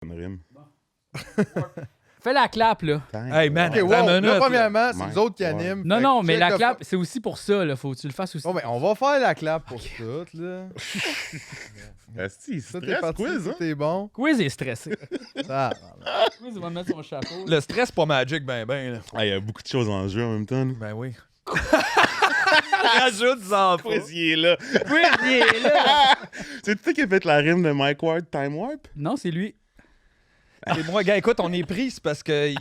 Une rime. Fais la clap, là. Hey, man, OK, wow. Là, premièrement, c'est nous autres qui animent. Non, Fait non, que mais la check clap, c'est aussi pour ça, là. Faut que tu le fasses aussi. Bon, ben, on va faire la clap pour tout, là. Asti, Ça, t'es stress, parti, quiz, hein? t'es bon. Quiz est stressé. Ah, Quiz, il va mettre son chapeau. Le stress, pas Magic, ben, là. Ah, il y a beaucoup de choses en jeu en même temps. là. Ben oui. Rajoute-en pas. Quiz, il est là. Quiz, il est là. C'est toi qui as fait la rime de Mike Ward, Time Warp? Non, c'est lui. Et moi, gars, écoute, on est pris, c'est parce que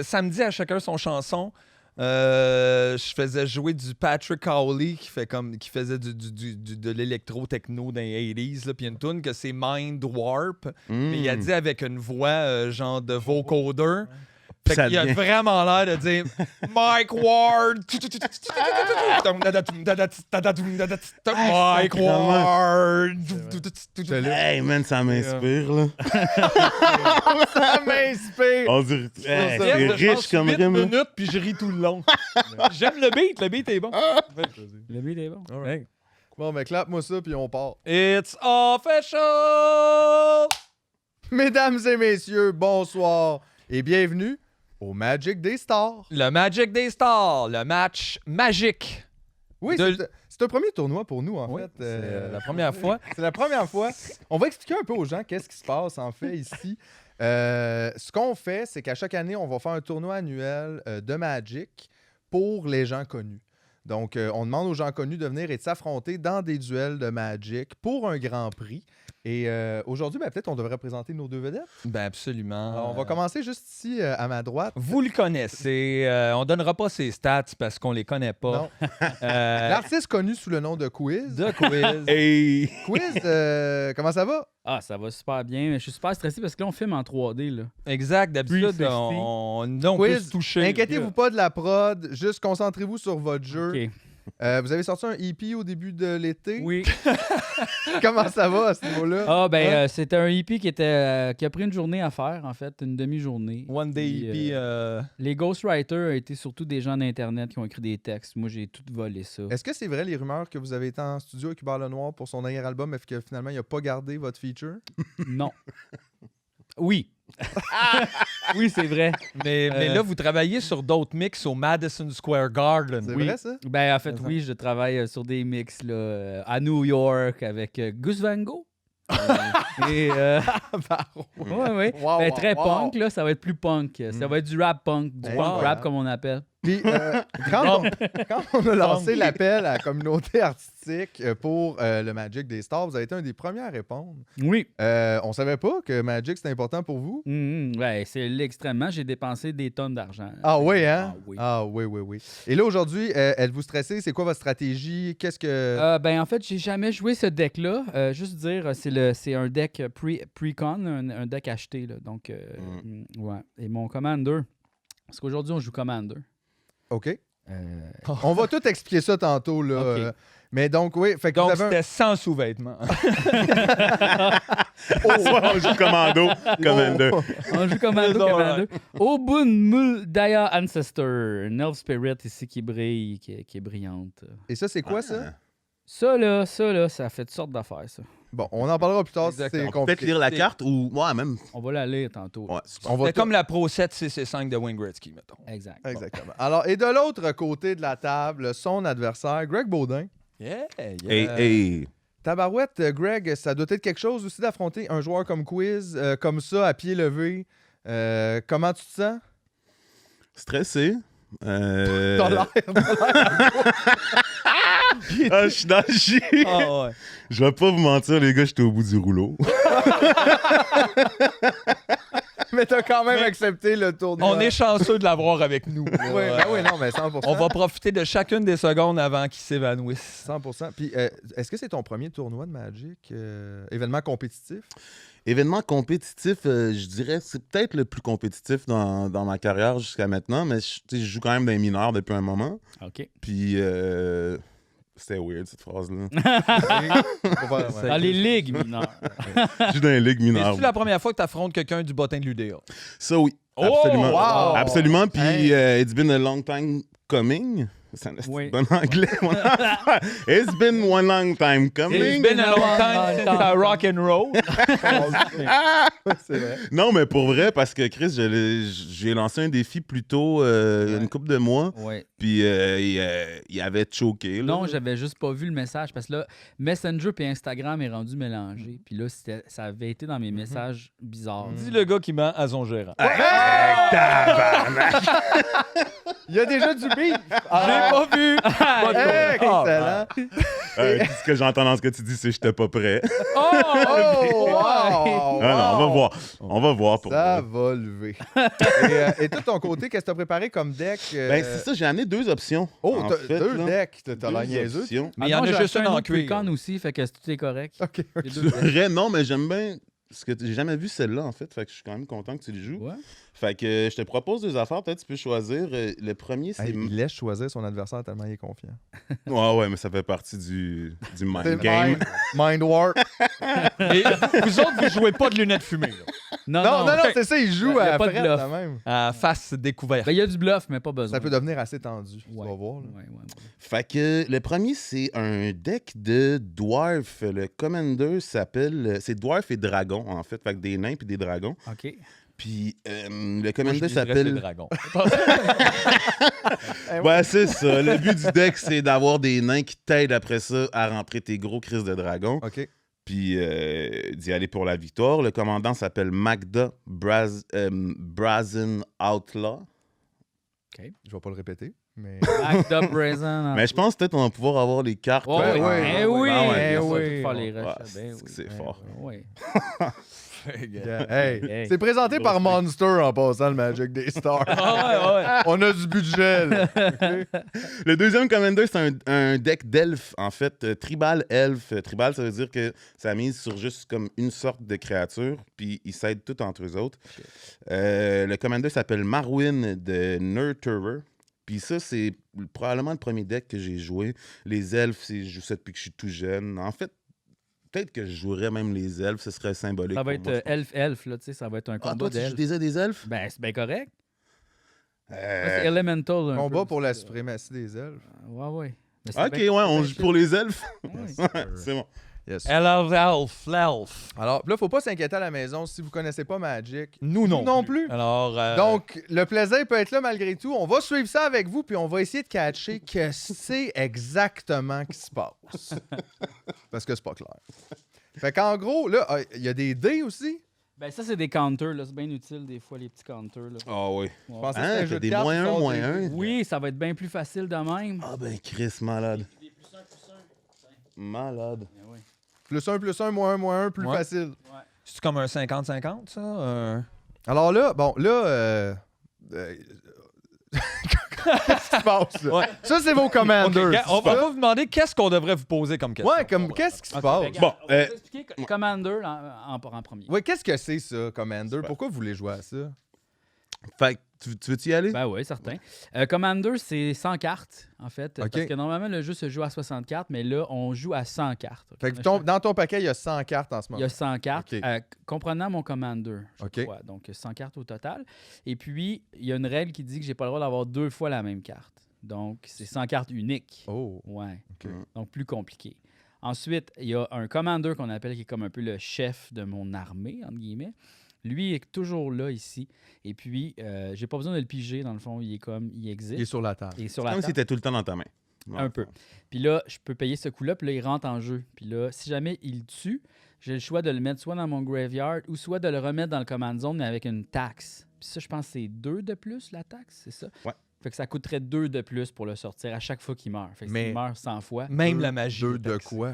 samedi, à chacun son chanson, je faisais jouer du Patrick Cowley qui faisait de l'électro-techno dans les 80s, là, puis une tune que c'est Mind Warp, mais il a dit avec une voix genre de vocoder. Fait Ça qu'il a devient- vraiment l'air de dire Mike Ward. Mike Ward. Hey, man, ça m'inspire, là. ça m'inspire. On dirait... Hey, ça. c'est Je riche pense comme 8 rime, là. minutes, puis je ris tout le long. J'aime le beat est bon. Le beat est bon. Hey. Bon, ben, clappe-moi ça, puis on part. It's official! Mesdames et messieurs, bonsoir et bienvenue au Magic des Stars. Le Magic des Stars, le match magique. Oui, c'est un premier tournoi pour nous, en Oui, fait. c'est la première fois. C'est la première fois. On va expliquer un peu aux gens qu'est-ce qui se passe, en fait, ici. Ce qu'on fait, c'est qu'à chaque année, on va faire un tournoi annuel de Magic pour les gens connus. Donc, on demande aux gens connus de venir et de s'affronter dans des duels de Magic pour un grand prix. Et aujourd'hui, ben, peut-être on devrait présenter nos deux vedettes. Ben absolument. Alors, on va commencer juste ici, à ma droite. Vous le connaissez. On donnera pas ses stats parce qu'on les connaît pas. Non. Euh, L'artiste connu sous le nom de Quiz. de quiz. Hey! Quiz, comment ça va? Ah, ça va super bien. Je suis super stressé parce que là, on filme en 3D, là. Exact. D'habitude, 360. on peut Quiz, se toucher. inquiétez-vous pas de la prod, juste concentrez-vous sur votre jeu. OK. Vous avez sorti un EP au début de l'été. Oui. Comment ça va à ce niveau-là? Ah, ben, Hein? c'était un EP qui a pris une journée à faire, en fait, une demi-journée. One Day Puis, EP. Les ghostwriters étaient surtout des gens d'Internet qui ont écrit des textes. Moi, j'ai tout volé ça. Est-ce que c'est vrai les rumeurs que vous avez été en studio avec Hubert Lenoir pour son dernier album et que finalement il n'a pas gardé votre feature? Non. Oui. Oui, c'est vrai. Mais là, vous travaillez sur d'autres mix au Madison Square Garden. C'est Oui. vrai ça? Ben, en fait, Ça. oui, je travaille sur des mix là, à New York avec Gus Van Gogh. Et, ouais. Wow, Ben, wow, très wow. punk, là, ça va être plus punk. Ça va être du rap punk, du Hey, punk wow. rap comme on appelle. Puis, quand on a lancé l'appel à la communauté artistique pour le Magic des Stars, vous avez été un des premiers à répondre. Oui. On savait pas que Magic c'était important pour vous. Ouais, c'est l'extrêmement. J'ai dépensé des tonnes d'argent. Ah oui, hein? Ah oui. Ah oui. Et là, aujourd'hui, êtes-vous stressé? C'est quoi votre stratégie? Qu'est-ce que... Ben, en fait, j'ai jamais joué ce deck-là. Juste dire, c'est un deck pre-con, un deck acheté. Là. Donc, ouais. Et mon Commander, parce qu'aujourd'hui, on joue Commander. OK. On va tout expliquer ça tantôt, là. OK. Mais donc, oui, fait que Donc, vous avez c'était sans sous-vêtements. On joue Commando, Commander. On joue Commando, Non, Commander. Obun Mul Daya Ancestor, une Elf Spirit ici qui brille, qui est brillante. Et ça, c'est quoi, ça? Ça, là, ça fait toutes sortes d'affaires, ça. Bon, on en parlera plus tard si Exactement. c'est On peut peut-être compliqué. lire la carte ou... Ouais, même... On va la lire tantôt. Ouais, super. On va C'était tout- comme la Pro 7 CC5 de Wayne Gretzky, mettons. Exact. Exactement. Alors, et de l'autre côté de la table, son adversaire, Greg Baudin. Yeah. Hey! Tabarouette, Greg, ça doit être quelque chose aussi d'affronter un joueur comme Quiz, comme ça, à pied levé. Comment tu te sens? Stressé. T'as l'air. Ah, je suis dans le J. Ah ouais. Je vais pas vous mentir, les gars, j'étais au bout du rouleau. Mais t'as quand même accepté le tournoi. On est chanceux de l'avoir avec nous. là. Oui, ben oui, non, mais 100%. On va profiter de chacune des secondes avant qu'il s'évanouisse. 100%. Puis, est-ce que c'est ton premier tournoi de Magic? Événement compétitif? Événement compétitif, je dirais, c'est peut-être le plus compétitif dans ma carrière jusqu'à maintenant, mais tu sais, je joue quand même dans les mineurs depuis un moment. OK. Puis, c'était weird cette phrase-là. Ouais. Dans les ligues mineures. Je joue dans les ligues Mais mineures. c'est la première fois que tu affrontes quelqu'un du bottin de l'UDA? Ça, oui. Oh, Absolument. wow! Absolument. Puis, Hey. it's been a long time coming. C'est un Oui. bon anglais, mon affaire. It's been one long time coming. It's been a long time since I rock and roll. C'est vrai. Non, mais pour vrai, parce que Chris, j'ai lancé un défi plus tôt, une couple de mois, Ouais. puis il avait choqué. Là. Non, j'avais juste pas vu le message parce que là, Messenger et Instagram est rendu mélangé. Puis là, ça avait été dans mes messages bizarres. Dis le gars qui ment à son gérant. Il y a déjà du beef. J'ai pas vu. Excellent. Tout ce que j'entends dans ce que tu dis, c'est que j'étais pas prêt. Oh, wow. Ah non, on va voir. On va voir pour Ça vrai. va lever. Et toi, de ton côté, qu'est-ce que tu as préparé comme deck? Ben, c'est ça, j'ai amené 2 options. Oh, en t'as fait, 2 là. decks. T'as l'air 2 niaiseux. options. Mais il y en a juste une en cuir. Pre-con aussi, fait que tout est correct. OK. Les deux decks. Vrai, non, mais j'aime bien. Parce que j'ai jamais vu celle-là, en fait. Fait que je suis quand même content que tu le joues. Ouais. Fait que je te propose 2 affaires. Peut-être tu peux choisir. Le premier, c'est. Hey, il laisse choisir son adversaire tellement il est confiant. Ouais, mais ça fait partie du mind C'est game. Mind warp. Et vous autres, vous jouez pas de lunettes fumées. Là. Non, c'est ça, il joue Y a à pas de frette, bluff. quand même. À face découverte. Ben, il y a du bluff, mais pas besoin. Ça peut devenir assez tendu. Tu Ouais. vas voir. là. Ouais. Fait que le premier, c'est un deck de Dwarf. Le Commander s'appelle. C'est Dwarf et Dragon, en fait. Fait que des nains puis des dragons. OK. Puis le Moi, je Commander viserais ces s'appelle. dragons. Ouais, c'est ça. Le but du deck, c'est d'avoir des nains qui t'aident après ça à rentrer tes gros crises de dragon. OK. Puis d'y aller pour la victoire. Le commandant s'appelle Magda Brazen Outlaw. Je vais pas le répéter, mais... Backed up present. Mais je pense peut-être qu'on va pouvoir avoir les cartes. Oh, oui, ouais, oui, Ah ouais, bien bien sûr, sûr. tout faire les Ouais, recherches. Ben oui. c'est fort. Oui. Hey, Hey. c'est présenté par Monster en passant le Magic des Stars. Ah On a du budget, là. Le deuxième Commander, c'est un deck d'elfes, en fait. Tribal elf. Tribal, ça veut dire que ça mise sur juste comme une sorte de créature, puis ils s'aident tous entre eux autres. Le Commander s'appelle Marwyn de Nurturer. Puis ça, c'est probablement le premier deck que j'ai joué. Les elfes, je joue ça depuis que je suis tout jeune. En fait, peut-être que je jouerais même les elfes, ce serait symbolique. Ça va pour moi, être elf, là, tu sais, ça va être un Ah, combat toi, tu joues d'elf. déjà des elfes? Ben, c'est bien correct. Ça, Euh, C'est elemental. un Combat peu. pour la suprématie des elfes. Ouais. Mais c'est Ok, bien- ouais, on joue pour les elfes. Ouais. C'est bon. Yes. L'elf. Alors, là, faut pas s'inquiéter à la maison si vous connaissez pas Magic. Nous non plus. Alors, Donc, le plaisir peut être là malgré tout. On va suivre ça avec vous, puis on va essayer de catcher que c'est exactement qui se passe. Parce que c'est pas clair. Fait qu'en gros, là, il y a des dés aussi. Ben, ça, c'est des counters, là. C'est bien utile, des fois, les petits counters, là. Ah oui. Je Ouais. pensais que Hein, c'était un t'as jeu de des cartes, moins ils un, font moins des- un. Oui, ça va être bien plus facile de même. Ah ben, Chris, malade. Malade. Ben oui. +1, -1, -1, plus Ouais. facile. c'est comme un 50-50, ça? Alors là, bon, là... Qu'est-ce qui se passe, là? Ouais. Ça, c'est vos commanders. Ok, on va vous demander qu'est-ce qu'on devrait vous poser comme question. Ouais, comme qu'est-ce qui se Ok, passe? ben, regarde, Bon, on va vous expliquer Commander en premier. Ouais, qu'est-ce que c'est ça, Commander? Pourquoi vous voulez jouer à ça? Fait que, tu veux-y aller? Ben oui, certain. Commander, c'est 100 cartes, en fait. Ok. Parce que normalement, le jeu se joue à 60 cartes, mais là, on joue à 100 cartes. ok? Fait que dans ton paquet, il y a 100 cartes en ce Il moment. y a 100 cartes, Ok. comprenant mon Commander. je Ok. crois. Donc, 100 cartes au total. Et puis, il y a une règle qui dit que j'ai pas le droit d'avoir 2 fois la même carte. Donc, c'est 100 cartes uniques. Oh, Ouais. OK. Donc, plus compliqué. Ensuite, il y a un Commander qu'on appelle qui est comme un peu le chef de mon armée, entre guillemets. Lui, il est toujours là, ici. Et puis, j'ai pas besoin de le piger, dans le fond. Il est comme, il existe. il est sur la table. Il est sur C'est la comme table. si t'étais tout le temps dans ta main. Un peu. Puis là, je peux payer ce coup-là, puis là, il rentre en jeu. Puis là, si jamais il tue, j'ai le choix de le mettre soit dans mon graveyard ou soit de le remettre dans le command zone, mais avec une taxe. Puis ça, je pense que c'est 2 de plus, la taxe, c'est ça? Ouais. Fait que ça coûterait 2 de plus pour le sortir à chaque fois qu'il meurt. Fait que Mais- s'il meurt 100 fois, Même Deux- la magie. Deux est de taxée. quoi?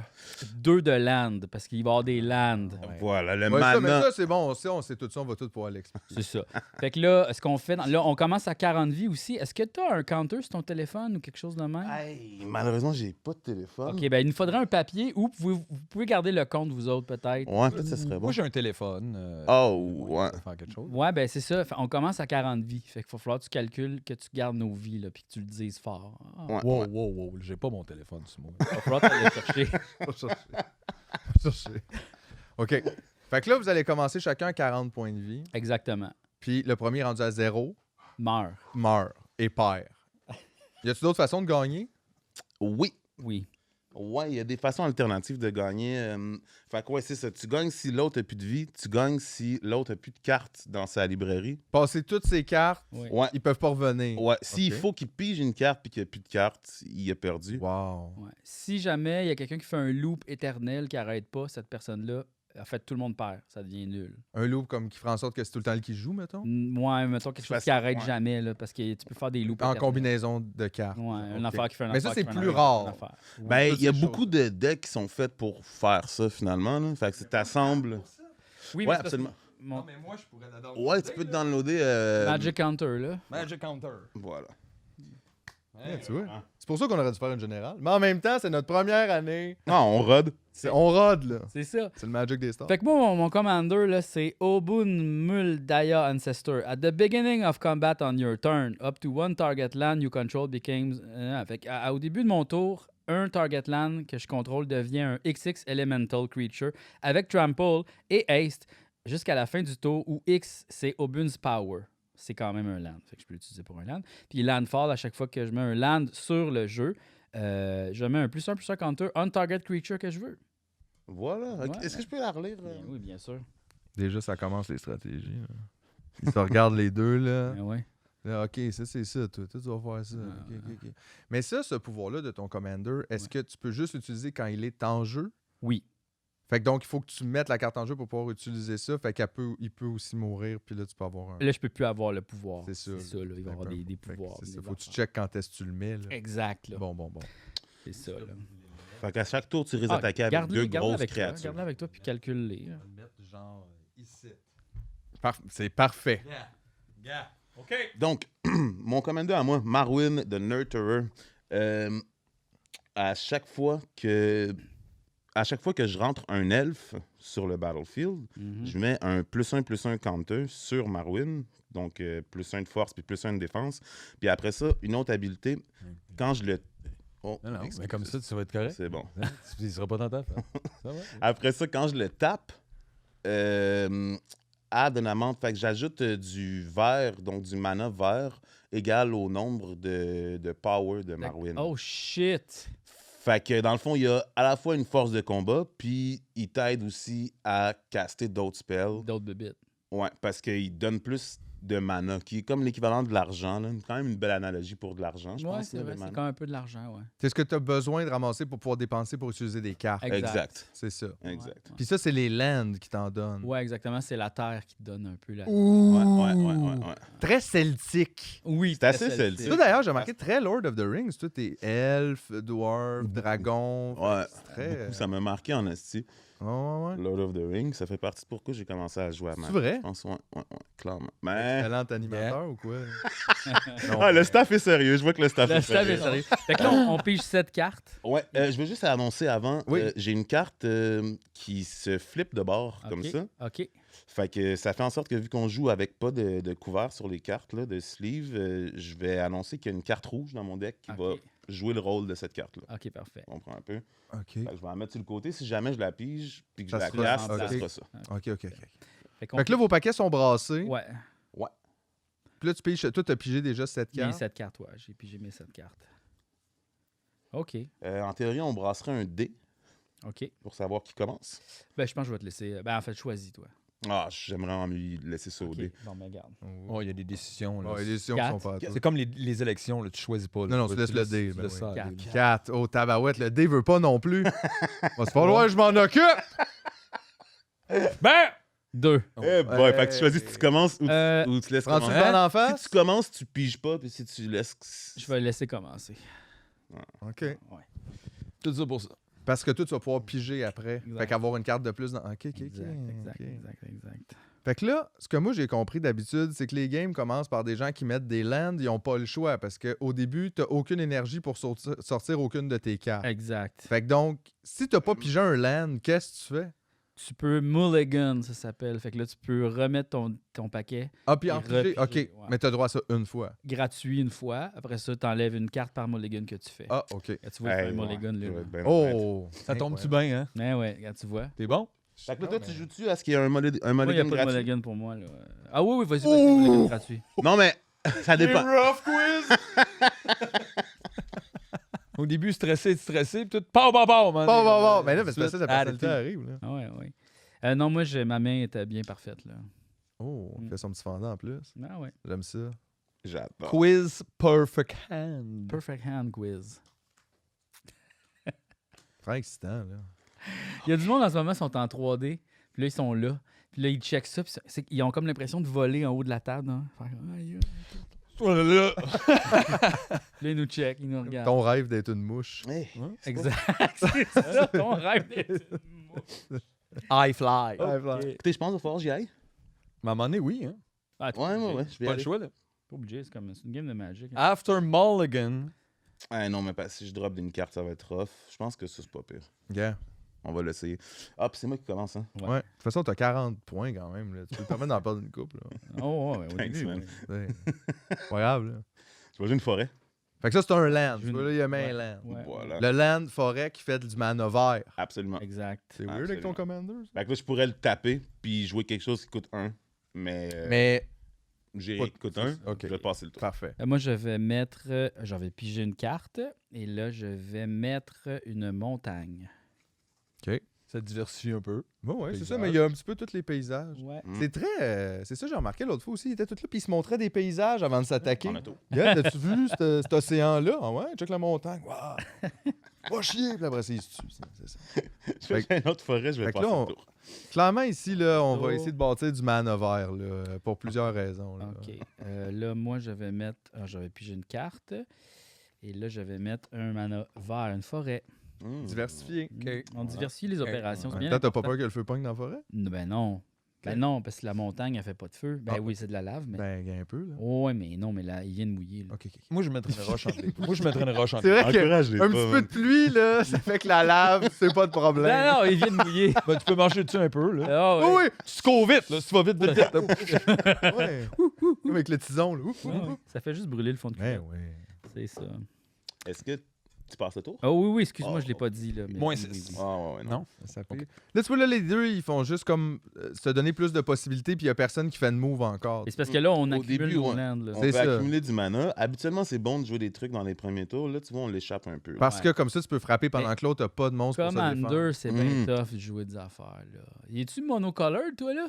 2 de land, parce qu'il va y avoir des lands. Voilà, le Ouais, ça, mais mana. ça, c'est bon. On sait tout ça. On va tout pouvoir l'expliquer. C'est ça. Fait que là, ce qu'on fait... Là, on commence à 40 vies aussi. Est-ce que tu as un counter sur ton téléphone ou quelque chose de même? Hey, malheureusement, j'ai pas de téléphone. OK, ben il nous faudrait un papier ou vous pouvez garder le compte, vous autres, peut-être. Ouais, peut-être que ça serait bon. Moi, j'ai un téléphone. Oh, ouais. Faire quelque chose. Ouais, ben c'est ça. On commence à 40 vies. Fait qu'il va falloir que tu calcules, que tu gardes nos vies, là, puis que tu le dises fort. Ah, Ouais, Wow, ouais. wow. J'ai pas mon téléphone sur moi. il va falloir aller chercher. On va chercher. OK. Fait que là, vous allez commencer chacun 40 points de vie. Exactement. Puis le premier rendu à 0 Meurs. meurt et perd. Y a-tu d'autres façons de gagner? Oui. Oui. Ouais, il y a des façons alternatives de gagner. Fait que ouais, c'est ça. Tu gagnes si l'autre n'a plus de vie. Tu gagnes si l'autre n'a plus de cartes dans sa librairie. Passer toutes ces cartes, Oui. Ouais. ils peuvent pas revenir. Ouais. S'il Ok. faut qu'il pige une carte puis qu'il n'y a plus de cartes, il a perdu. Wow. Ouais. Si jamais il y a quelqu'un qui fait un loop éternel qui arrête pas, cette personne-là, en fait, tout le monde perd. Ça devient nul. Un loop comme qui fera en sorte que c'est tout le temps elle qui joue, mettons? Moi, mettons quelque chose qui arrête ouais. jamais, là, parce que tu peux faire des loops En éternels. combinaison de cartes. Ouais, une Ok. affaire qui fait une Mais ça, affaire c'est qui fait plus une affaire, rare. une affaire. Ben, toutes il y a ces beaucoup de decks qui sont faits pour faire ça, finalement. Là. Fait que tu t'assembles. Oui, Ouais, mais c'est parce que absolument. mon mais moi, je pourrais l'adore. Ouais, tu peux te downloader. Magic Counter, là. Magic Counter. Voilà. Ouais, tu vois. C'est pour ça qu'on aurait dû faire une générale. Mais en même temps, c'est notre première année. Non, on rode. On rode, là. C'est ça. C'est le Magic des stars. Fait que moi, mon commander, là, c'est Obun Muldaya Ancestor. At the beginning of combat on your turn, up to one target land you control becomes... fait que au début de mon tour, un target land que je contrôle devient un XX Elemental Creature avec Trample et Haste jusqu'à la fin du tour où X, c'est Obun's Power. C'est quand même un land. Fait que je peux l'utiliser pour un land. Puis Landfall, à chaque fois que je mets un land sur le jeu, je mets un +1/+1 counter on target creature que je veux. Voilà. Ok. Ouais. Est-ce que je peux la relire? Oui, bien sûr. Déjà, ça commence les stratégies. Là. Ils se regardent les deux, là. Ben ouais. Là, OK, ça, c'est ça, toi. Toi, tu vas faire ça. Ok. Mais ça, ce pouvoir-là de ton commander, est-ce que tu peux juste l'utiliser quand il est en jeu? Oui. Fait que donc, il faut que tu mettes la carte en jeu pour pouvoir utiliser ça. Fait qu'il peut aussi mourir, puis là, tu peux avoir un... Là, je peux plus avoir le pouvoir. C'est ça. là. Il va y avoir des Fait que pouvoirs. c'est des ça. Faut que tu affaires. checkes quand est-ce que tu le mets, là. Exact, là. Bon. C'est ça, là. Fait qu'à chaque tour, tu risques Ah, d'attaquer avec garde-le- deux garde-le grosses avec toi, créatures. garde-le avec toi, puis calcule-les. là. On va le mettre genre ici. C'est parfait. Yeah. OK. Donc, mon commander à moi, Marwyn the Nurturer, à chaque fois que je rentre un elfe sur le battlefield, Mhm. je mets un +1/+1 counter sur Marwyn, donc +1 de force puis +1 de défense. Puis après ça, une autre habilité, quand je le... Oh, Non, mais excuse. comme ça, tu vas être correct. C'est bon. Il sera pas tentant. Ça va? Après ça, quand je le tape, add an amount, fait que j'ajoute du vert, donc du mana vert, égal au nombre de power de Marwyn. Oh shit! Fait que dans le fond, il y a à la fois une force de combat, puis il t'aide aussi à caster d'autres spells. D'autres bébites. Ouais, parce qu'il donne plus de mana, qui est comme l'équivalent de l'argent. Là. Quand même une belle analogie pour de l'argent, je Ouais, pense. c'est là, vrai, le c'est mana. quand même un peu de l'argent, ouais. C'est ce que tu as besoin de ramasser pour pouvoir dépenser pour utiliser des cartes. Exact. C'est ça. Exact. Puis ça, c'est les lands qui t'en donnent. Ouais, exactement. C'est la terre qui te donne un peu la. Ouais. Très celtique. Oui, C'est assez celtique. Toi, d'ailleurs, j'ai remarqué très Lord of the Rings. Toi, t'es elfe, dwarf, dragon. Ouais. C'est très... Beaucoup, ça m'a marqué en esti. Ouais. Lord of the Rings, ça fait partie de pourquoi j'ai commencé à jouer à Magic. C'est vrai? Je pense, ouais, clairement. Mais... Talent animateur ou quoi? Ah, le staff est sérieux. Je vois que le staff Le est staff est sérieux. sérieux. Fait que là, on pige 7 cartes. Ouais, je veux juste annoncer avant, Oui. j'ai une carte qui se flippe de bord, comme Ok, ça. OK. Fait que ça fait en sorte que vu qu'on joue avec pas de couvert sur les cartes, là, de sleeve, je vais annoncer qu'il y a une carte rouge dans mon deck qui Ok. va jouer le rôle de cette carte-là. OK, parfait. On prend un peu. OK. Fait que je vais la mettre sur le côté. Si jamais je la pige puis que je Ça la sera- casse, ok. ça sera ça. OK. Fait, qu'on Fait que là, vos paquets sont brassés. Ouais. Puis là, tu piges... Toi, t'as pigé déjà 7 Mes cartes. 7 cartes, ouais. J'ai pigé mes 7 cartes. OK. En théorie, on brasserait un dé OK. pour savoir qui commence. Ben, je pense que je vais te laisser. Ben, en fait, choisis, toi. Ah, j'aimerais en lui laisser ça au OK. dé. Bon, ben, garde. Oh, il y a des décisions. Là. Ouais, les décisions qui sont pas à toi. C'est comme les élections, là, tu choisis pas. là. Non, tu laisses le dé, tu ben laisses oui. ça à Quatre. dé, là. 4. Oh, tabarouette, le dé veut pas non plus. Va se falloir que je m'en occupe. Ben! 2. Eh boy, fait que tu choisis si tu commences ou tu laisses Prends-tu commencer. le plan en face? Si tu commences, tu piges pas, puis si tu laisses... Je vais laisser commencer. OK. Tout ça pour ça. Parce que toi, tu vas pouvoir piger après. Exact. Fait qu'avoir une carte de plus dans... OK. Exact. OK. Exact. Fait que là, ce que moi j'ai compris d'habitude, c'est que les games commencent par des gens qui mettent des lands, ils ont pas le choix parce qu'au début, t'as aucune énergie pour sortir aucune de tes cartes. Exact. Fait que donc, si t'as pas pigé un land, qu'est-ce que tu fais? Tu peux mulligan, ça s'appelle. Fait que là, tu peux remettre ton paquet Ah, puis en Et piger, repiger, OK. ouais. Mais t'as droit à ça une fois. gratuit une fois. Après ça, tu enlèves une carte par mulligan que tu fais. Ah, OK. Là, tu vois, il fait un mulligan, Ça va là. être bien honnête. Oh! Ça tombe-tu bien, hein? Ouais, ouais, regarde, tu vois. T'es bon? Fait que là, toi, tu joues-tu à ce qu'il y a un Moi, il n'y a mulligan pas de gratuit? mulligan pour moi. Là. Ah oui, vas-y, mulligan gratuit. Non, mais ça dépend. rough quiz! Au début, stressé, puis tout. Pow, man. Bon. Mais là, parce que ça, Suite, la arrêtez. personnalité arrive. Là. Ah ouais, ouais. Non, moi, ma main était bien parfaite, là. Oh, il fait son petit fendant en plus. Ah ouais. J'aime ça. J'adore. Quiz Perfect Hand. Perfect hand quiz. Très excitant, là. Il y a du monde en ce moment qui sont en 3D, puis là, ils sont là. Puis là, ils checkent ça, puis ils ont comme l'impression de voler en haut de la table. Hein. Faire, aïe, aïe. Voilà. Puis là, ils nous checkent, ils nous regardent. Ton rêve d'être une mouche. Hey, Exact. C'est ça, ton rêve d'être une mouche. I fly. Ok. écoutez, je pense qu'il va falloir que j'y aille. Mais à un moment donné, oui. Hein. Ah, t'es Ouais, pas ouais, obligé. ouais. Je vais Pas aller. le choix, là. Pas obligé, c'est une game de Magic. hein. After Mulligan. Ah non, mais pas, si je drop d'une carte, ça va être rough. Je pense que ça, c'est pas pire. Yeah. On va l'essayer. Ah, puis c'est moi qui commence, hein. Ouais. Ouais. De toute façon, t'as 40 points quand même. Là. Tu peux te permettre d'en perdre une coupe. Là. Oh, ouais, au Thanks, début, man. ouais. C'est pas grave. Là. Je vais jouer une forêt. Fait que ça, c'est un land. Je Tu veux vois, là, il y a même un land. Ouais, Voilà. Le land forêt qui fait du mana vert. Absolument. Exact. C'est weird avec ton Absolument. commander. ça? Fait que là, je pourrais le taper puis jouer quelque chose qui coûte 1. Mais, Mais, j'ai pas- qui coûte 1. ok. Je vais passer le tour. parfait. Moi, je vais mettre. Je vais piger une carte. Et là, je vais mettre une montagne. Ça diversifie un peu. Bon, ouais, c'est Paysage. ça, mais il y a un petit peu tous les paysages. Ouais. Mm. C'est très. C'est ça, j'ai remarqué l'autre fois aussi. Il était tout là, puis il se montrait des paysages avant de s'attaquer. En auto. Yeah, t'as-tu vu cet océan-là? Ah ouais, check la montagne. Waouh! Va chier! Puis après, c'est dessus. C'est ça. Je fais une autre forêt, je vais Fait que passer là, le tour. Clairement, ici, là, on va Oh. essayer de bâtir du mana vert là, pour plusieurs raisons. Là. OK. Là, moi, je vais mettre. Je vais piger une carte. Et là, je vais mettre un mana vert, une forêt. Diversifié. On diversifie les opérations. C'est Ouais. bien Toi, t'as pas important. peur que le feu pogne dans la forêt? Ben non. Ben non, parce que la montagne, elle fait pas de feu. Ben Ah. oui, c'est de la lave, mais. Ben, un peu, là. Oh, ouais, mais non, mais là, il vient de mouiller. Là. Ok, ok. Moi, je mettrais une roche entre les deux. Moi, je mettrais une roche entre C'est les vrai qu'un Encourage-les pas, petit peu man. de pluie, là, ça fait que la lave, c'est pas de problème. Ben non, il vient de mouiller. deux. Ben, tu peux marcher dessus un peu, là. Ah, ouais. Oh, oui! Tu te cours vite, là. Si tu vas vite, vite, vite. là. Ouais. Comme avec le tison, là. Ouf, Ouais, ouf, ouais. ouf. Ça fait juste brûler le fond de Ben culotte. ouais. C'est ça. Est-ce que tu passes le tour? Oh oui, oui, excuse-moi, Oh. je l'ai pas dit. Là, mais Moins oui, six. oui, oui. Ah, ouais, ouais, non. Non? Ça fait- Là, tu vois, là, les deux, ils font juste comme se donner plus de possibilités, puis il y a personne qui fait de move encore. Et c'est parce que là, on Au accumule début, nos ouais. lands. Là. On C'est peut ça. accumuler du mana. Habituellement, c'est bon de jouer des trucs dans les premiers tours. Là, tu vois, on l'échappe un peu. Parce Ouais. que comme ça, tu peux frapper pendant Mais que l'autre n'a pas de monstre pour se défendre. Commander, c'est bien Mm. tough de jouer des affaires. Là. Es-tu monocolored, toi, là?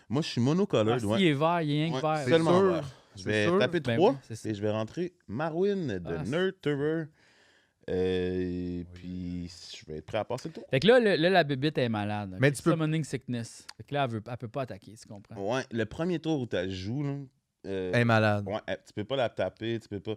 Moi, je suis monocolored. Ah, si, ouais. il est vert, il est rien que Ouais, vert. c'est seulement sûr. vert. Je C'est vais sûr. taper Ben 3 oui, c'est ça. et je vais rentrer Marwyn de Ah, c'est- Nurturer. Puis je vais être prêt à passer le tour. Fait que là, la bébite est malade. Mais ok? tu peux- Summoning sickness. Fait que là, elle peut pas attaquer, tu comprends? Ouais, le premier tour où tu joues, là, Elle est malade. ouais, tu peux pas la taper, tu peux pas.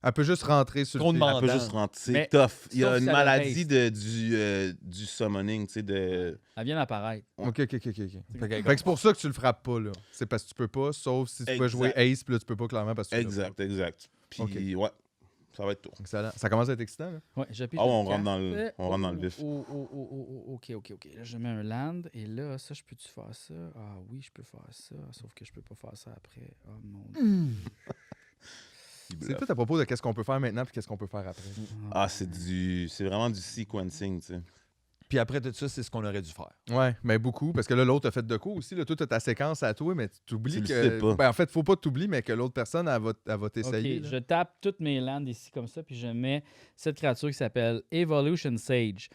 Elle peut juste rentrer sur Trop le de pied. monde. Elle peut Mandant. juste rentrer. C'est Mais- tough. Il y a sauf une si elle a maladie haste. du summoning, tu sais, de. Elle vient d'apparaître. Ok. Fait que- Fait que c'est pour ça que tu le frappes pas, là. C'est parce que tu peux pas, sauf si tu veux jouer Exact. Ace, puis là, tu peux pas clairement parce que tu l'as Exact, exact. Puis, Ok. ouais, ça va être tour. pas. Excellent. Ça commence à être excitant, là. Ouais, j'appuie Ah ouais, sur on une rentre dans carte. on rentre dans le vif. Ok. Là, je mets un land. Et là, ça, je peux-tu faire ça? Ah oui, je peux faire ça. Sauf que je peux pas faire ça après. Oh mon Dieu. C'est tout à propos de qu'est-ce qu'on peut faire maintenant puis qu'est-ce qu'on peut faire après. Ah, c'est vraiment du sequencing, tu sais. Puis après tout ça, c'est ce qu'on aurait dû faire. Ouais, mais beaucoup, parce que là, l'autre a fait de quoi aussi. Là, toi, tu as ta séquence à toi, mais tu oublies Tu le que. sais pas. Ben, en fait, faut pas t'oublier, mais que l'autre personne, elle va Ok, t'essayer. là. je tape toutes mes lands ici comme ça, puis je mets cette créature qui s'appelle Evolution Sage.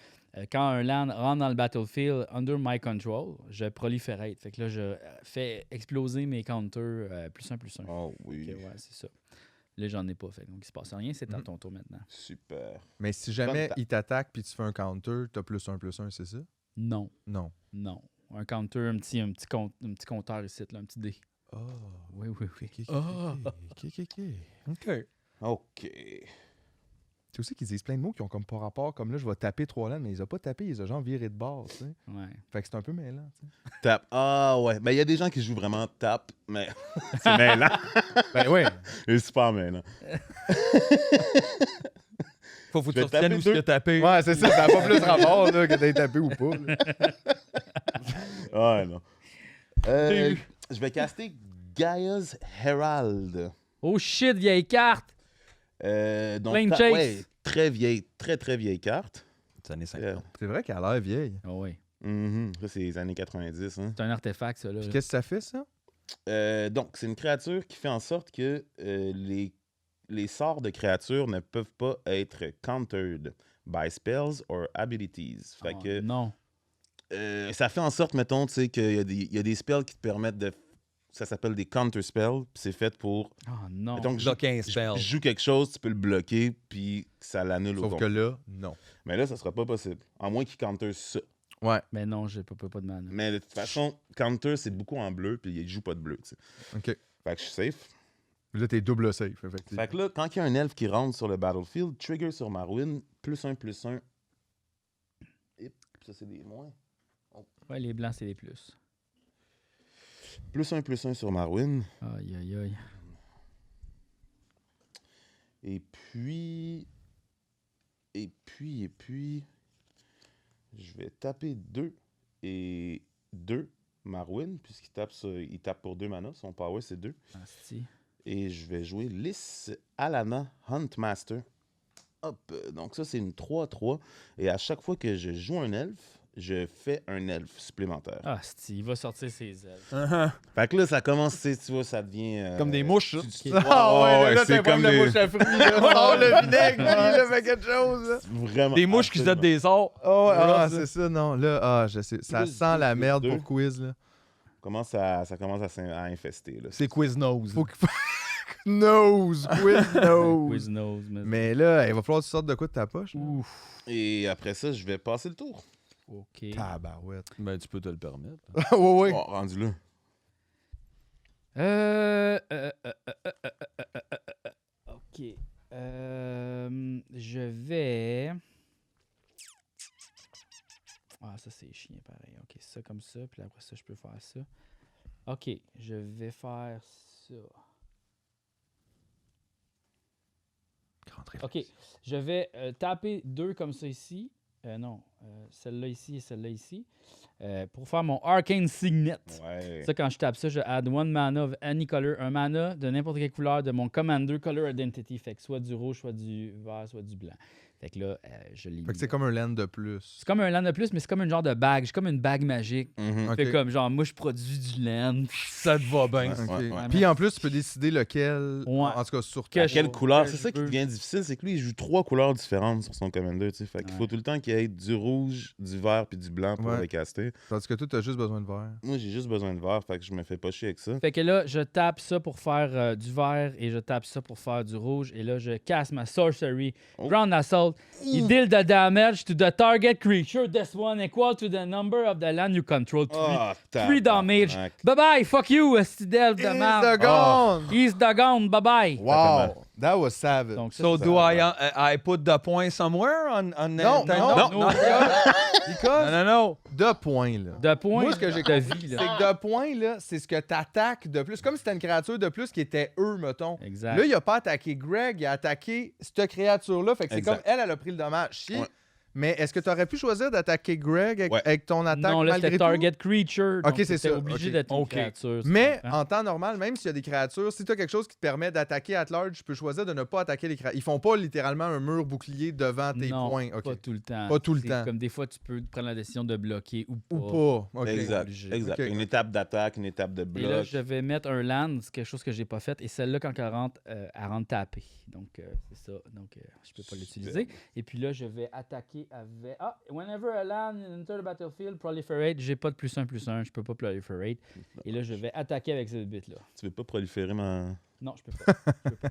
Quand un land rentre dans le battlefield under my control, je proliférate. Fait que là, je fais exploser mes counters +1/+1. Oh oui. Ok, ouais, c'est ça. Là, j'en ai pas fait. Donc, il se passe rien. C'est à Mhm. ton tour maintenant. Super. Mais si jamais Bonne il t'attaque puis tu fais un counter, t'as +1/+1, c'est ça? Non. Non. Non. Un counter, un petit compteur ici, là, un petit dé. Oh. Oui. OK. OK. Tu sais qu'ils disent plein de mots qui ont comme pas rapport, comme là, je vais taper 3 landes, mais ils ont pas tapé, ils ont genre viré de bord, tu sais. Ouais. Fait que c'est un peu mêlant, tu sais. Tap. Ah ouais. Ben, il y a des gens qui jouent vraiment tap, mais c'est mêlant. Ben ouais. C'est super mêlant. Faut que Je tu vais retiennes taper où ce que deux. taper. Ouais, c'est ça, ça n'a pas plus rapport là, que d'être tapé ou pas. là. Ah non. Je vais caster Gaia's Herald. Oh shit, vieille carte! Donc, Plain Chase. ouais, très vieille, très vieille carte. C'est années Euh, 50. C'est vrai qu'elle a l'air vieille. Ah oui. Ça, c'est les années 90. Hein. C'est un artefact, ça. Là. Puis qu'est-ce que ça fait, ça? Donc, c'est une créature qui fait en sorte que les les sorts de créatures ne peuvent pas être countered by spells or abilities. Fait Oh, que non. ça fait en sorte, mettons, tu sais, il y a des spells qui te permettent de... Ça s'appelle des counter spells, puis c'est fait pour... Oh non. Donc, Bloquer un spell. je joue quelque chose, tu peux le bloquer, puis ça l'annule au Sauf que complet. là, non. Mais là, ça sera pas possible. À moins qu'il counter ça. Ouais. Mais non, j'ai pas de mana. Mais de toute façon, counter, c'est beaucoup en bleu, puis il joue pas de bleu, tu sais. OK. Fait que je suis safe. Là, t'es double safe, effectivement. Fait que là, quand il y a un elfe qui rentre sur le battlefield, trigger sur Marwyn, +1/+1. Et ça, c'est des moins. Ouais, les blancs, c'est les plus. +1/+1 sur Marwyn. Aïe, aïe, aïe. Et puis, je vais taper 2 et 2 Marwyn, puisqu'il il tape pour 2 mana. Son power, c'est 2. Asti. Et je vais jouer Lys Alana Huntmaster. Hop, donc ça, c'est une 3/3. Et à chaque fois que je joue un elfe, je fais un elfe supplémentaire. Asti, il va sortir ses ailes. Fait que là, ça commence, tu sais, tu vois, ça devient... Comme des mouches, ça. Ouais, c'est comme des... à fruits. Oh, le vinaigre, il a fait quelque chose. Là. Vraiment. Des mouches qui se donnent des sorts. Oh, Voilà, ah, c'est ça, non. Là, je sais. Ça Plus sent la deux, merde plus pour deux. quiz, là. Ça commence à infester, là. C'est Quiznos. Faut que... Nose, quiz nose. Quiz nose. Mais là, il va falloir que tu sortes de quoi de ta poche. là? Ouf. Et après ça, je vais passer le tour. OK. Tabarouette. Ben, tu peux te le permettre. Ouais. Oh, rendu là. OK. Je vais... Ah, ça, c'est chiant, pareil. OK, ça comme ça, puis après ça, je peux faire ça. OK, je vais faire ça. OK, je vais taper 2 comme ça ici. Non, celle-là ici et celle-là ici. Pour faire mon Arcane Signet. Ouais. Ça, quand je tape ça, je add 1 mana of any color. Un mana de n'importe quelle couleur de mon Commander Color Identity. Fait que soit du rouge, soit du vert, soit du blanc. Fait que là, je l'ai Fait que mis c'est là. comme un land de plus. C'est comme un land de plus, mais c'est comme une genre de bague. C'est comme une bague magique. Mhm. Ok. Fait comme genre, moi, je produis du land. Ça te va bien. Ouais, Ok. ouais, ouais. Puis en plus, tu peux décider lequel. Ouais. En tout cas, sur Que ta- je- Quelle couleur? que C'est je ça qui veux. devient difficile, c'est que lui, il joue 3 couleurs différentes sur son Commander, tu sais. Fait qu'il faut Ouais. tout le temps qu'il y ait du rouge, du vert puis du blanc pour Ouais. le caster. Tandis que toi, t'as juste besoin de vert. Moi, j'ai juste besoin de vert, fait que je me fais pas chier avec ça. Fait que là, je tape ça pour faire du vert et je tape ça pour faire du rouge. Et là, je casse ma sorcery. Oh. Ground Assault. Il deal the damage to the target creature. This one equal to the number of the land you control. 3 Ah, 3 damage. tabarnak. Bye bye, fuck you, Stidel de Is merde. the gone! He's the gone, bye bye. Wow! That was savage. Donc, ça, So c'est- do I put the point somewhere on Non, Nintendo? non, Because non. 2 points, là. De points Moi, ce que j'ai de compris, vie, c'est là. que 2 points, là, c'est ce que t'attaques de plus. Comme si c'était une créature de plus qui était eux, mettons. Exact. Là, il a pas attaqué Greg, il a attaqué cette créature-là. Fait que c'est Exact. comme elle a pris le dommage. Si. Ouais. Mais est-ce que tu aurais pu choisir d'attaquer Greg avec, Ouais. avec ton attaque non, là, malgré c'était tout? target creature. Ok, donc c'est c'était ça. obligé Ok. d'être une Ok. créature. tu Mais comprends? en temps normal, même s'il y a des créatures, si tu as quelque chose qui te permet d'attaquer at large, tu peux choisir de ne pas attaquer les créatures. Ils font pas littéralement un mur bouclier devant tes non, points. Ok. pas tout le temps. Pas tout le C'est temps. Comme des fois, tu peux prendre la décision de bloquer ou pas. Ou pas. Ok. Exact, obligé. exact. Ok. Une étape d'attaque, une étape de Et là, bloc. je vais mettre un land, c'est quelque chose que j'ai pas fait. Et celle-là, quand elle rentre tapée. Donc, c'est ça. Donc, je peux pas l'utiliser. Et puis là, je vais attaquer avec... Ah, whenever a land enter the battlefield, proliferate. J'ai pas de +1/+1. Je peux pas proliferate. Et là, je vais attaquer avec cette bit-là. Tu veux pas proliférer ma... Non, je peux pas. Je peux pas.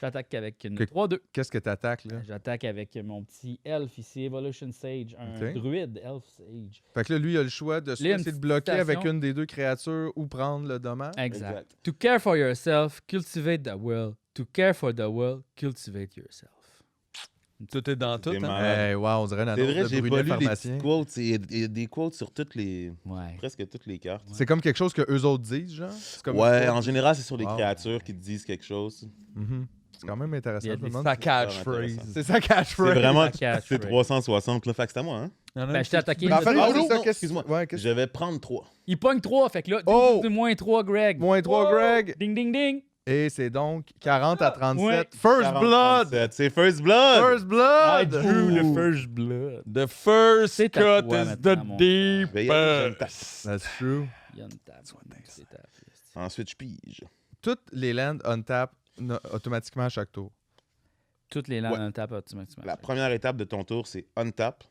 J'attaque avec une Que- 3-2. Qu'est-ce que tu attaques, là? J'attaque avec mon petit elfe ici, Evolution Sage, un Ok. druide elf sage. Fait que là, lui, il a le choix de soit Là, une essayer de petite bloquer avec citation. une des deux créatures ou prendre le dommage. Exact. To care for yourself, cultivate the world. To care for the world, cultivate yourself. Tout est dans tout. Des Hein? malades. Hey, wow, on dirait une C'est annonce vrai, de j'ai Brunet pas lu les pharmacien. petites quotes. Il y a des quotes sur Ouais. presque toutes les cartes. C'est comme quelque chose que eux autres disent, genre? C'est comme Ouais, une en quote. général, c'est sur les Wow. créatures qui te disent quelque chose. Mhm. C'est quand même intéressant. Il y a je me des demande Sa si- catchphrase. C'est sa catchphrase. C'est vraiment... la catchphrase. C'est 360, là. Fait que c'est à moi, hein? Ben, je t'ai attaqué. Ben, en fait, Ah, c'est non, ça, non, qu'est-ce- excuse-moi. Ouais, qu'est-ce- Je vais prendre 3. Il pogne 3, fait que là, Oh! moins 3, Greg. Moins 3, Greg. Ding, ding, ding. Et c'est donc 40 à 37. Ouais. First blood! C'est First Blood! First blood! I drew the Ouh. first blood. The first C'est à cut toi is maintenant, the mon Je vais y aller, je me tape. deepest. That's true. Il y a une table. C'est tapé. Ensuite, je pige. Toutes les lands untap automatiquement à chaque tour. Toutes les landes Ouais. untap automatiquement. La première étape de ton tour, c'est untap.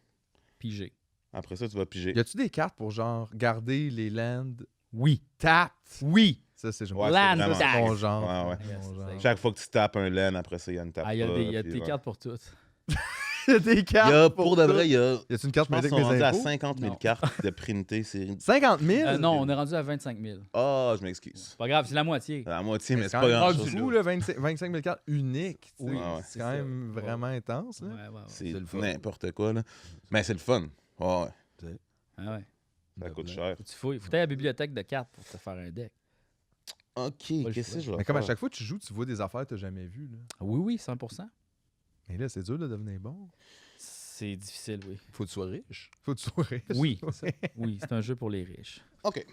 Pigé. Après ça, tu vas piger. Y a-tu des cartes pour genre garder les lands Oui. tapped? Oui. Ça, c'est Ouais, Land c'est vraiment- tax. mon genre. Ouais, ouais. Yes, Mon genre. c'est- Chaque fois que tu tapes un land, après ça, il y a une tape. Ah, il y a des cartes pour toutes. Il y a des cartes. Pour de vrai, il y a. Y a-tu une carte Je pense pour qu'ils aider sont avec rendus mes à impôts? 50 000 Non. cartes de printer. C'est... 50 000? Non, on est rendu à 25 000. Ah, je m'excuse. Pas grave, c'est la moitié. À la moitié, mais c'est quand pas même grand-chose. fou, là, 25 000 cartes uniques. tu sais. Oui, Ouais, ouais. C'est quand même vraiment intense. Là. Ouais, ouais, ouais. C'est le fun. n'importe quoi, là. Mais c'est le fun. Ouais, ouais. Ah ouais. Ça coûte cher. Faut que tu fouilles. Faut que t'ailles à la bibliothèque de cartes pour te faire un deck. OK, le qu'est-ce que je vais Mais comme à faire? chaque fois que tu joues, tu vois des affaires que tu n'as jamais vues. Là. Oui, oui, 100%. Et là, c'est dur de devenir bon. C'est difficile, oui. Faut que tu sois riche. Faut que tu sois riche. Oui, oui, c'est un jeu pour les riches. OK.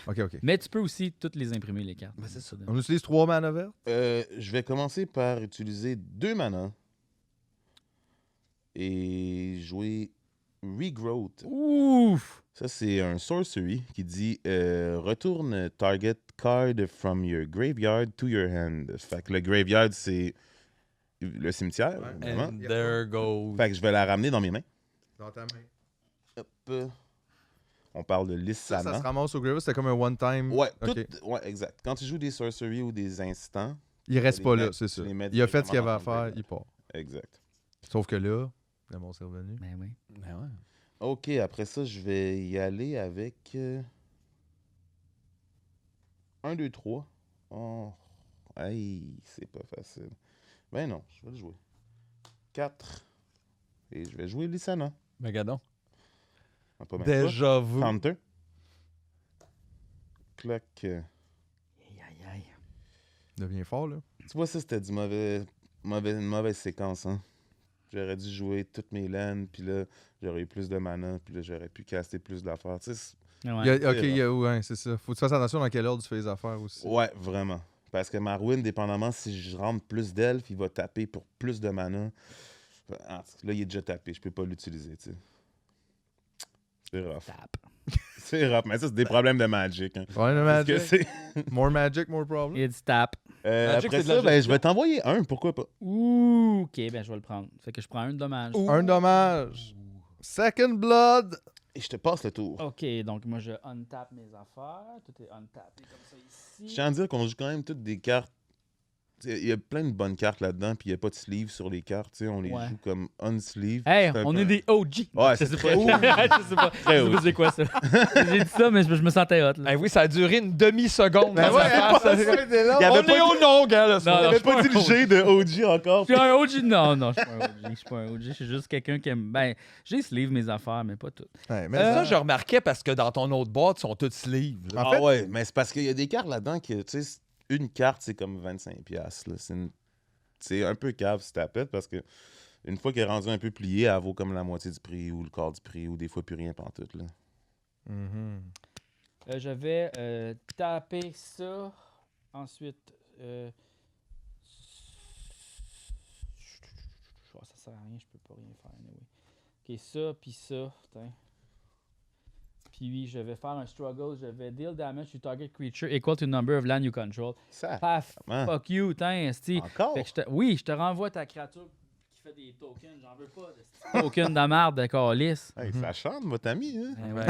OK. Mais tu peux aussi toutes les imprimer, les cartes. Ben, c'est ça. On utilise 3 mana vertes. Je vais commencer par utiliser 2 mana et jouer Regrowth. Ouf! Ça, c'est un sorcery qui dit retourne target card from your graveyard to your hand. Fait que le graveyard, c'est le cimetière, évidemment. And there goes. Fait que je vais la ramener dans mes mains. Dans ta main. Hop. On parle de Ça Lissana. se ramasse au Graveyard, c'était comme un one-time. Ouais, Ok. ouais, exact. Quand tu joues des sorceries ou des instants, Il reste les pas là, mets- c'est ça. tu les mets Il a fait ce qu'il avait directement à dans ton faire, graveyard. il part. exact. Sauf que là, le monstre est revenu. Ben oui. Ben ouais. OK, après ça, je vais y aller avec 1, 2, 3. Oh, aïe, c'est pas facile. Ben non, je vais le jouer. 4. Et je vais jouer Lissana. Ben, gadon. Ah, pas mal ça. Déjà vu. Counter. Clock. Aïe, aïe, aïe. Il devient fort, là. Tu vois, ça, c'était une mauvaise séquence, hein. J'aurais dû jouer toutes mes lands, puis là, j'aurais eu plus de mana, puis là, j'aurais pu caster plus d'affaires. Tu sais, Ouais. Ouais, c'est ça. Faut que tu fasses attention dans quel ordre tu fais les affaires aussi. ouais, vraiment. Parce que Marwyn, dépendamment si je rentre plus d'elfes, il va taper pour plus de mana. Ah, là, il est déjà tapé, je peux pas l'utiliser, tu sais. C'est rough. Tap. C'est rough, mais ça, c'est des problèmes de Magic. Hein. Ouais, le Parce que Magic. c'est... More Magic, more problem. It's tap. Magic, après c'est de la ça, ben, je gestion. vais t'envoyer un, pourquoi pas? Ouh, ok, ben je vais le prendre. Fait que je prends un dommage. Un dommage. Second Blood. Et je te passe le tour. Ok, donc moi je untap mes affaires. Tout est untapé comme ça ici. Je tiens à dire qu'on joue quand même toutes des cartes. T'sais, il y a plein de bonnes cartes là-dedans, puis il n'y a pas de sleeve sur les cartes. T'sais, on les Ouais. joue comme unsleeve. Hey, C'est un on peu- est des OG. Ouais, je c'est sais très pas. OG. Je sais pas. Très Je sais pas OG. c'est quoi ça. J'ai dit ça, mais je me sentais hot. Là. Eh oui, ça a duré une demi-seconde. Ben dans ouais, sa face. Il y On avait est au nom, gars, là. Non, ce soir. non, J'avais pas dit le G de OG encore. Je suis un OG. Non, non, je suis pas un OG. Je suis pas un OG. Je suis juste quelqu'un qui aime. Ben, j'ai sleeve mes affaires, mais pas toutes. Ouais, mais Ça, je remarquais parce que dans ton autre boîte, ils sont toutes sleeves. là. En Ah fait- ouais, mais c'est parce qu'il y a des cartes là-dedans que, tu sais, une carte, c'est comme 25$. Là. C'est un peu cave si t'appelles parce que une fois qu'elle est rendue un peu pliée, elle vaut comme la moitié du prix ou le quart du prix ou des fois plus rien pantoute. Là. Mhm. Je vais taper ça. Ensuite. Ça sert à rien, je peux pas rien faire. Anyway. Ok, ça, puis ça. Putain. Puis oui, je vais faire un struggle. Je vais deal damage to target creature equal to number of land you control. Ça, Paf! man. Fuck you, tiens, esti. Encore? Fait que oui, je te renvoie ta créature qui fait des tokens. J'en veux pas de tokens de merde de calice. Hey, ça chante, votre ami. Hein? Ben ouais.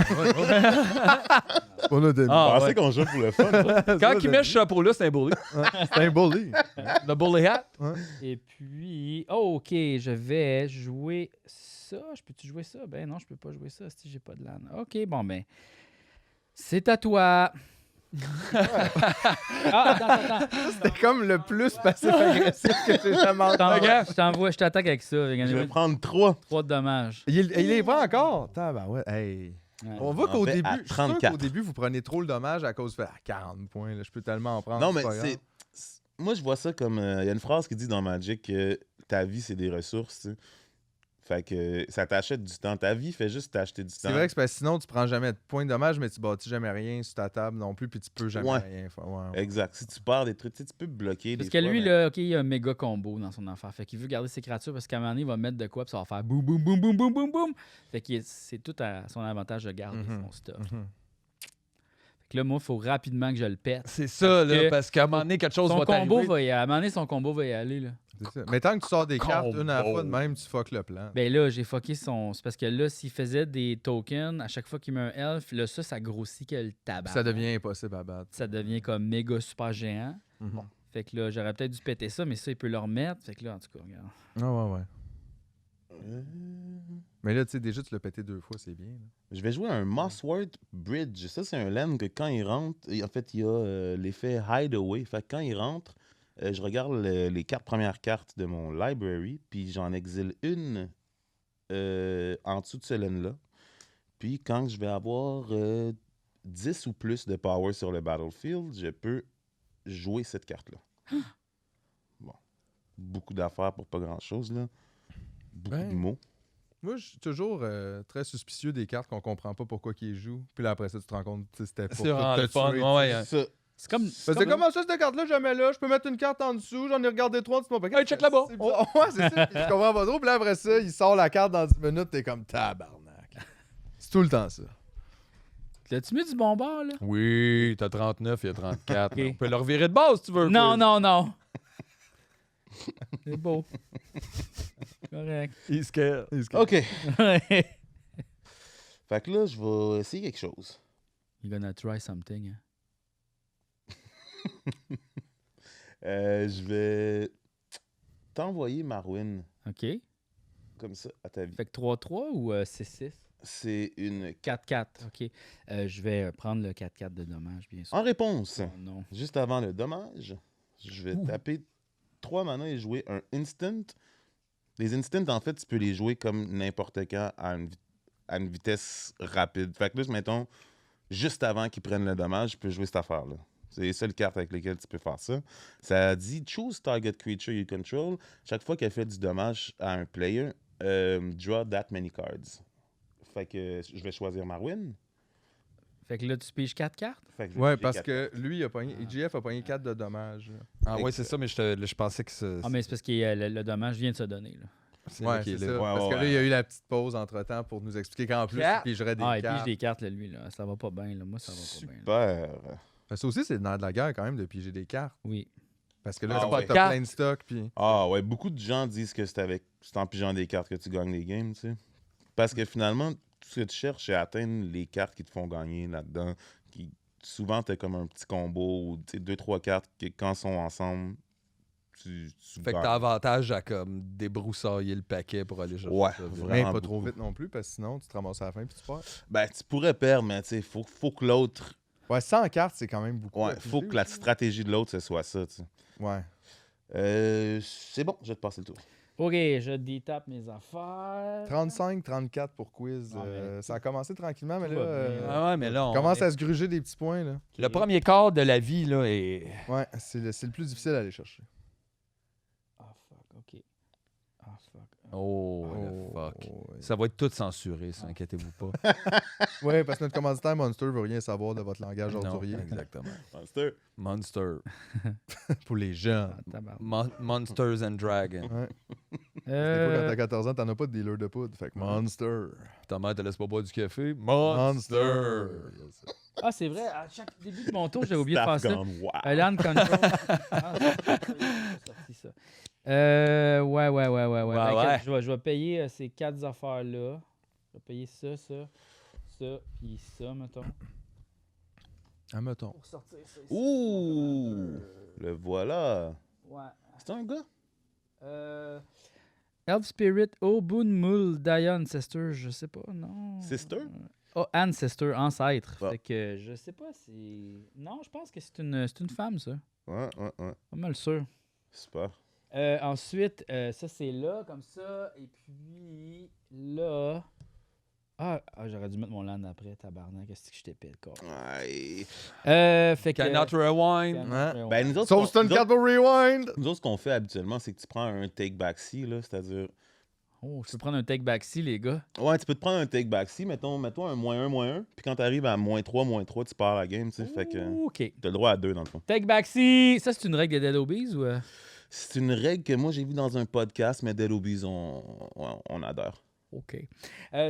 On a des. Ah, Je pensais ouais. qu'on joue pour le fun. ça. Quand il met ce chapeau-là, c'est un bully. C'est un bully. Le bully hat. Et puis, oh, ok, je vais jouer ça. Je peux-tu jouer ça? Ben non, je peux pas jouer ça si j'ai pas de LAN. Ok, bon, ben. C'est à toi. Attends. C'était comme le plus passif-agressif que j'ai jamais entendu. Je t'attaque avec ça. Je vais prendre 3. 3 de dommages. Il est pas encore. Ouais. Hey. Ouais. On voit On qu'au fait début, à je suis sûr 34. qu'au début, vous prenez trop le dommage à cause de 40 points. Là, je peux tellement en prendre. Non, mais pas grave. moi, je vois ça comme. Il y a une phrase qui dit dans Magic que ta vie, c'est des ressources. Tu sais. Fait que ça t'achète du temps. Ta vie fait juste t'acheter du temps. C'est vrai que c'est parce que sinon, tu prends jamais de points de dommage, mais tu bâtis jamais rien sur ta table non plus, puis tu peux jamais Ouais. rien faire. Ouais. Exact. Si tu perds des trucs, tu sais, tu peux bloquer. Parce des que fois, lui, mais- là, ok, il a un méga combo dans son affaire. Fait qu'il veut garder ses créatures parce qu'à un moment donné, il va mettre de quoi, puis ça va faire boum, boum, boum, boum, boum, boum, boum. Fait que c'est tout à son avantage de garder Mhm. son stuff. Mhm. Fait que là, moi, il faut rapidement que je le pète. C'est ça, là, que parce qu'à un moment donné, quelque chose Son va combo t'arriver. va y aller. À un moment donné, son combo va y aller, là. C'est ça. Mais tant que tu sors des cartes Combo. une à la fois de même, tu fuck le plan. Ben là, j'ai fucké son... C'est parce que là, s'il faisait des tokens, à chaque fois qu'il met un elf, là, ça grossit que le tabac. Ça devient impossible à battre. Ça devient comme méga super géant. Mhm. Fait que là, j'aurais peut-être dû péter ça, mais ça, il peut le remettre. Fait que là, en tout cas, regarde. Ah ouais. Mais là, tu sais, déjà, tu l'as pété 2 fois, c'est bien. là. Je vais jouer un Mossworth Bridge. Ça, c'est un land que quand il rentre, en fait, il y a l'effet Hideaway. Fait que quand il rentre, je regarde les 4 premières cartes de mon library, puis j'en exile une en dessous de ce land-là. Puis quand je vais avoir 10 ou plus de power sur le battlefield, je peux jouer cette carte-là. Bon. Beaucoup d'affaires pour pas grand-chose, là. Beaucoup Ouais. de mots. Moi, je suis toujours très suspicieux des cartes qu'on comprend pas pourquoi qu'ils jouent. Puis là, après ça, tu te rends compte que c'était pour C'est tout vraiment te le fun. tuer, Ouais, tu sais. ouais. Ça, C'est comme... Parce que comment ça, cette carte-là, jamais là? Je peux mettre une carte en dessous, j'en ai regardé 3, tu m'as pas. Hey, check là-bas. C'est bizarre. Ouais, c'est ça. Puis je comprends pas trop. Puis là, après ça, il sort la carte dans 10 minutes, t'es comme tabarnak. C'est tout le temps ça. L'as-tu mis du bon bord, là? Oui, t'as 39, il y a 34. Ok. On peut le revirer de base si tu veux. Non, non, non. C'est beau. Correct. Il se care. OK. You're Fait que là, je vais essayer quelque chose. gonna try something, hein? Je vais t'envoyer Marwin OK. comme ça à ta vie. Fait que 3-3 ou 6-6? C'est une... 4-4. OK. Je vais prendre le 4-4 de dommage, bien sûr. En réponse, Oh non. juste avant le dommage, je vais taper 3 mana et jouer un instant. Les instants, en fait, tu peux les jouer comme n'importe quand à une vitesse rapide. Fait que là, mettons, juste avant qu'ils prennent le dommage, je peux jouer cette affaire-là. C'est les seules cartes avec lesquelles tu peux faire ça. Ça dit « Choose target creature you control ». Chaque fois qu'elle fait du dommage à un player, draw that many cards. Fait que je vais choisir Marwin. Fait que là, tu piges 4 cartes? Fait que je vais Ouais, piger parce 4 que lui, EGF a pogné 4 de dommages. là. Ah ouais, c'est ça, mais je pensais que Ah, mais c'est parce que le dommage vient de se donner, là. c'est Ouais, là qu'il c'est est ça. là. Ouais, Parce que ouais, là, il y a eu la petite pause entre-temps pour nous expliquer qu'en plus, il pigerait des Ah, il pige cartes. des cartes, là, lui, là. Ça va pas bien, là. Moi, ça va pas bien. là. Super. Ça aussi, c'est le nerf de la guerre quand même de piger des cartes. Oui. Parce que là, Ah, ouais. t'as plein de stock. Puis... Ah ouais, beaucoup de gens disent que c'est en pigeant des cartes que tu gagnes des games, tu sais. Parce que finalement, tout ce que tu cherches, c'est atteindre les cartes qui te font gagner là-dedans. Souvent, tu as comme un petit combo ou 2-3 cartes qui, quand sont ensemble, tu Fait que gagnes. t'as avantage à comme débroussailler le paquet pour aller chercher Ouais, ça. vraiment. Mais pas trop beaucoup. vite non plus, parce que sinon, tu te ramasses à la fin puis tu perds. Ben, tu pourrais perdre, mais tu sais, faut que l'autre. Ouais, 100 cartes, c'est quand même beaucoup. Ouais, à faut piger que la aussi. stratégie de l'autre, ce soit ça, tu sais. Ouais. C'est bon, je vais te passer le tour. OK, je détape mes affaires. 35-34 pour quiz. Ah, mais- Ça a commencé tranquillement, mais Tout là, va bien, Ah ouais, mais là, on commence à se gruger des petits points. Là. Le premier quart de la vie, là, est... Ouais, c'est le plus difficile à aller chercher. Ah, fuck, OK. Ah, fuck. Oh, le fuck. ouais. Ça va être tout censuré, ça, inquiétez-vous pas. Ouais, parce que notre commanditaire Monster veut rien savoir de votre langage Non, ordurier. exactement. Monster. Monster. Pour les jeunes. Ah, tabarnak. Monsters and Dragons. Ouais. Des fois, quand Euh, t'as 14 ans, t'en as pas de dealer de poudre. Fait que Monster. Ta mère te laisse pas boire du café? Monster. Monster. Ah, c'est vrai, à chaque début de mon tour, j'ai oublié de faire Staff ça. gone wild. Land Control. Ah, c'est sorti, ça. Ouais. Ouais, Ben, ouais. Je vais payer ces 4 affaires-là. Je vais payer ça, puis ça, mettons. Ah, mettons. Pour sortir ça ici. Ouh! Le voilà. Ouais. C'est un gars? Elf Spirit, Obunmul, Dion, Ancestor, je sais pas, non. Sister? Oh, Ancestor, ancêtre. Ah. Fait que je sais pas si. Non, je pense que c'est une femme, ça. Ouais. Pas mal sûr. Super. Ensuite, ça c'est là, comme ça. Et puis là. Ah, j'aurais dû mettre mon land après, tabarnak. Qu'est-ce que je t'épais le corps? Ouais. Fait que. Cannot rewind. Cannot Ben, nous autres, Sauf si t'as une nous carte pour rewind. Nous autres, ce qu'on fait habituellement, c'est que tu prends un take-back-see, là, c'est-à-dire... Oh, je peux prendre un take back si les gars. Ouais, tu peux te prendre un take-back-see, mettons un -1, puis quand t'arrives à -3, tu pars la game, tu sais, fait que OK. t'as le droit à 2, dans le fond. Take back si. Ça, c'est une règle des Dead Obies ou. C'est une règle que moi, j'ai vue dans un podcast, mais Dead Obies, on adore. OK.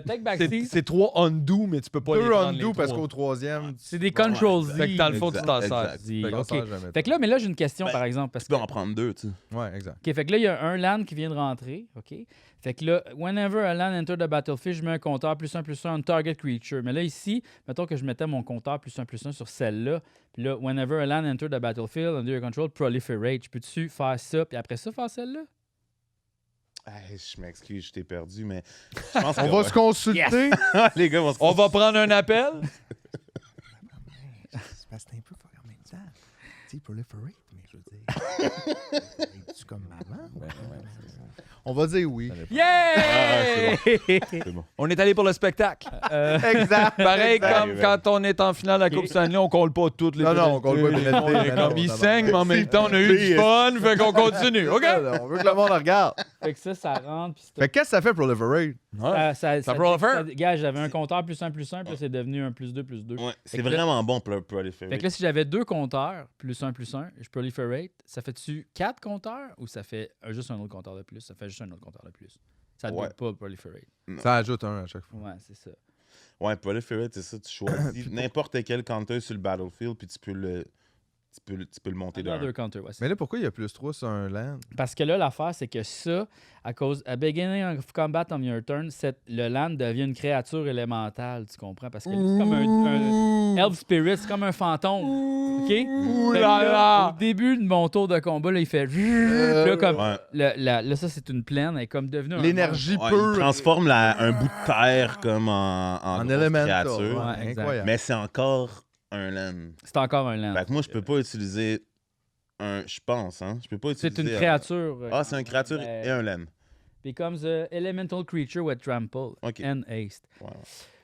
Take Back Seat, C'est 3 undo, mais tu peux pas les 2 prendre undo les parce 3. qu'au troisième... c'est des Control Z. Fait que dans le fond, tu t'en Exact, sers. exact. Dit, Fait qu'on OK. sert jamais Fait que là, mais là, j'ai une question, Ben, par exemple. Parce Tu peux que, en prendre 2, tu sais. Ouais, exact. OK, fait que là, il y a un LAN qui vient de rentrer. OK? Fait que là, whenever a LAN enter the battlefield, je mets un compteur +1 +1 on target creature. Mais là, ici, mettons que je mettais mon compteur +1 +1 sur celle-là. Puis là, whenever a LAN enter the battlefield, under your control, proliferate. Je peux-tu faire ça, puis après ça, faire celle-là? Hey, je m'excuse, je t'ai perdu, mais je pense On va se consulter. Les gars vont se On va prendre un appel. C'est parce que c'est un peu fort en même temps. Tu sais, proliferate, mais je veux dire... Es-tu comme maman? On va dire oui. Yeah! C'est bon. On est allé pour le spectacle. Exact. Pareil exact. comme quand on est en finale de la Coupe Stanley, on colle pas toutes les Non, non, on colle pas les pénalités. pénalités, On est mais non, comme il ça va. saigne, mais en même temps, on a eu du fun, fait qu'on continue. OK? On veut que le monde regarde. Fait que ça rentre. Puis Fait que qu'est-ce que ça fait proliferate? ça prolifère? Gars, j'avais un compteur +1 +1, puis là, c'est devenu un +2 +2. Ouais, c'est Fait que là- vraiment bon pour le proliferate. Fait que là, si j'avais 2 compteurs, +1 +1, je proliferate, ça fait-tu 4 compteurs ou ça fait juste un autre compteur de plus? Ça fait juste un autre compteur de plus. Ça ne Ouais. doit pas proliferate. Ça ajoute un à chaque fois. Ouais, c'est ça. Ouais, proliferate, c'est ça. Tu choisis n'importe quel counter sur le battlefield, puis tu peux le monter d'un. Another counter, ouais, c'est Mais là, pourquoi il y a +3 sur un land? Parce que là, l'affaire, c'est que ça, à beginning of combat on your turn, le land devient une créature élémentale, tu comprends? Parce que c'est comme un Elf Spirit, c'est comme un fantôme. OK? Fait que là, au début de mon tour de combat, là, il fait. Puis là, comme. Ouais. Là, ça, c'est une plaine. Elle est comme devenue un. L'énergie Ouais, pure. il transforme un bout de terre comme en En grosse elemental. créature. Ouais, Ouais, exact. incroyable. Mais c'est encore un land. monstre. C'est encore un land. Fait que moi, je peux pas utiliser je pense, hein. Je peux pas utiliser... C'est une créature. Ah, c'est une créature Ben, et un land. Becomes a elemental creature with trample OK. and haste. Ouais.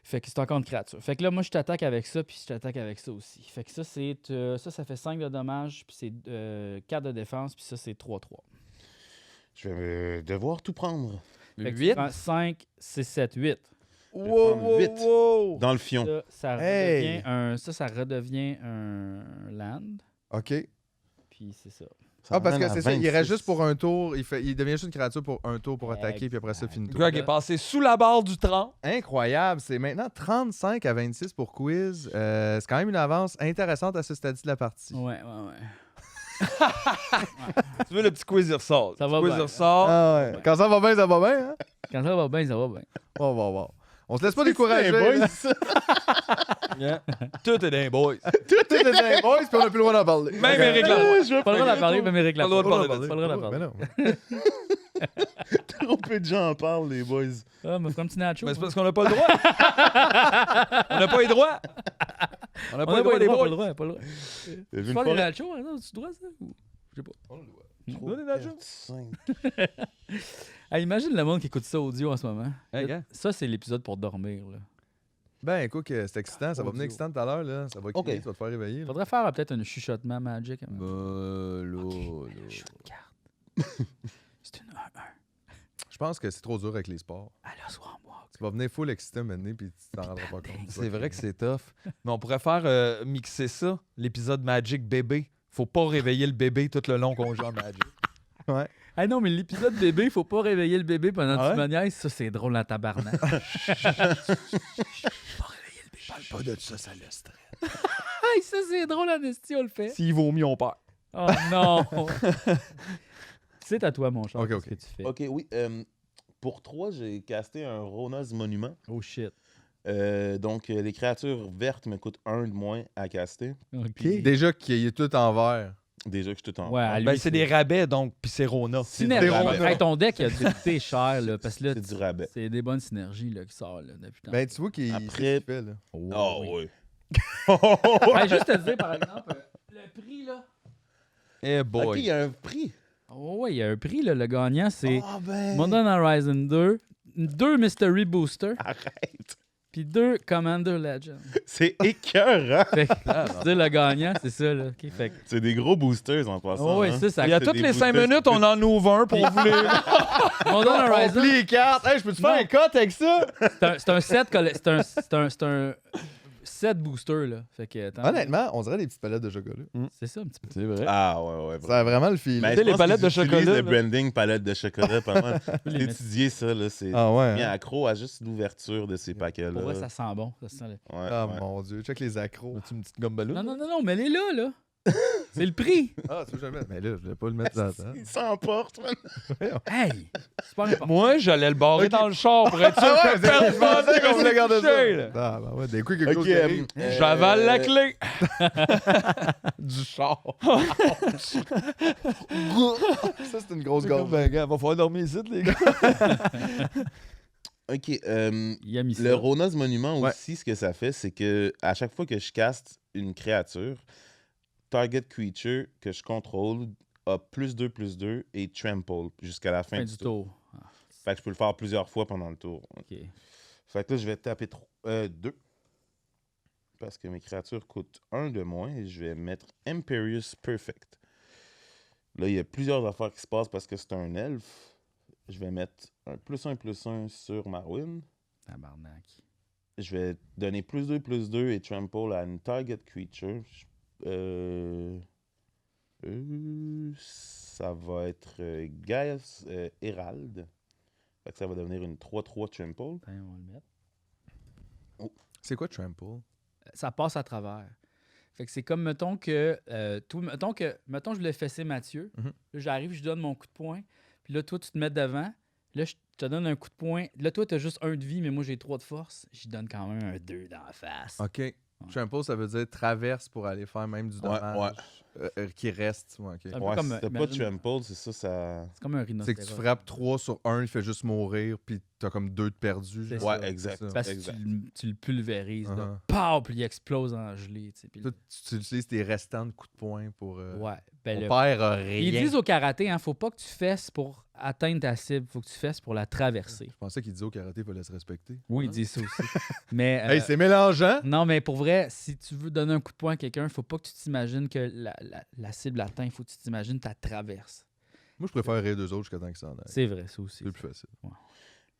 Fait que c'est encore une créature. Fait que là, moi, je t'attaque avec ça, puis je t'attaque avec ça aussi. Fait que ça, ça fait 5 de dommages, puis c'est 4 de défense, puis ça, c'est 3-3. Je vais devoir tout prendre. Fait que 8. tu prends 5, 6, 7, 8. Wow, wow, huit. wow. Dans le fion. Ça Hey! redevient un land, OK. puis c'est ça. Ah, parce que ramène à c'est ça, il 26. reste juste pour un tour. Il devient juste une créature pour un tour pour attaquer, puis après ça, Exact. finit le tour. Greg est passé sous la barre du 30. Incroyable. C'est maintenant 35 à 26 pour quiz. C'est quand même une avance intéressante à ce stade de la partie. Ouais, ouais, ouais. Tu veux le petit quiz, il ressort. Ça Le va petit quiz, bien. il ressort. Ah ouais. Quand ça va bien, ça va bien. Hein? Quand ça va bien, ça va bien. On va voir. On se laisse pas décourager. C'est un boy, là. ça. Yeah. Tout est d'un boys. Tout est dans les boys, puis on n'a plus le droit d'en parler. Même Eric Lapointe. Je veux Pas le droit d'en parler, mais Eric Pas le droit de Lapointe. parler de Pas le droit d'en parler. Mais non. Trop peu de gens en parlent, les boys. Ah, mais comme petit nacho. Mais c'est parce qu'on n'a pas le droit. On n'a pas les droits. On n'a On pas a les droits, les pas le boys. droit, pas le droit. T'as vu Tu une parles des fois? nachos, hein, tu dois ça? Ou- Je sais pas. Donne les nachos. 5. Hey, imagine le monde qui écoute ça audio en ce moment. Hey, gars. Ça, c'est l'épisode pour dormir. Là. Ben, écoute, c'est excitant. Ça va Audio. venir excitant tout à l'heure. Là. Ça va crier, tu vas te faire réveiller. là. Faudrait faire peut-être un chuchotement magic. Bah, Joue une carte. C'est une 1-1. Je pense que c'est trop dur avec les sports. À la Swarmwalk. Tu vas venir full excité maintenant, puis tu t'en rendras pas compte. C'est vrai que c'est tough. Mais on pourrait faire mixer ça, l'épisode Magic bébé. Faut pas réveiller le bébé tout le long qu'on joue à Magic. Ouais. Ah non, mais l'épisode bébé, faut pas réveiller le bébé pendant Ah que tu ouais? me niaises. Ça, c'est drôle à tabarnak. Pas réveiller le bébé. Parle pas de ça, ça le stresse. Hey, ça, c'est drôle en esti, on le fait. S'il vaut mieux, on perd. Oh non. C'est à toi, mon cher. Ok, qu'est-ce ok. que tu fais? OK, oui. Pour 3, j'ai casté un Rona's Monument. Oh shit. Donc, les créatures vertes me coûtent 1 de moins à caster. OK. Déjà qu'il est tout en vert. Déjà que je suis tout en... Ouais, à lui, Ben, c'est des rabais, donc, puis c'est Rona. synergie. du rabais. Hey, ton deck, il a coûté cher, là, parce que là, C'est du rabais. c'est des bonnes synergies là, qui sortent là, depuis tantôt. Ben, tu vois qu'il Après- sait ce qu'il fait, là. Oh, oui. Hey, juste te dire, par exemple, le prix, là. Eh boy. OK, il y a un prix. Oh, ouais, il y a un prix, là. Le gagnant, c'est Ah, ben... Modern Horizon 2, 2 Mystery Booster, Arrête. puis 2 Commander Legend. C'est écœurant. Fait que, tu dis, le gagnant, c'est ça, là. OK, fait que... C'est des gros boosters en passant. Oh, ouais, hein. ça Il y a c'est toutes des les 5 boosters. minutes, on en ouvre un pour vous les... Modern On Horizon, plie les cartes. Hey, je peux-tu faire Non. un cut avec ça? c'est un set... C'est un 7 boosters, là. Fait que, attends, Honnêtement, on dirait des petites palettes de chocolat. c'est ça un petit peu. C'est vrai. Ah, ouais. Ça a vraiment le feeling. Ben, Tu sais, je les pense palettes qu'ils de chocolat, utilisent là. le branding palette de chocolat pas mal. les J'ai mettre- étudié ça, là. C'est Ah ouais. bien hein? accro à juste l'ouverture de ces paquets-là. Pour vrai, ça sent bon. Ça sent le- Ouais, Ah ouais. mon dieu, check les accros. As-tu une petite gomme ballon? Non, mais elle est là. C'est le prix. Ah, tu veux jamais. Mais là, je vais pas le mettre dans la table. Il s'emporte, man. Hey! C'est pas important. Moi, j'allais le barrer Ok. dans le char pour être sûr Ah ouais, que personne je pensais qu'on voulait garder touché, là. ça. Ah, ben ouais, des coups, quelque chose Ok, qui arrive. J'avale la clé du char. Ça, c'est une grosse C'est comme, gomme. ben, gars, va falloir dormir ici, les gars. OK. Il a mis ça. Le Rona's Monument Ouais. aussi, ce que ça fait, c'est que à chaque fois que je caste une créature, target creature que je contrôle a +2/+2 et trample jusqu'à la fin Fin du du tour. tour. Ah, Fait que je peux le faire plusieurs fois pendant le tour. OK. Fait que là, je vais taper 2. Parce que mes créatures coûtent 1 de moins et je vais mettre Imperious Perfect. Là, il y a plusieurs affaires qui se passent parce que c'est un elfe. Je vais mettre un +1/+1 sur Marwyn. Tabarnak. Je vais donner +2/+2 et trample à une target creature. Ça va être Gaius Herald. Fait que ça va devenir une 3/3 trample. Attends, on va le mettre. C'est quoi trample? Ça passe à travers. Fait que c'est comme, mettons que je voulais fesser Mathieu. Mhm. Là, j'arrive, je donne mon coup de poing. Puis là, toi, tu te mets devant. Là, je te donne un coup de poing. Là, toi, tu as juste 1 de vie, mais moi, j'ai 3 de force. J'y donne quand même un 2 dans la face. OK. Trample, ça veut dire traverse pour aller faire même du Ouais, dommage qui reste. Ouais, ok. Un peu Ouais, comme, si t'as pas de imagine- trample, c'est ça, ça... C'est comme un C'est rhinocéros. que tu frappes 3 sur 1, il fait juste mourir, puis t'as comme 2 de perdu. C'est genre. Ouais, ça. exact. C'est ça. Parce que Exact. tu le pulvérises. Là. Uh-huh. Pow! Puis il explose en gelée. Tu sais, puis Toi, tu utilises tes restants de coups de poing pour. ouais. Ben, On le- perd Ils rien. disent au karaté, hein, faut pas que tu fesses pour atteindre ta cible, faut que tu fesses pour la traverser. Je pensais qu'ils disaient au karaté, il fallait se respecter. Oui, ils disent ça aussi. Mais Hey, c'est mélangeant! non, mais pour vrai, si tu veux donner un coup de poing à quelqu'un, faut pas que tu t'imagines que la cible atteint, faut que tu t'imagines ta traverse. Moi, je préfère rire deux autres jusqu'à temps qu'ils s'en aillent. C'est vrai, ça aussi. C'est le plus facile.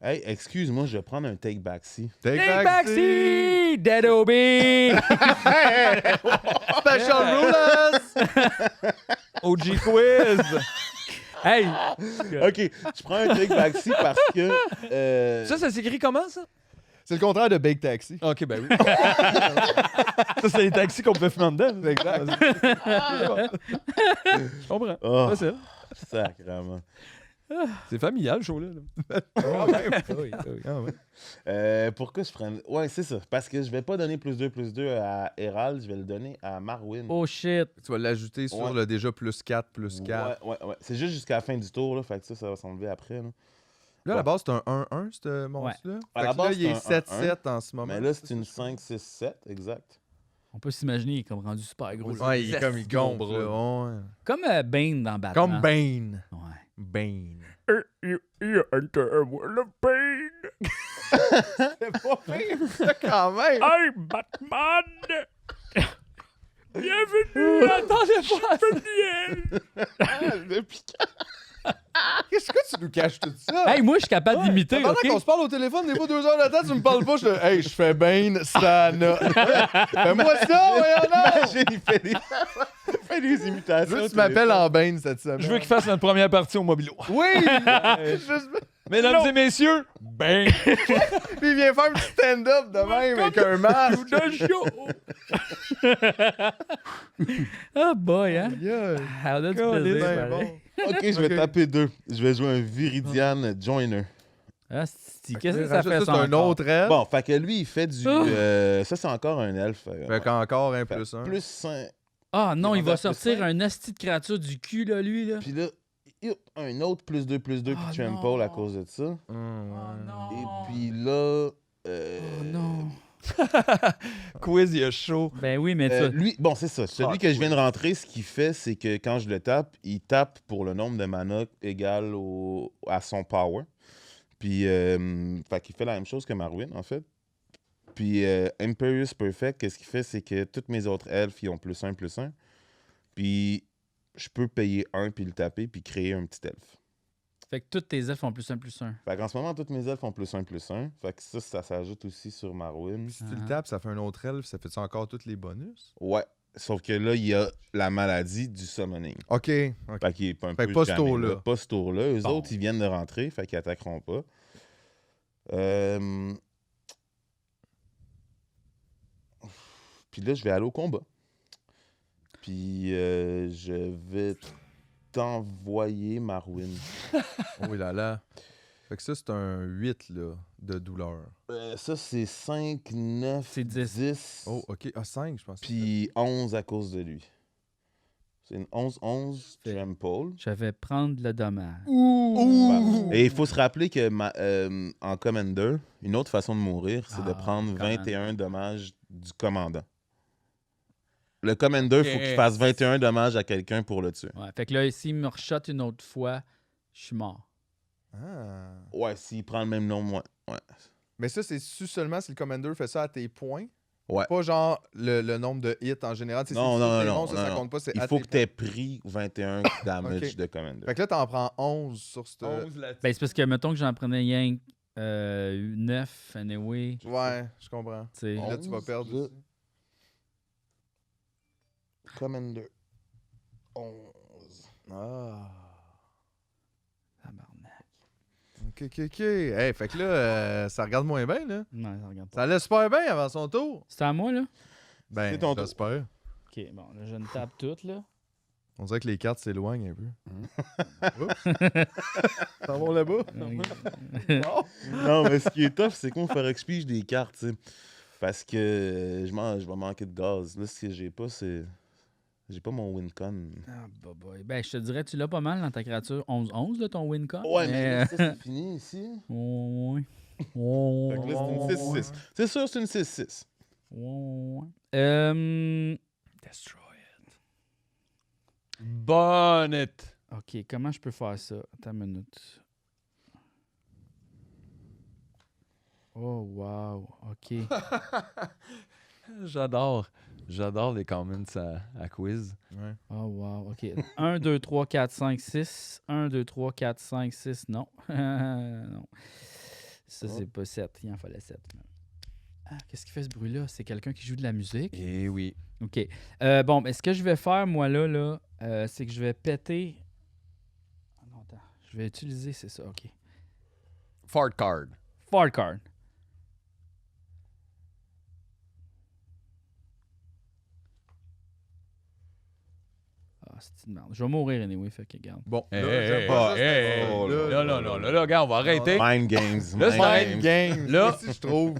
Hey, excuse-moi, je vais prendre un take back-ci. Take Take backseat! Dead OB! Special rulers! OG Quiz! Hey! OK, je prends un take back-ci parce que... Ça s'écrit comment, ça? C'est le contraire de Bake Taxi. OK, ben oui. Ça, c'est les taxis qu'on pouvait fumer en dedans. Exact. Je comprends. Oh, Facile. sacrément. C'est familial, le show-là. là. Oui, oui. Ah ouais. Pourquoi je prends... Ouais, c'est ça. Parce que je vais pas donner +2/+2 à Herald, je vais le donner à Marwyn. Oh shit! Tu vas l'ajouter sur Ouais. le déjà +4, +4. Ouais. C'est juste jusqu'à la fin du tour, là. Fait que ça va s'enlever après, là. Là, à la base, c'est un 1-1, ce monstre-là. À Fait la que là, base, il est c'est un 7-7 en ce moment. Mais là, c'est une 5-6-7, exact. On peut s'imaginer, il est comme rendu super gros. là. Ouais, il est comme il gonfle. bras. là, ouais. Comme Bane dans Batman. Comme Bane. Ouais. Bane. C'est pas pire, ça, quand même. Hey, Batman! Bienvenue à Qu'est-ce que tu nous caches tout ça? Hey, moi, je suis capable d'imiter, Pendant OK? qu'on se parle au téléphone, des fois 2 heures de temps, tu me parles pas, hey, je fais Bane, Stana. Fais-moi ça, voyons donc! Imagine, il fait des imitations. Je veux que tu m'appelles en Bane cette semaine. Je veux qu'il fasse notre première partie au Mobilo. Oui! Juste- Mesdames et messieurs, ben, Puis il vient faire un petit stand-up de même avec un masque. Ah boy, hein? Yeah. Ah, on a du C'est plaisir, bien pareil. bon. OK, je vais Ok. taper 2. Je vais jouer un Viridian Joiner. Ah, qu'est-ce que ça Rajoute fait ça c'est un encore? autre elfe. Bon, fait que lui, il fait du... Ah. ça, c'est encore un elfe. Fait qu'encore un Fait plus un. Plus 5. Ah non, Il il va va faire plus sortir cinq. un asti de créature du cul, là, lui, là. Puis là, un autre +2/+2 Oh, puis trample non. à cause de ça. Oh non! Et puis là... Oh non! quiz, il a chaud. Ben oui, mais ça... lui, bon, c'est ça. Celui Ah, que je viens de rentrer, ce qu'il fait, c'est que quand je le tape, il tape pour le nombre de mana égal à son power. Puis, fait qu'il fait la même chose que Marwyn, en fait. Puis, Imperious Perfect, qu'est-ce qu'il fait, c'est que toutes mes autres elfes, ils ont +1/+1. Puis, je peux payer 1 puis le taper, puis créer un petit elfe. Fait que toutes tes elfes font +1/+1. Fait qu'en ce moment, toutes mes elfes font +1/+1. Fait que ça s'ajoute aussi sur Marwyn. Si tu le tapes, ça fait un autre elfe, ça fait-tu encore tous les bonus? Ouais. Sauf que là, il y a la maladie du summoning. OK. Fait qu'il est un Fait peu que pas ce jamais tour-là. là. Pas ce tour-là. Eux Bon. autres, ils viennent de rentrer, fait qu'ils attaqueront pas. Puis là, je vais aller au combat. Puis je vais t'envoyer Marwyn. Oh là là. Fait que ça, c'est un 8 là, de douleur. Ça, c'est 5, 9, C'est 10. 10. Oh, OK. Ah, 5, je pense. Puis 11 à cause de lui. C'est une 11-11 Fait- trample. Je vais prendre le dommage. Et il faut se rappeler que en Commander, une autre façon de mourir, c'est de Ah, prendre Commander. 21 dommages du commandant. Le Commander, il faut qu'il Yes. fasse 21 dommages à quelqu'un pour le tuer. Ouais, fait que là, s'il me re-shot une autre fois, je suis mort. Ah. Ouais, s'il prend le même nom, moi. Ouais. Mais ça, c'est seulement si le commander fait ça à tes points. Ouais. Pas genre le nombre de hits en général. Tu sais, Non, si non, tes non, ronds, ça, non, ça non. compte pas. C'est Il à faut tes que tu aies pris 21 damage Ok. de Commander. Fait que là, t'en prends 11 sur ce. 11 là-dessus. Ben, c'est parce que, mettons que j'en prenais rien que 9, anyway. Ouais, je comprends. Tu sais. Et là, tu vas 11, perdre là. aussi. Commander. 11. Ah. Tabarnak. OK. Hey, fait que là, ça regarde moins bien, là. Non, ça regarde pas. Ça allait super bien avant son tour. C'est à moi, là? Ben, C'est ton tour. j'espère. OK, bon, là, je ne tape toutes, là. On dirait que les cartes s'éloignent un peu. Oups. T'en vas là-bas? Non, mais ce qui est tough, c'est qu'on fait expige des cartes, tu sais. Parce que je vais manquer de gaz. Là, ce que j'ai pas, c'est. J'ai pas mon Wincon. Ah, bah, boy. Ben, je te dirais, tu l'as pas mal dans ta créature. 11-11, là, ton Wincon. Ouais, mais là, ça, c'est fini ici. Ouais. Fait que là, c'est une 6-6. C'est sûr, c'est une 6-6. Destroy it. Bonnet. OK, comment je peux faire ça? Attends une minute. Oh, wow. OK. J'adore les comments à quiz. Ouais. Oh, wow. OK. 1, 2, 3, 4, 5, 6. 1, 2, 3, 4, 5, 6. Non. Non. Ça, c'est pas 7. Il en fallait 7. Ah, qu'est-ce qui fait ce bruit-là? C'est quelqu'un qui joue de la musique? Eh oui. OK. Bon, ben, ce que je vais faire, moi, là, c'est que je vais péter... Ah, non, attends. Je vais utiliser, c'est ça, OK. Fart card. Fart card. Ah, c'est une merde. Je vais mourir anyway, fait que regarde. Bon, Hey, là, hey, j'aime hey, pas ça, hey, cette hey. affaire-là. Là, regarde, on va arrêter. Mind games. Là, mind c'est Mind games. game. Là- Là, si je trouve.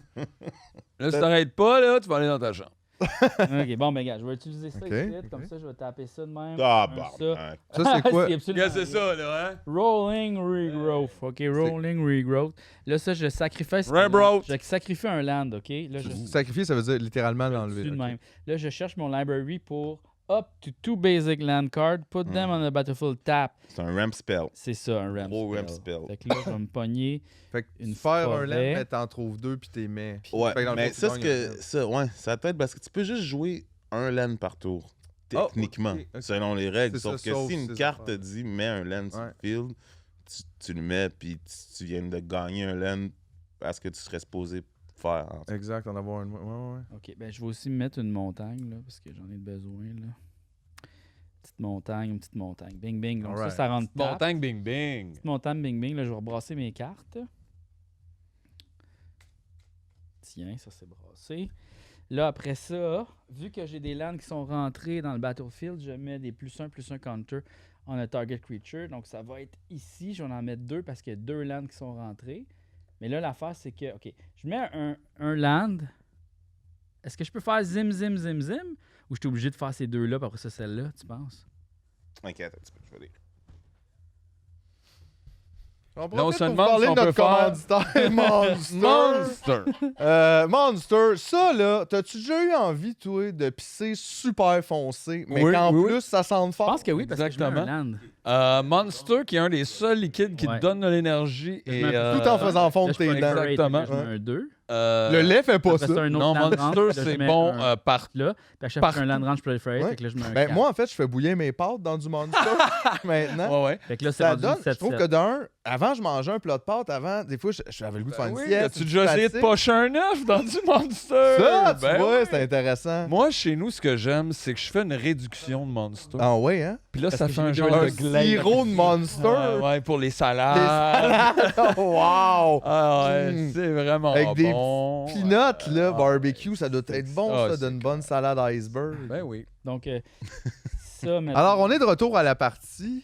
Là, si t'arrêtes pas, là, tu vas aller dans ta chambre. OK, bon, ben, gars, je vais utiliser ça OK, ici. OK. Comme ça, je vais taper ça de même. Ah, un, bah. ça. Ça, c'est quoi? absolument Regarde, c'est ça, là, hein? Rolling regrowth. OK, rolling regrowth. Là, ça, je sacrifie... Regrowth. Je sacrifie un land, OK? Là, je... Sacrifier, ça veut dire littéralement Dessus l'enlever. de ok. même. Là, je cherche mon library pour up to 2 basic land cards, put them on the battlefield tap. C'est un ramp spell. C'est ça, un ramp Gros ramp spell. spell. Fait que là, je vais me pogner. Fait que Une une faire un forêt. land, mais t'en trouves 2 puis t'es mets. Ouais, Fait que dans le mais fond, tu ça, gagnes un ça, ouais, ça peut être parce que tu peux juste jouer un land par tour, techniquement, ok, ok. selon les règles. C'est Sauf ça, que sauf si une ces carte te affaires. dit mets un land sur Ouais. le field, tu le mets, puis tu viens de gagner un land à ce que tu serais supposé faire. en fait. Exact, en avoir une. Ouais. OK, ben je vais aussi me mettre une montagne, là, parce que j'en ai besoin, là. Une petite montagne. Bing, bing. Donc Alright. ça rentre tap. Montagne, bing, bing. Petite montagne, bing, bing. Là, je vais rebrasser mes cartes. Tiens, ça c'est brassé. Là, après ça, vu que j'ai des lands qui sont rentrés dans le battlefield, je mets des +1/+1 counter on a target creature. Donc, ça va être ici. Je vais en mettre 2 parce qu'il y a 2 lands qui sont rentrés. Mais là, l'affaire, c'est que, OK, je mets un land. Est-ce que je peux faire zim, zim, zim, zim? Ou je suis obligé de faire ces deux-là, puis après ça, celle-là, tu penses? Inquiète un petit peu, je vais dire. On Non profite seulement pour parler on de notre peut faire- commanditaire Monster. Monster. Monster, ça là, t'as-tu déjà eu envie, toi, de pisser super foncé, mais Oui, qu'en oui, plus ça sente Je fort? pense que oui, parce que je mets un Exactement. land. Monster, qui est un des seuls liquides qui Ouais. te donne de l'énergie. Je Et, mets Tout en faisant Là, fondre je peux tes le dents. create, Exactement. là, je mets un 2. Le lait fait pas Après ça. ça, un autre Non, land ranch, Monster, puis là, c'est je mets bon un par... là. Puis à chaque Partout. fois un land ranch proliferate, Ouais. fait que là, je mets un Ben, 4. moi, en fait, je fais bouillir mes pâtes dans du Monster maintenant. Ouais, ouais. Fait que là, c'est Ça rendu donne, une je trouve 7-7. que d'un, avant, je mangeais un plat de pâtes. Avant, des fois, j'avais le goût de faire une sieste. As-tu une déjà essayé de petite pocher un œuf dans du Monster? Ça, tu Ben vois, oui. c'est intéressant. Moi, chez nous, ce que j'aime, c'est que je fais une réduction de Monster. Ah ouais, hein? Puis là, Parce ça que fait j'ai un mis genre un de glaze. sirop de Monster. Ouais, pour les salades. Wow! Ah ouais, Mm. c'est vraiment Avec des bon. Peanuts, là, Ah, barbecue, ça doit être bon, Ah, ça, c'est d'une bonne salade iceberg. Ben oui. Donc, ça, maintenant. Alors, on est de retour à la partie.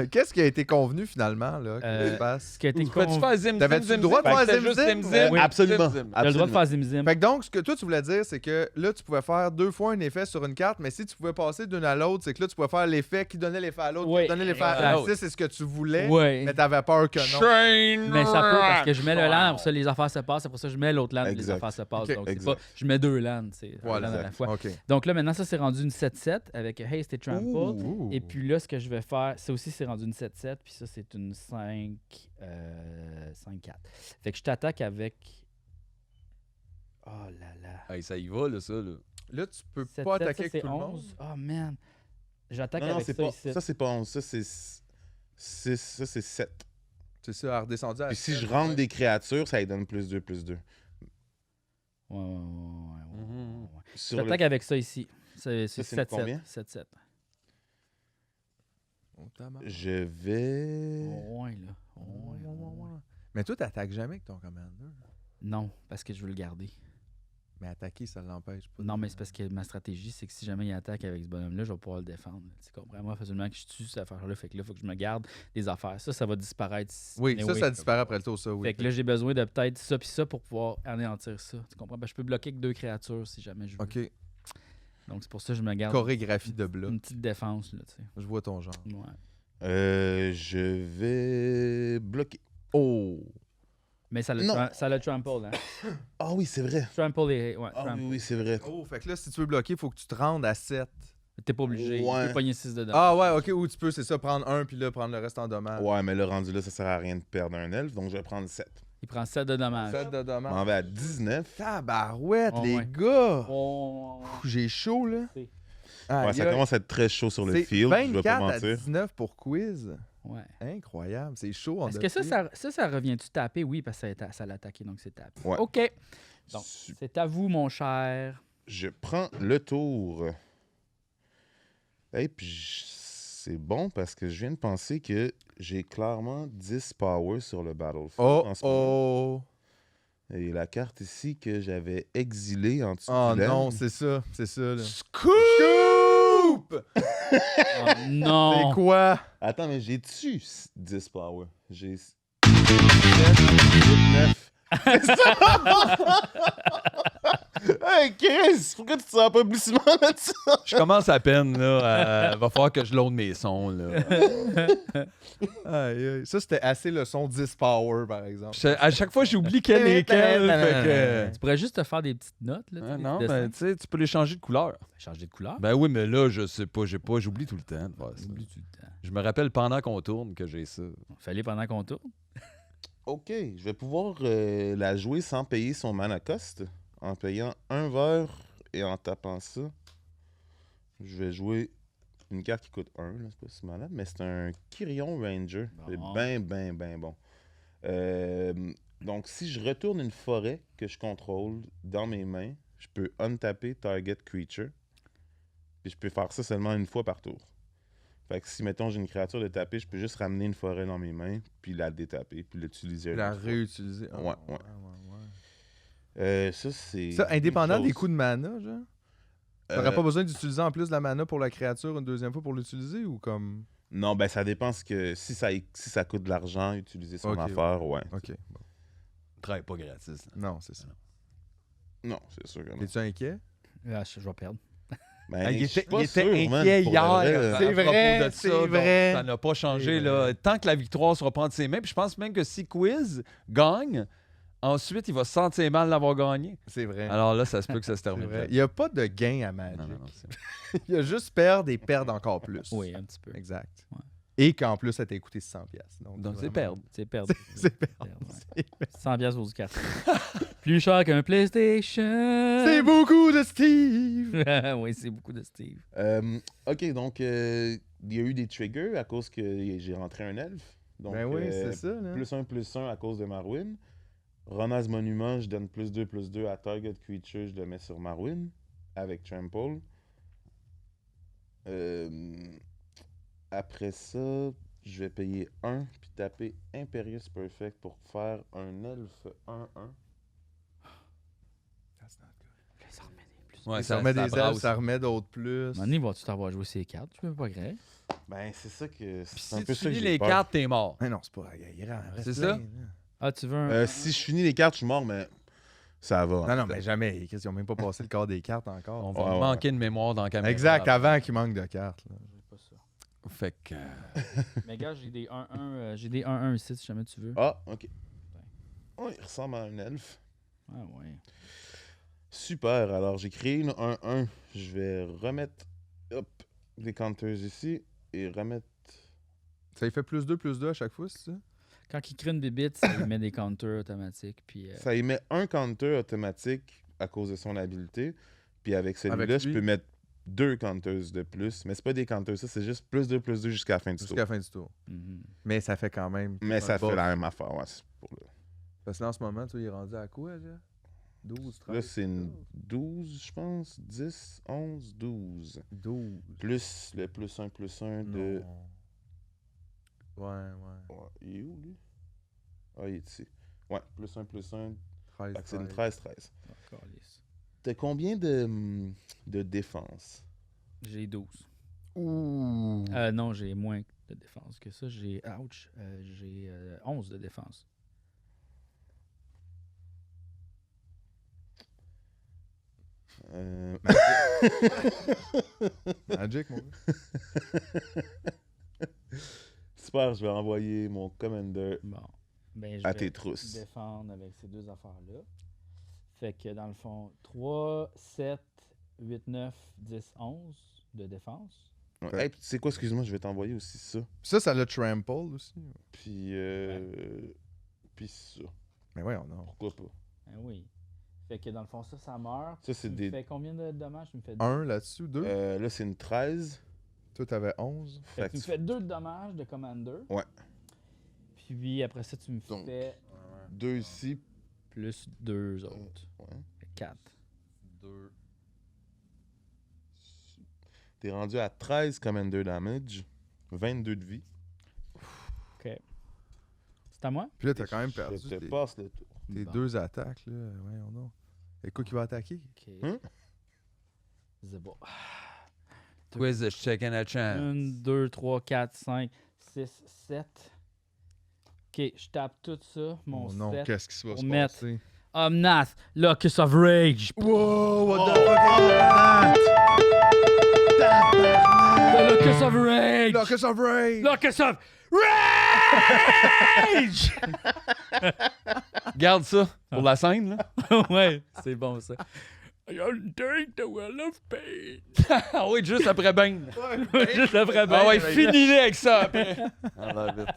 Qu'est-ce qui a été convenu finalement, là? Qu'est-ce qui se passe? ce qui a été Peux-tu convenu. faire zim T'avais-tu zim le droit de zim? faire C'était zim juste zim? zim zim. Oui. Absolument. Zim zim. T'as le droit de faire zim-zim. Fait que donc, ce que toi, tu voulais dire, c'est que là, tu pouvais faire 2 fois un effet sur une carte, mais si tu pouvais passer d'une à l'autre, c'est que là, tu pouvais faire l'effet qui donnait l'effet à l'autre, Oui. qui donnait l'effet à Exact. l'autre. C'est ce que tu voulais, Ouais. mais t'avais peur que non. Train Mais ça peut, parce que je mets le wreck. land, après ça, les affaires se passent, après ça, je mets l'autre land, les Exact. affaires se passent. Ok. Donc, c'est Exact. pas, je mets 2 lands, c'est Voilà. un land à la fois. OK. Donc là, maintenant, ça, c'est rendu une 7-7 avec Haste et Trample. Ouh. Et puis là, ce que je vais faire, ça aussi, c'est rendu une 7-7, puis ça, c'est une 5-4. Fait que je t'attaque avec. Oh là là. Hey, ça y va, là, ça. Là. Là, tu peux 7-7, pas ça, attaquer c'est avec tout le monde. 11. Oh man. J'attaque Non, non, avec c'est ça pas. ici. Ça, c'est pas 11. Ça, c'est 6. Ça, c'est 7. C'est ça, elle a redescendu à Puis si 7, je rentre ouais. des créatures, ça lui donne plus 2, plus 2. Ouais. Mhm. Sur le... J'attaque avec ça ici. C'est c'est 7-7. combien? 7-7. Oh, tabarnak. Je vais. Ouais, là. Ouais. Mais toi, t'attaques jamais avec ton commander. Non, parce que je veux le garder. Mais attaquer, ça l'empêche pas. Non, mais c'est parce que ma stratégie, c'est que si jamais il attaque avec ce bonhomme-là, je vais pouvoir le défendre. Tu comprends? Moi, facilement que je tue cette affaire-là, fait que là, il faut que je me garde des affaires. Ça va disparaître. Oui, anyway. ça disparaît après le tour, ça, oui. Fait que là, j'ai besoin de peut-être ça puis ça pour pouvoir anéantir ça. Tu comprends? Ben, je peux bloquer que 2 créatures si jamais je veux. OK. Donc, c'est pour ça que je me garde Chorégraphie de bloc. une petite défense, là, tu sais. Je vois ton genre. Ouais. Je vais bloquer. Oh! Mais ça Non. le trample, hein? Ah oui, c'est vrai. Trample et... Ouais, Ah trample. oui, c'est vrai. Oh, fait que là, si tu veux bloquer, il faut que tu te rendes à 7. T'es pas obligé. Ouais. Tu peux pogner 6 dedans. Ah ouais, OK, ou tu peux, c'est ça, prendre un, puis là, prendre le reste en dommage. Ouais, mais le rendu là, ça sert à rien de perdre un elfe, donc je vais prendre 7. Il prend 7 de dommages. 7 de Je dommage. m'en vais à 19. Tabarouette, Oh, les ouais. gars! Oh. J'ai chaud, là. C'est- Ouais, ça commence à être très chaud sur le C'est field, je vais pas 24 à mentir. 19 pour quiz. Ouais. Incroyable, c'est chaud. en Est-ce que dossier. ça revient-tu taper? Oui, parce que ça l'a attaqué, donc c'est tapé. Ouais. OK. Donc, c'est à vous, mon cher. Je prends le tour. Et puis, c'est bon parce que je viens de penser que j'ai clairement 10 power sur le battlefield Oh, en ce moment. oh! Et la carte ici que j'avais exilée en dessous Oh du laine. non, c'est ça, là. Scoop! Oh, non. C'est quoi? Attends, mais j'ai-tu 10 power? J'ai 7, 8, 9. Hey Chris, pourquoi tu te sens pas blissement là-dessus? Je commence à peine, là. Va falloir que je load mes sons, là. Aïe, aïe. Ça, c'était assez le son 10 power, par exemple. À chaque fois, j'oublie quel est quel. Fait Tu pourrais juste te faire des petites notes. Là, que... tu sais, des non, petits mais dessins. tu sais, tu peux les changer de couleur. Changer de couleur. Ben oui, mais là, je sais pas, j'oublie tout le temps de faire ça. Oublie-tu le temps. Je me rappelle pendant qu'on tourne que j'ai ça. Fallait pendant qu'on tourne. Ok, je vais pouvoir la jouer sans payer son mana cost. En payant un verre et en tapant ça. Je vais jouer une carte qui coûte 1, c'est pas si malade, mais c'est un Kyrion Ranger. C'est Bon. ben bon. Donc, si je retourne une forêt que je contrôle dans mes mains, je peux untapper target creature. Puis je peux faire ça seulement une fois par tour. Fait que si, mettons, j'ai une créature de taper, je peux juste ramener une forêt dans mes mains, puis la détaper, puis l'utiliser. une La autre fois. réutiliser. Ah, Ouais. Ça, c'est. Ça, indépendant une des chose. coups de mana, genre? T'aurais pas besoin d'utiliser en plus de la mana pour la créature une deuxième fois pour l'utiliser ou comme. Non, ben ça dépend si ça coûte de l'argent, utiliser son Ok, affaire, ouais. Ok. Bon. Travaille pas gratis. là. Non, c'est ça. Non, c'est sûr que non. Es-tu inquiet? Ah, je vais perdre. Ben, Ah, il je suis était, pas il était sûr, man, inquiet pour hier. de vrai, C'est à propos vrai, de c'est ça, donc vrai. Ça n'a pas changé. C'est Là. vrai. Tant que la victoire sera pas entre ses mains, puis je pense même que si Quiz gagne, ensuite, il va se sentir mal d'avoir gagné. C'est vrai. Alors là, ça se peut que ça se C'est termine. vrai. là. Il n'y a pas de gain à Magic. Non, non, non, c'est- Il y a juste perdre et perdre encore plus. Oui, un petit peu. Exact. Et qu'en plus, ça t'a coûté 100$. Donc, vraiment, c'est perdre. C'est perdu. C'est perdu. Ouais. 100 piastres vaut du carton. Plus cher qu'un PlayStation. C'est beaucoup de Steve! Oui, c'est beaucoup de Steve. OK, donc, il y a eu des triggers à cause que j'ai rentré un elfe. Donc, Ben oui, c'est ça. Là. +1/+1 à cause de Marwyn. Runner's Monument, je donne +2/+2 à Target Creature, je le mets sur Marwyn avec Trample. Après ça, je vais payer 1 puis taper Imperious Perfect pour faire un elfe 1/1. Ça remet des plus. Ouais, Ça remet des brasse. ailes, ça remet d'autres plus. Mané, vas-tu t'avoir joué ces cartes? Je peux pas grave. Ben, c'est ça que. Puis C'est un si peu tu ça que finis j'ai les peur. cartes, t'es mort. Mais non, c'est pas. Il en reste C'est plein, ça? là. Ah, tu veux un. Si je finis les cartes, je suis mort, mais ça va. Non, non, mais jamais. Chris, ils ont même pas passé le corps des cartes encore. On va Ouais, manquer de mémoire dans la caméra. Exact, avant qu'il manque de cartes. là. J'ai pas ça. Fait que... Mais gars, j'ai des 1-1. J'ai des 1-1 ici si jamais tu veux. Ah, ok. Oh, il ressemble à un elfe. Ah ouais. Super, alors j'ai créé une 1-1. Je vais remettre des counters ici et remettre. Ça lui fait +2/+2 à chaque fois, c'est ça? Quand il crée une bébite, ça lui met des counters automatiques. Puis, Ça émet un counter automatique à cause de son habilité. Puis avec celui-là, Avec je lui? peux mettre 2 counters de plus. Mais c'est pas des counters, ça, c'est juste +2/+2 jusqu'à la fin du Jusqu'à tour. la fin du tour. mhm. Mais ça fait quand même. Mais un ça fait buff. la même affaire, ouais. C'est pour le... Parce que là, en ce moment, tu vois, il est rendu à quoi, là? 12, 13? Là, c'est une 12, je pense. 10, 11, 12. 12. Plus le +1/+1 de. Non. Ouais. Ouais, il est où, lui? Ah, il est ici. Ouais, +1/+1. 13. Fait que c'est une 13-13. Ah, câlisse. T'as combien de défense? J'ai 12. Ouh. Non, j'ai moins de défense que ça. J'ai. Ouch. J'ai 11 de défense. Magic, mon gars. Super, je vais envoyer mon commander Bon. Ben, je à vais tes trousses. défendre avec ces deux affaires-là. Fait que dans le fond, 3, 7, 8, 9, 10, 11 de défense. Ouais. Hey, puis tu sais quoi, excuse-moi, je vais t'envoyer aussi ça. Ça le trample aussi. Puis, puis ça. Mais voyons, non. Pourquoi pas? Ah oui. Fait que dans le fond, ça meurt. Ça, c'est Tu me des. fais combien de dommages? Tu me fais 1 là-dessus, 2. Là, c'est une 13. Toi, t'avais 11. Fait Fait que tu me que fais 2 de dommages de Commander. Ouais. Puis après ça, tu me Donc, fais 2 ici. plus 2 autres. Ouais. 4. 2. T'es rendu à 13 commander damage. 22 de vie. C'est à moi? Puis là, t'as quand même Je perdu te tes, passe le tour. tes Bon. 2 attaques, là. Voyons donc. Et quoi qui va attaquer? Ok. Hein? C'est bon. Quiz de checking a chance. 1, 2, 3, 4, 5, 6, 7. Ok, je tape tout ça. Mon Oh non, 7. qu'est-ce qui va pour se mettre- passer? Omnath, Locus of Rage. Wow, what the Oh, fuck is that? The Locus of Rage. Locus of Rage! Locus of Rage! Garde ça pour la scène, là. Ouais, c'est bon ça. I take the well of pain. Ah oui, juste après Bane. Juste après Ah ouais, ben, finis-les avec ça après. I love it.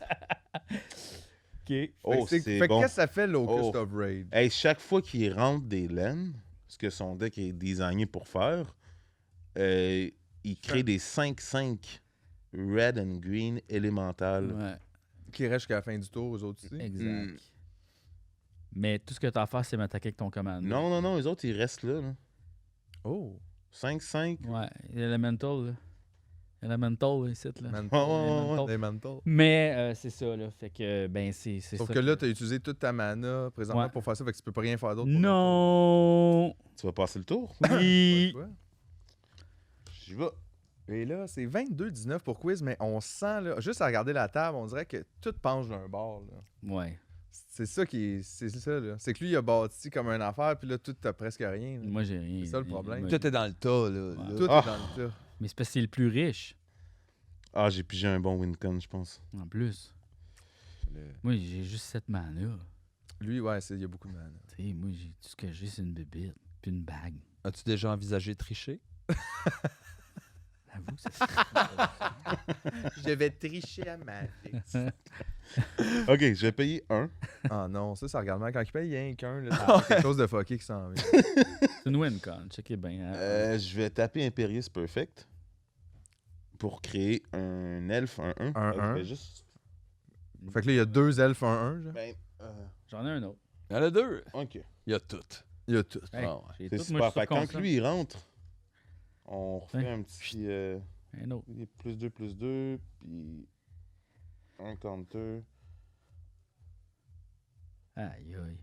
Ok. Oh, Fait c'est que bon. qu'est-ce que ça fait, Locust Oh. of Rage? Hey, chaque fois qu'il rentre des laines, ce que son deck est designé pour faire, il crée des 5-5 red and green élémentales. Ouais, Qui reste jusqu'à la fin du tour, aux autres aussi? exact. Mm. Mais tout ce que t'as à faire, c'est m'attaquer avec ton commande. Non, les autres, ils restent là. 5-5. Ouais, Elemental. Là. Elemental, ici, là. Man- Elemental. Des mantles. Mais c'est ça, là. Fait que, ben, c'est ça. Sauf que là, t'as utilisé toute ta mana présentement Ouais. pour faire ça, fait que tu peux pas rien faire d'autre. pour Non! Tu vas passer le tour? Oui! le tour. J'y vais. Et là, c'est 22-19 pour quiz, mais on sent, là, juste à regarder la table, on dirait que tout penche d'un bord. Là. Ouais. C'est ça qui est. C'est ça, là. C'est que lui, il a bâti comme une affaire, puis là, tout, t'as presque rien. là. Moi, j'ai rien. C'est ça, le problème. Moi, Tout est dans le tas, là. Ouais. là. Tout Ah. est dans le tas. Mais c'est parce que c'est le plus riche, Ah, j'ai pigé un bon Wincon, je pense. en plus. Moi, j'ai juste 7 mana. Lui, ouais, il y a beaucoup de mana. Tu sais, moi, tout ce que j'ai, c'est une bébite. Puis une bague. As-tu déjà envisagé de tricher? Avoue, c'est Je vais tricher à Magic. OK, je vais payer 1. Ah non, ça regarde mal. Quand il paye rien qu'un, là, c'est quelque chose de fucké qui s'en vient. c'est une win-con. Checkez bien. Hein. Je vais taper Imperius Perfect pour créer un elfe 1-1. Un Je vais juste... Fait que là, il y a 2 elfes 1-1. genre. Ben, J'en ai un autre. Il y en a 2. OK. Il y a tout. Il y a tout. Hey, Ah ouais. j'ai C'est tout, super. moi, je Fait suis que quand content. lui, il rentre, on refait Ouais. un petit... Un autre. il est +2, +2, puis un counter. Aïe, aïe.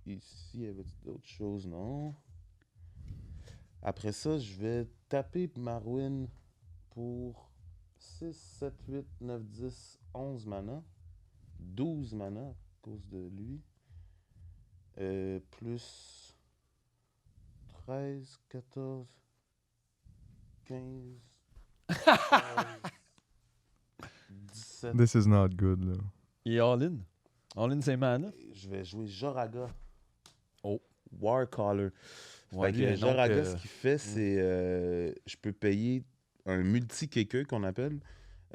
Ici, il y avait d'autres choses, non? Après ça, je vais taper Marwyn pour 6, 7, 8, 9, 10, 11 mana. 12 mana à cause de lui. Plus 13, 14, 15, 16, 17. This is not good, là. Il est all-in. All-in, c'est mana. Je vais jouer Joraga. Oh. Warcaller. Ouais, Fait lui, que un Joraga, nom ce que- qu'il fait, c'est... je peux payer un multi-kicker qu'on appelle.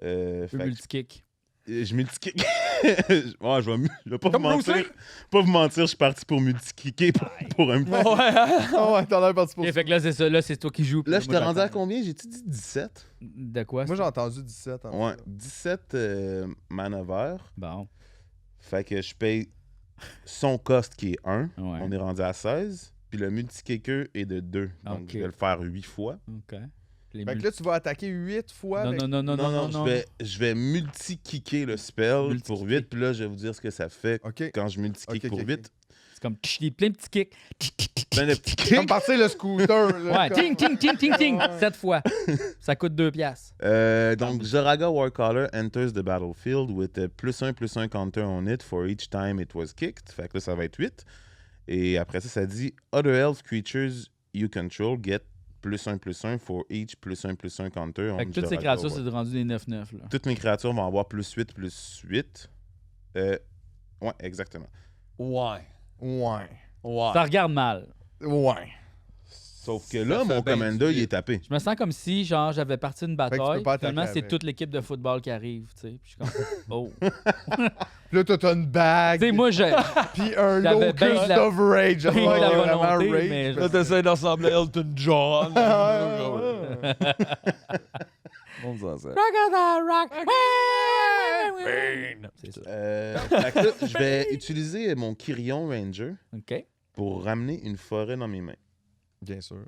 Le Fait que multi-kick. je multi-kick. Ouais, je vais pas vous Comme Bruce mentir. Pas vous mentir, je suis parti pour multi-kicker pour un petit... Ouais, hein? Ah ouais, t'en as parti pour Ok, ça. fait que là, c'est ça. Là, c'est toi qui joues. puis Là, je moi, t'ai rendu à j'attends. combien? J'ai-tu dit 17? De quoi? Moi, ça? j'ai entendu 17. En Ouais, fait. 17 mana verts. Bon. Fait que je paye son cost qui est 1. Ouais. On est rendu à 16. Puis le multi-kicker est de 2. Donc, Ok. je vais le faire 8 fois. OK. Les Fait que là, tu vas attaquer 8 fois Non, avec... non, non, non, non, non. Je vais multi-kicker le spell Multi-kicker. pour 8. Puis là, je vais vous dire ce que ça fait OK. quand je multi-kick Ok, pour ok, 8. C'est comme plein de petits kicks. Plein de petits Comme kicks. partir le scooter. Là, Ouais, comme- ting, ting, ting, ting, ting. Ouais. 7 fois. Ça coûte 2 piastres. Donc, Joraga Warcaller enters the battlefield with a +1/+1 counter on it for each time it was kicked. Fait que là, ça va être 8. Et après ça, ça dit Other elf creatures you control get +1/+1 for each +1/+1 counter on Fait que toutes ces Joraga créatures, War- c'est rendu des 9-9. Là. Toutes mes créatures vont avoir +8/+8. Ouais, exactement. Ouais. Ouais. Ouais. Ça regarde mal. Ouais. Sauf que Ça là, fait mon bien commander, du il est tapé. Je me sens comme si, genre, j'avais parti une que tu peux bataille. pas attaquer Finalement, c'est avec. toute l'équipe de football qui arrive, tu sais. Puis je suis comme, oh. Puis là, t'as une bague. Tu sais, moi, j'ai Puis un j'avais Locust bien de la- of Rage. bien de Ouais, la vraiment volonté, rage. mais Là, t'essaies de ressembler à Elton John. Ouais. On s'en sert. C'est ça. Fait que là, je vais utiliser mon Kyrion Ranger OK. pour ramener une forêt dans mes mains. Bien sûr.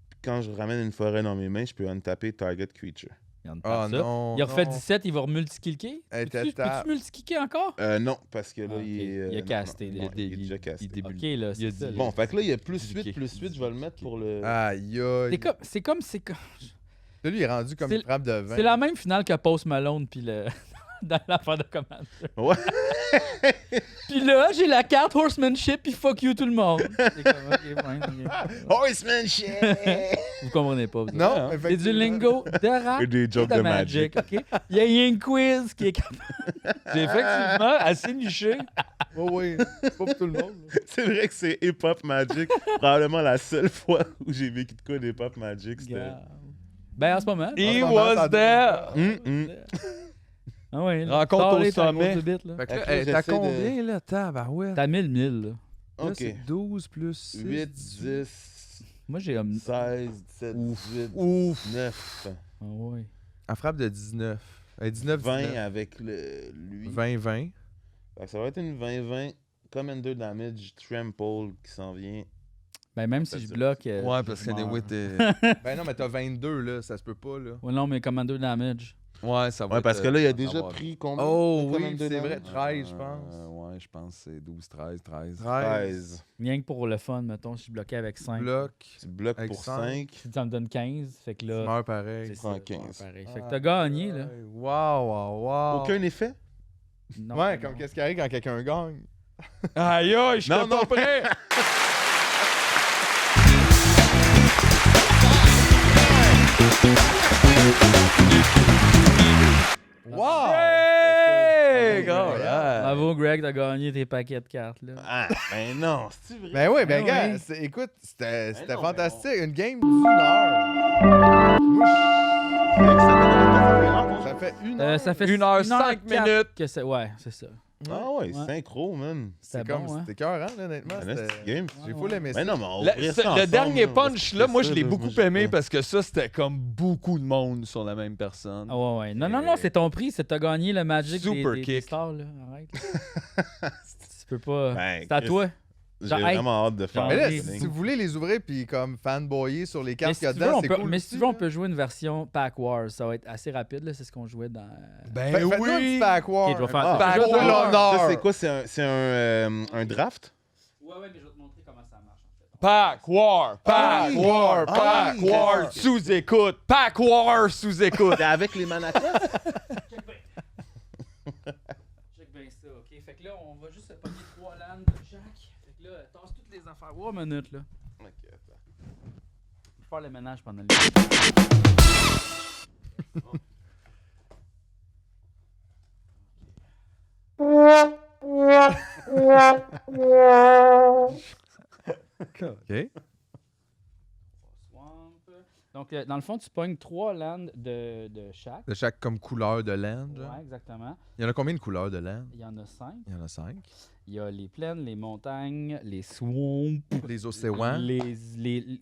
Puis quand je ramène une forêt dans mes mains, je peux untaper target creature. Il en Ah tape ça. non. Il a refait non. 17, il va remultipliquer. Hey, Peux-tu tape. multipliquer encore? Non, parce que là, Ah, ok. il est... Il a non, casté, non, là. il est déjà casté. il débute. OK, là, Il a c'est dit- ça. là. Bon, fait que là, il y a +8, Expliqué. +8, je vais le mettre pour le... Aïe, aïe. C'est comme... Là, lui, il est rendu comme C'est- une frappe de vin. C'est la même finale que Post Malone puis le dans l'affaire de commande. Ouais. Puis là, j'ai la carte horsemanship puis fuck you tout le monde. C'est comme, ok, fine, ok. Horsemanship! Vous comprenez pas. vous Non, autres. C'est du effectivement. lingo de rap Et des et jokes de Magic. OK? Il y a un quiz qui est capable. J'ai effectivement assez niché. Oui, oui. C'est pas pour tout le monde. là. C'est vrai que c'est Hip Hop Magic. Probablement la seule fois où j'ai vécu de quoi d'Hip Hop Magic, c'était... Ben, en ce moment. He En ce moment, ça was there. Ah ouais. là. Rencontre au Parlez ta sommet. grosse bite, là. Fait que Fait là, que là, hey, t'as j'essaie de- combien, là? Tabarouette. T'as 1000, là. Là, OK. c'est 12 plus 6. 8, 10, Moi, j'ai... 16, 17, 18, Ouf. 19, Ah ouais. En frappe de 19. 19, 20 19. avec lui. 20, 20. Fait que ça va être une 20-20. Commander damage, trample qui s'en vient. Ben, même Ça si je dit- bloque... Ouais, parce je que meurs. anyway, t'es. Ben non, mais t'as 22, là. Ça se peut pas, là. Ouais, non, mais Commander Damage. Ouais, ça va Ouais, être, parce que là, il a ça déjà va- pris combien? Oh, de oui, Commander c'est vrai. damage? 13, je pense. Ouais, je pense que c'est 12, 13, 13. 13. Rien que pour le fun, mettons, je suis bloqué avec 5. Bloc. Tu bloques Avec pour 5. 5. Ça me donne 15. Fait que Tu là... meurs pareil. c'est prends ça, 15. ouais, pareil. Fait que t'as gagné, là. Wow, wow, wow. Aucun effet? Non, Ouais, non. comme qu'est-ce qui arrive quand quelqu'un gagne. Aïe, aïe, je Non, suis non. pas prêt. Wow! Hey, Bravo, gars, yeah. Bravo, Greg. Greg, t'as gagné tes paquets de cartes, là. Ah, ben non, c'est vrai. Ben oui, ben Ah gars, oui. écoute, c'était non, fantastique. Une game d'une heure. Moi, ça fait une heure. Ça fait 1h05 1h04 minutes. que c'est... Ouais, c'est ça. Ah ouais, Ouais. synchro, man. C'était C'est comme, bon, hein? c'était cœur, honnêtement. Ah, là, c'était- c'est game. J'ai Ouais, full aimé ça. Ben non, mais on va Le, ouvrir ce- ça le ensemble, dernier là. On va punch, se là, faire moi, ça, je l'ai là. beaucoup Moi, j'ai aimé pas- parce que ça, c'était comme beaucoup de monde sur la même personne. Ah ouais, ouais. Non, c'est ton prix. C'est t'as gagné le Magic Super des kick. stars, là. Arrête. Tu peux pas... Ben, c'est à Chris, toi. J'ai Genre, hey, vraiment hâte de faire genre, Mais là, oui. si vous voulez les ouvrir puis comme fanboyer sur les Mais cartes si qu'il y a tu veux, dedans, on c'est peut, cool. mais si aussi, tu veux, on là. peut jouer une version Pack Wars. Ça va être assez rapide, là. C'est ce qu'on jouait dans... Ben Faites-nous un petit oui! pack war. Ok, je vais faire- Ah, Pack pour war. l'honneur. Ça, c'est quoi? C'est un draft? Ouais, mais je vais te montrer comment ça marche, en fait. Pack War! Pack oui. War! Ah Pack oui. War! Sous-écoute! Pack War! Sous-écoute! C'est avec les manacas? Check bien ça, ok? Fait que là, on va juste se pogner 3 landes de chaque. Fait que là, tasse toutes les affaires. 3 minutes, là. Ok, attends. Je vais faire le ménage pendant le... OK. Swamp. Donc, dans le fond, tu pognes 3 landes de chaque. De chaque comme couleur de land. genre. Ouais, exactement. Il y en a combien de couleurs de land? Il y en a 5. Il y en a 5. Il y a les plaines, les montagnes, les swamps. Les océans.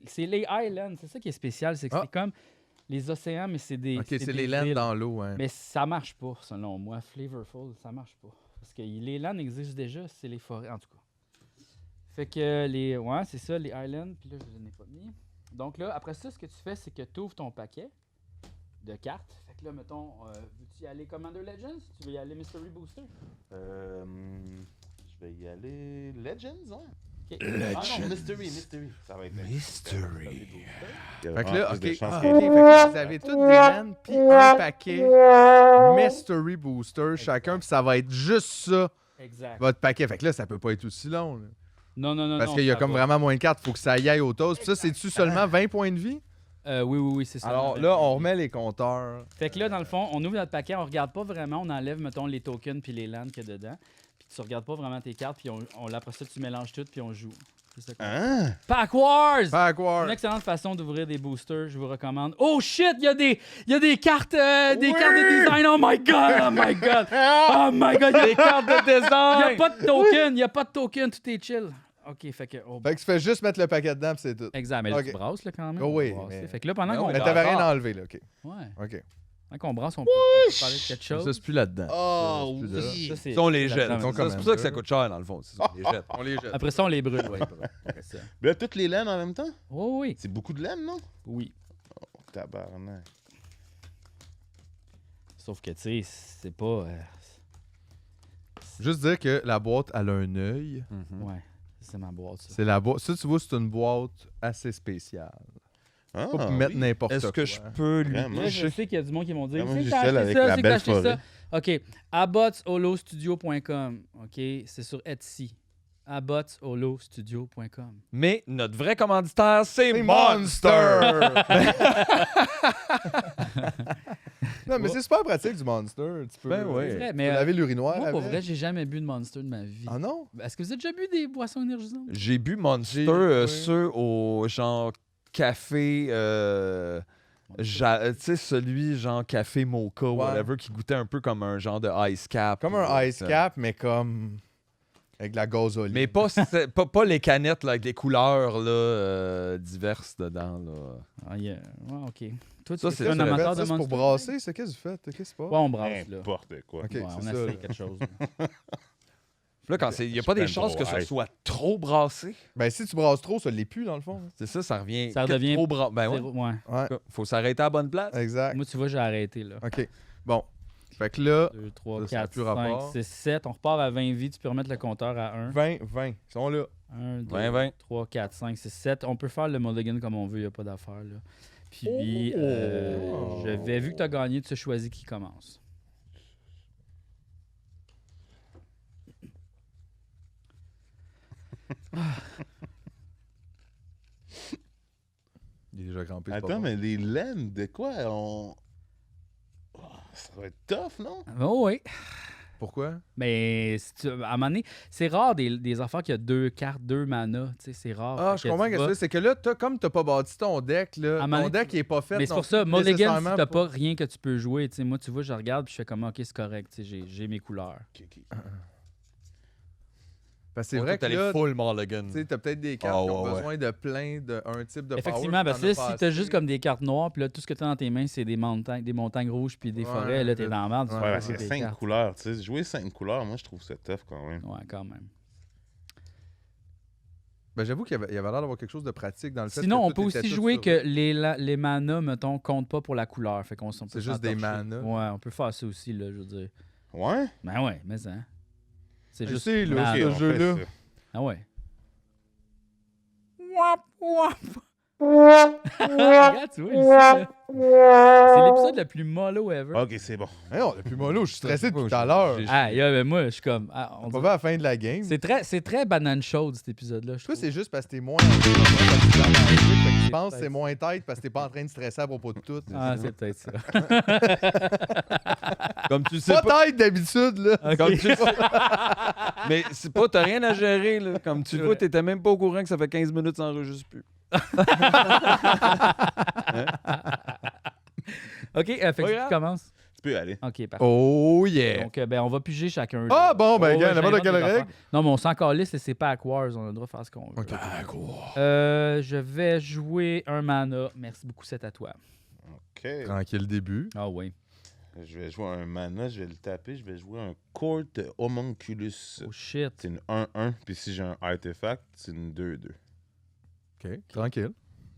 C'est les islands. C'est ça qui est spécial. C'est que Ah. c'est comme les océans, mais c'est des. OK, c'est des les lands îles. dans l'eau. Hein. Mais ça marche pas, selon moi. Flavorful, ça marche pas. Parce que les lands existent déjà, c'est les forêts, en tout cas. Fait que les. Ouais, c'est ça, les islands. Puis là, je n'ai pas mis. Donc là, après ça, ce que tu fais, c'est que tu ouvres ton paquet de cartes. Fait que là, mettons, veux-tu y aller Commander Legends? Tu veux y aller Mystery Booster? Je vais y aller. Legends, hein? Ok. Ah non, Mystery. Ça va être Mystery. Fait que là, OK. de chance Ah, que- OK, fait que là, vous avez toutes des lands puis un paquet Mystery Booster chacun, puis ça va être juste ça, Exact. votre paquet. Fait que là, ça peut pas être aussi long. là. Non. Parce qu'il y a ça comme va. vraiment moins de cartes, faut que ça y aille au toast. Puis ça, c'est-tu seulement 20 points de vie? Oui, c'est ça. Alors là, on remet les compteurs. Fait que là, dans le fond, on ouvre notre paquet, on regarde pas vraiment, on enlève, mettons, les tokens puis les lands qu'il y a dedans. Puis tu regardes pas vraiment tes cartes, puis après ça, tu mélanges tout, puis on joue. C'est ça qu'on fait. Hein? Pack Wars! Pack War. Une excellente façon d'ouvrir des boosters, je vous recommande. Oh shit, il y a des cartes, cartes de design. Oh my god, oh my god, Les cartes de il y a design! pas de token, tout est chill. Ok, fait que Fait que tu fais juste mettre le paquet dedans, puis c'est tout. exact, mais là, Ok. tu brasses là quand même. Oh oui, on va brasser. mais- Fait que là pendant Mais qu'on oui, Mais brasse, t'avais rien enlevé, là, OK. ouais, OK. pendant qu'on brasse, on peut parler de quelque chose. Ça, c'est plus là-dedans. Oh, Ça, c'est plus là. oui. Ça, c'est- Ça, on les c'est jette. la C'est trame. Comme pour ça que ça coûte cher, dans le fond. C'est ça, on les jette. On les jette. Après ça, on les brûle, ouais. Après ça. Là, toutes les laines en même temps? Oh oui, C'est beaucoup de laine, non? oui. Tabarnak. Sauf que, tu sais, c'est pas... Juste dire que la boîte, elle a un œil. ouais, c'est ma boîte, ça. C'est la boîte. Ça, tu vois, c'est une boîte assez spéciale. Ah, Pas pour mettre oui. n'importe quoi. Est-ce que je peux lui Vraiment. Là, je sais qu'il y a du monde qui vont dire Vraiment, c'est que j'ai t'as celle acheté avec ça, la c'est que t'as belle acheté forêt. ça. OK. AbbotsHoloStudio.com. OK. C'est sur Etsy. AbbotsHoloStudio.com. Mais notre vrai commanditaire, c'est C'est Monster! Non, mais c'est super pratique du Monster. Tu peux, Ben ouais. C'est vrai, tu mais peux laver l'urinoir. moi, pour avec. vrai, j'ai jamais bu de Monster de ma vie. Ah non? Est-ce que vous avez déjà bu des boissons énergisantes? J'ai bu Monster, Oui. ceux au genre café, tu sais, celui genre café mocha, whatever, qui goûtait un peu comme un genre de ice cap. Comme un ice cap, mais comme avec de la gasoline. Mais pas les canettes là, avec des couleurs là, diverses dedans. Là. Ah, yeah. Ouais, OK. Toi, Ça, tu c'est es un ça, amateur Ça, de c'est pour Monster? brasser, c'est qu'est-ce que vous faites? Qu'est-ce qui se passe? Ouais, on brasse, là. N'importe quoi. Ok, Ouais, c'est on ça, essaie là. quelque chose. Là, quand il n'y a pas des prends chances trop que ça hype. soit trop brassé. Ben, si tu brasses trop, ça l'est plus, dans le fond. C'est ça, ça revient. Ça que redevient trop brassé. Ben ouais. Ouais. Ouais, Faut s'arrêter à la bonne place. exact. Moi, tu vois, j'ai arrêté, là. OK. Bon. Fait que là, 2, 3, Ça, ça a 4, plus 5, rapport. 6, 7. On repart à 20 vies. Tu peux remettre le compteur à 1. 20, ils sont là. 1, 2, 20. 3, 4, 5, 6, 7. On peut faire le mulligan comme on veut, il n'y a pas d'affaire. Là. Puis, je vais, vu que tu as gagné, tu as choisi qui commence. Il est déjà crampé. c'est pas Attends, bon. mais les laines, de quoi? Ça va être tough, non? Oh oui. Pourquoi? Mais si tu, à un moment donné, c'est rare des affaires qui a 2 cartes, 2 mana. Tu sais, c'est rare. Ah, Fait je que comprends tu ce que vas- tu veux. C'est que là, comme t'as pas bâti ton deck, À là, un moment ton donné, deck il est pas fait. Mais c'est non pour ça, plus Mulligan, si nécessairement t'as pour- pas rien que tu peux jouer, tu sais, moi, tu vois, je regarde puis je fais comme, OK, c'est correct, tu sais, j'ai mes couleurs. Parce que c'est vrai que t'as là, full Mulligan. tu sais, t'as peut-être des cartes Ah, qui ont ouais, besoin de plein d'un type de power. Effectivement, puis parce t'en que as si pas t'as assez. juste comme des cartes noires, puis là, tout ce que t'as dans tes mains, c'est des montagnes rouges puis des Ouais, forêts, là, t'es de- dans la merde. tu ouais, peux Ouais, pas parce qu'il y a jouer 5 des cartes. couleurs. Tu sais, jouer 5 couleurs, moi, je trouve ça tough quand même. Ouais, quand même. Ben, j'avoue qu'il y avait l'air d'avoir quelque chose de pratique dans le fait Sinon, que on tout peut était aussi tout jouer sur- que les manas, mettons, comptent pas pour la couleur. Fait qu'on on peut C'est juste des s'entorcher. manas. Ouais, on peut faire ça aussi, là, je veux dire. Ouais? Ben ouais, mais ça. C'est Je juste. sais, là, mana. Ok, ce on fait jeu-là. ça. Ah ouais. Wap, wap. Regarde, tu vois, ici, là. C'est l'épisode le plus mollo ever. Ok, c'est bon. Hey, non, depuis mollo, je suis stressé Moi, depuis tout à l'heure. Ah, yeah, ben moi, je suis comme. On On dirait- va à la fin de la game. c'est très banane chaude, cet épisode-là. je Toi, trouve. c'est juste parce que t'es moins. Je pense que c'est moins tête parce que t'es pas en train de stresser à propos de tout. Ah, c'est peut-être ça. Comme tu sais Pas pas. tête d'habitude, là. Ok. Comme tu Mais c'est pas, t'as rien à gérer, là. Comme tu vois, t'étais même pas au courant que ça fait 15 minutes que ça enregistre plus. Ok, fait que tu commences. Tu peux y aller. Ok, parfait. Oh yeah! Donc, ben, on va piger chacun. Ah là. bon, ben, Oh, gars, ouais, n'importe j'invente quelle des règle. affaires. Non, mais on s'en calisse et c'est pas à Wars. On a le droit de faire ce qu'on veut. Ok. Je vais jouer un mana. Merci beaucoup, c'est à toi. Ok. Tranquille début. Ah oui. Je vais jouer un mana, je vais le taper. Je vais jouer un Court Homunculus. Oh shit. C'est une 1-1. Puis si j'ai un artefact, c'est une 2-2. OK, tranquille.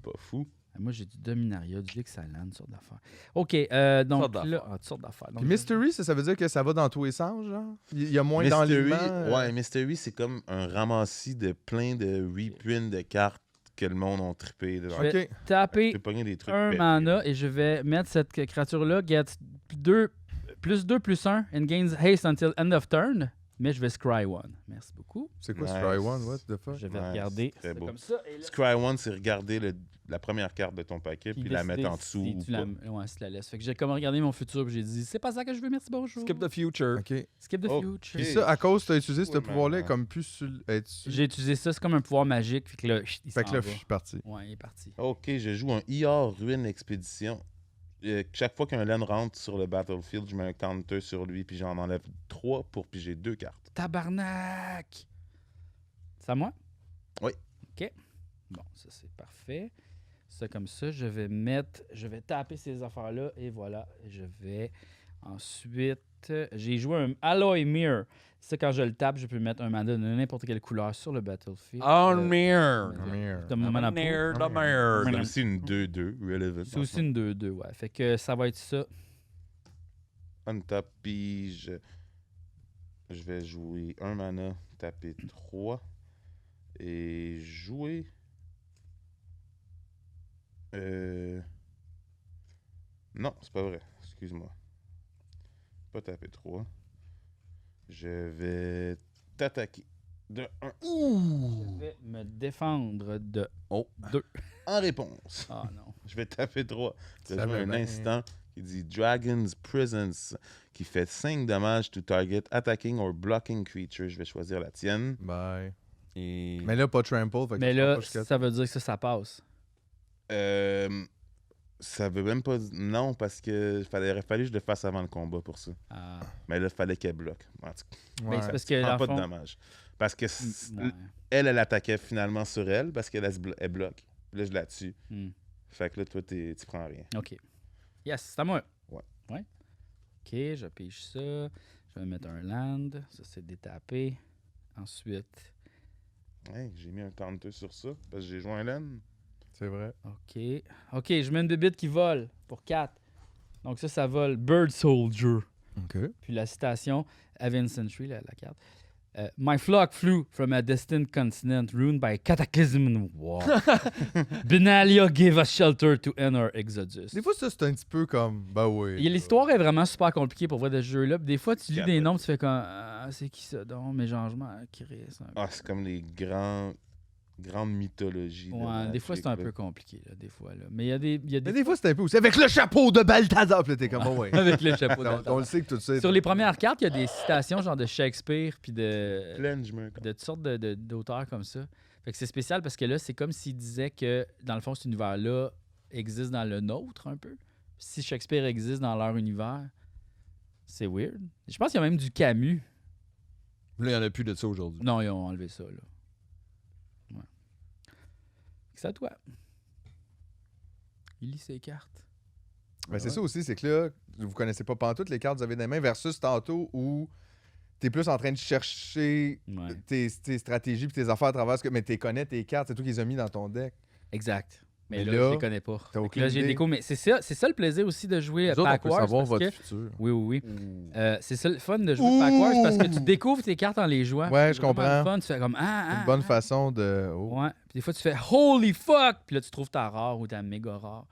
Pas fou. Moi, j'ai du Dominaria, du Lixalan, toutes sortes d'affaires. OK, donc Sortes là... toutes sortes d'affaires. Donc, Puis Mystery, ça veut dire que ça va dans tous les sens, genre? Il y a moins Mystery, d'enlignement. ouais, Mystery, c'est comme un ramassis de plein de reprints de cartes que le monde ont trippé. Je vais OK. taper Tu peux pogner des trucs un pétés. mana et je vais mettre cette créature-là, get 2, +2/+1 and gains haste until end of turn. Mais je vais scry one. Merci beaucoup. C'est quoi Nice. ce Try One? What the fuck? Je vais Nice, regarder très ça beau. comme ça. Et là, Scry One, c'est regarder la première carte de ton paquet puis la décider mettre en dessous si ou tu pas. Ouais, si tu la laisses. Fait que j'ai comme regardé mon futur et j'ai dit, c'est pas ça que je veux, merci, bonjour. Skip the future. OK. Skip the Ok. future. Puis ça, à cause tu as utilisé ce Ouais, pouvoir-là, mais- comme plus sur... J'ai utilisé ça, c'est comme un pouvoir magique. Fait que là, il Fait que s'en là, va. je suis parti. Ouais, il est parti. Ok, je joue un IR Ruine Expédition. Chaque fois qu'un land rentre sur le battlefield, je mets un counter sur lui puis j'en enlève 3 pour piger 2 cartes. Tabarnak! C'est à moi? Oui. OK. Bon, ça c'est parfait. Ça comme ça, je vais taper ces affaires-là et voilà. Je vais ensuite... J'ai joué un Alloy Mirror. Ça, quand je le tape, je peux mettre un mana de n'importe quelle couleur sur le battlefield. Oh, mirror. De mon mana pool. Mirror, the mirror. C'est aussi une 2-2, relevant. C'est aussi une 2-2, ouais. Fait que ça va être ça. Untap, puis je vais jouer un mana, taper 3 et jouer. Non, c'est pas vrai. Excuse-moi. Pas taper 3. Je vais t'attaquer de 1 Je vais me défendre de 2. en réponse. Ah non. Je vais taper 3. Je vais Ça jouer va un bien. instant qui dit Dragon's Presence qui fait 5 dommages to target attacking or blocking creature. Je vais choisir la tienne. Bye. Et... Mais là, pas trample. Fait que Mais tu vas là, pas jusqu'à- ça veut dire que ça passe. Ça veut même pas. Non, parce que aurait fallu que je le fasse avant le combat pour ça. Ah. Mais là, il fallait qu'elle bloque. En tout cas, Mais Ouais. c'est parce tu que prends dans pas le fond- de dommages. Parce que Ouais. elle attaquait finalement sur elle parce qu'elle elle bloque. Puis là, je la tue. Hmm. Fait que là, toi, tu prends rien. OK. Yes, c'est à moi. Ouais. OK, je pige ça. Je vais mettre un land. Ça, c'est détapé. Ensuite, Hey, j'ai mis un counter sur ça parce que j'ai joué un laine. C'est vrai. OK. OK, je mets une bébite qui vole pour 4. Donc ça vole Bird Soldier. OK. Puis la citation, Evan Sentry, la carte. My flock flew from a distant continent ruined by cataclysm and war. Benalia gave us shelter to end our exodus. Des fois, ça, c'est un petit peu comme... Ben oui. L'histoire est vraiment super compliquée pour voir de ce jeu-là. Puis des fois, tu lis des Capote. noms, tu fais comme c'est qui ça donc? Méchangement, Chris. Ah, c'est comme les grands grande mythologie. de Ouais, des fois, Magic, c'est un là. peu compliqué, là, des fois. Là. Mais il y a des Mais des fois, c'est un peu aussi. Avec le chapeau de Balthazar, puis là, t'es comme, oh, ouais. avec le chapeau On le sait que tout ça. Sur les premières cartes, il y a des citations genre de Shakespeare puis de Plenge-moi. toutes sortes d'auteurs comme ça. Fait que c'est spécial parce que là, c'est comme s'il disait que, dans le fond, cet univers-là existe dans le nôtre un peu. Si Shakespeare existe dans leur univers, c'est weird. Je pense qu'il y a même du Camus. Là, il n'y en a plus de ça aujourd'hui. Non, ils ont enlevé ça, là. Ouais. C'est à toi. Il lit ses cartes. Ben, c'est ça aussi, c'est que là, vous connaissez pas pantoute les cartes que vous avez dans les mains versus tantôt où t'es plus en train de chercher Ouais. tes stratégies puis tes affaires à travers ce que. Mais t'es connais tes cartes, c'est toi qui les as mis dans ton deck. Exact. Mais Mais là, là, je les connais pas. t'as Fait que aucune là, j'ai idée. déco. Mais c'est ça le plaisir aussi de jouer Nous autres, on peut Packwards. savoir parce votre que- futur. Oui, oui, oui. Ouh. C'est ça le fun de jouer Packwards parce que tu découvres tes cartes en les jouant. Ouais, C'est je vraiment comprends. le fun. Tu fais comme C'est une bonne façon de. Oh. Ouais. Puis des fois, tu fais Holy fuck! Puis là, tu trouves ta rare ou ta méga rare.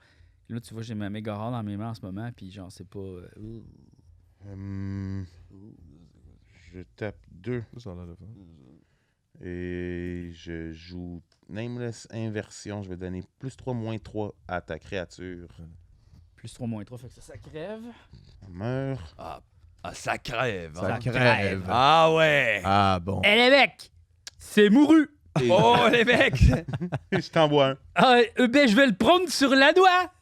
Puis là, tu vois, j'ai ma méga rare dans mes mains en ce moment. Puis genre, c'est pas. Je tape 2 Ça a l'air de fun. et je joue Nameless Inversion. Je vais donner plus 3, moins 3 à ta créature. Plus 3, moins 3. Fait que ça crève. Elle meurt. Ah, ça crève. Ça hein. crève. Ah ouais! Ah bon. Eh les mecs! C'est mouru! Et Oh, les mecs! je t'envoie un. Ah, ben, je vais le prendre sur la noix!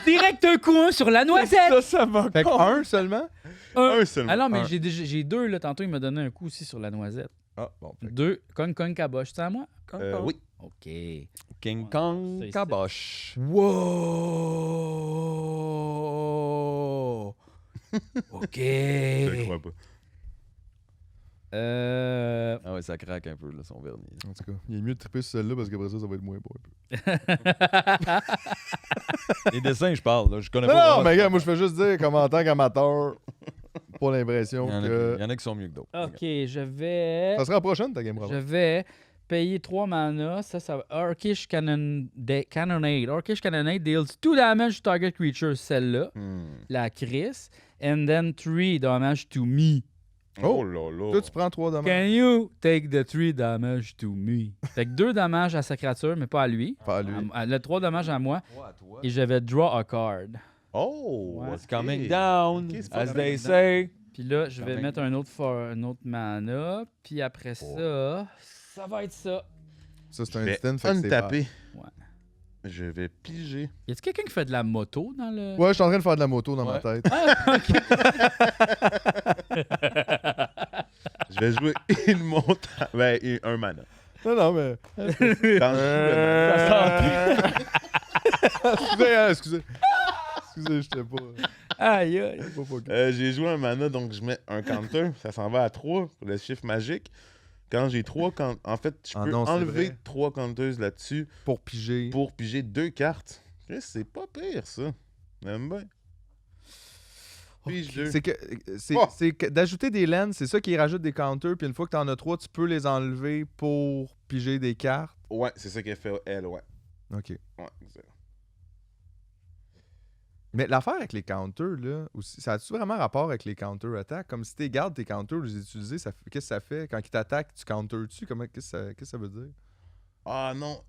Direct un coup, un sur la noisette! Ça va Fait que un seulement? Un seulement. Ah non, mais Un. j'ai deux, là. Tantôt, il m'a donné un coup aussi sur la noisette. Ah bon. Fait que- Deux. Cogne, caboche. C'est à moi? Oui. OK. King Ouais, Kong c'est- Kabosh. Wow! OK. Je crois pas. Ah ouais, ça craque un peu, là, son vernis. En tout cas, il est mieux de triper sur celle-là parce qu'après ça va être moins bon un peu. Les dessins, je parle, là. Je connais Non, pas. non, vraiment. mais gars, moi je fais juste dire comme en tant qu'amateur, pas l'impression Il y en a que. qui- il y en a qui sont mieux que d'autres. OK, je vais... Ça sera la prochaine ta game Je Robert. vais payer 3 mana. Ça va... Orcish Cannonade. Orcish Cannonade deals 2 damage to target creature, celle-là. La Chris. And then 3 damage to me. Oh là là. Toi tu prends 3 dommages. Can you take the 3 damage to me? Fait que 2 dommages à sa créature, mais pas à lui. Pas à lui. Le 3 dommages à moi. Et je vais draw a card. Oh! Ouais. ok. It's coming down, Ok, c'est as pas they mal. say. Puis là, je Quand vais même. mettre un autre mana. Puis après ça, ça va être ça. Ça c'est Je un vais instant, fait que c'est untaper. Ouais. Je vais piger. Y a-tu quelqu'un qui fait de la moto dans le. bad. Ouais, je suis en train de faire de la moto dans ma Ouais. tête. Je vais jouer une montagne. Ben, et un mana. Non, non, mais. Quand je joue le mana. Excusez, hein, excusez. Excusez, j'étais pas. Aïe, aïe. Pas focus. J'ai joué un mana, donc je mets un counter. Ça s'en va à 3 pour le chiffre magique. Quand j'ai 3 en fait, je Ah peux non, c'est enlever vrai. 3 counters là-dessus Pour piger. pour piger 2 cartes. Chris, c'est pas pire, ça. J'aime bien. Pige 2. C'est que Oh. c'est que d'ajouter des laines, c'est ça qui rajoute des counters, puis une fois que t'en as 3, tu peux les enlever pour piger des cartes. Ouais, c'est ça qu'elle fait, elle, ouais. OK. Ouais, exact. Mais l'affaire avec les counters, là, aussi, ça a-tu vraiment rapport avec les counter-attaques? Comme si tu gardes tes counters, les utiliser, qu'est-ce que ça fait? Quand ils t'attaquent, tu counter-tu? Qu'est-ce que ça veut dire? Ah non,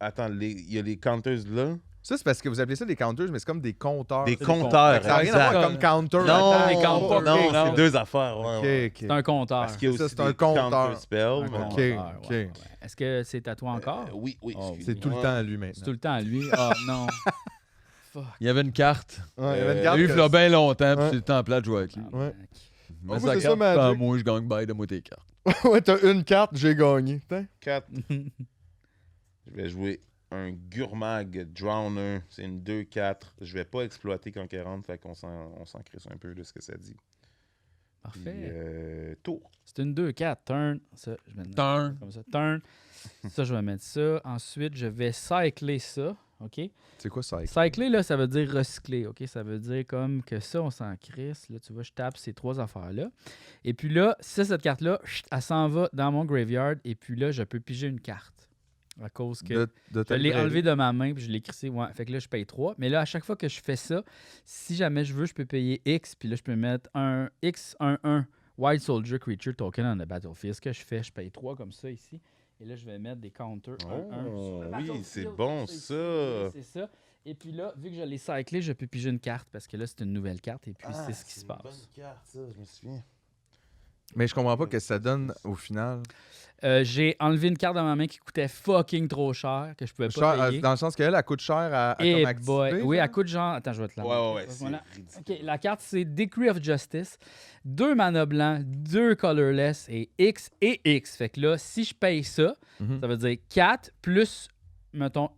attends, il y a les counters là. Ça, c'est parce que vous appelez ça des counters, mais c'est comme des compteurs. Des des compteurs, Ça n'a rien à voir exact. comme counter. Non, Attends, les counters, non, ok, c'est deux affaires. Ouais, OK, ouais. OK. C'est un compteur. Parce qu'il y a Ça, aussi c'est un des compteur. counter spells. Un mais- Ok, compteur, ok. ouais. Est-ce que c'est à toi encore? Oui, oui. Oh, excuse-moi. C'est tout le temps à lui C'est maintenant. tout le temps à lui. Ah non. Fuck. Il y avait une carte. Ouais, il y avait une Euh, carte Lui, il que- fait bien longtemps, puis Ouais. c'est le temps plat de jouer avec lui. Ouais. Mais moi, sa c'est ça, carte, Magic. ah, moi, je gagne bail de moi tes cartes. Ouais, t'as une carte, j'ai gagné. Putain. 4. Je vais jouer un Gurmag Drowner. C'est une 2-4. Je vais pas exploiter quand elle rentre, fait qu'on s'en crisse un peu de ce que ça dit. Puis, Parfait. tour. C'est une 2-4. Turn. Ça, je vais mettre Turn. comme ça. Turn. Ça, je vais mettre ça. Ensuite, je vais cycler ça. OK? C'est quoi ça? Cycler, là, ça veut dire recycler. OK? Ça veut dire comme que ça, on s'en crisse. Là, tu vois, je tape ces 3 affaires-là. Et puis là, ça, cette carte-là, elle s'en va dans mon graveyard. Et puis là, je peux piger une carte. À cause que De je ta l'ai librairie. enlevé de ma main puis je l'ai crissé. Ouais. Fait que là, je paye 3. Mais là, à chaque fois que je fais ça, si jamais je veux, je peux payer X. Puis là, je peux mettre un X, 1, 1 Wild Soldier Creature Token on the Battlefield. Ce que je fais, je paye 3 comme ça ici. Et là, je vais mettre des counters 1-1 sur Oh, le oui, Battlefield, c'est comme bon ici. ça. Oui, c'est ça. Et puis là, vu que je l'ai cyclé, je peux piger une carte parce que là, c'est une nouvelle carte et puis c'est ce qui se passe. Bonne carte, ça, je me souviens. Mais je comprends pas ce que ça donne au final. J'ai enlevé une carte dans ma main qui coûtait fucking trop cher, que je pouvais pas Cher, payer. dans le sens qu'elle, elle coûte cher à Eh comme boy. activer. Oui, elle genre? coûte genre... Attends, je vais te la montrer. Ouais, c'est Voilà. ridicule. OK, la carte, c'est Decree of Justice. 2 mana blancs, 2 colorless et X et X. Fait que là, si je paye ça, Mhm. ça veut dire 4 plus, mettons,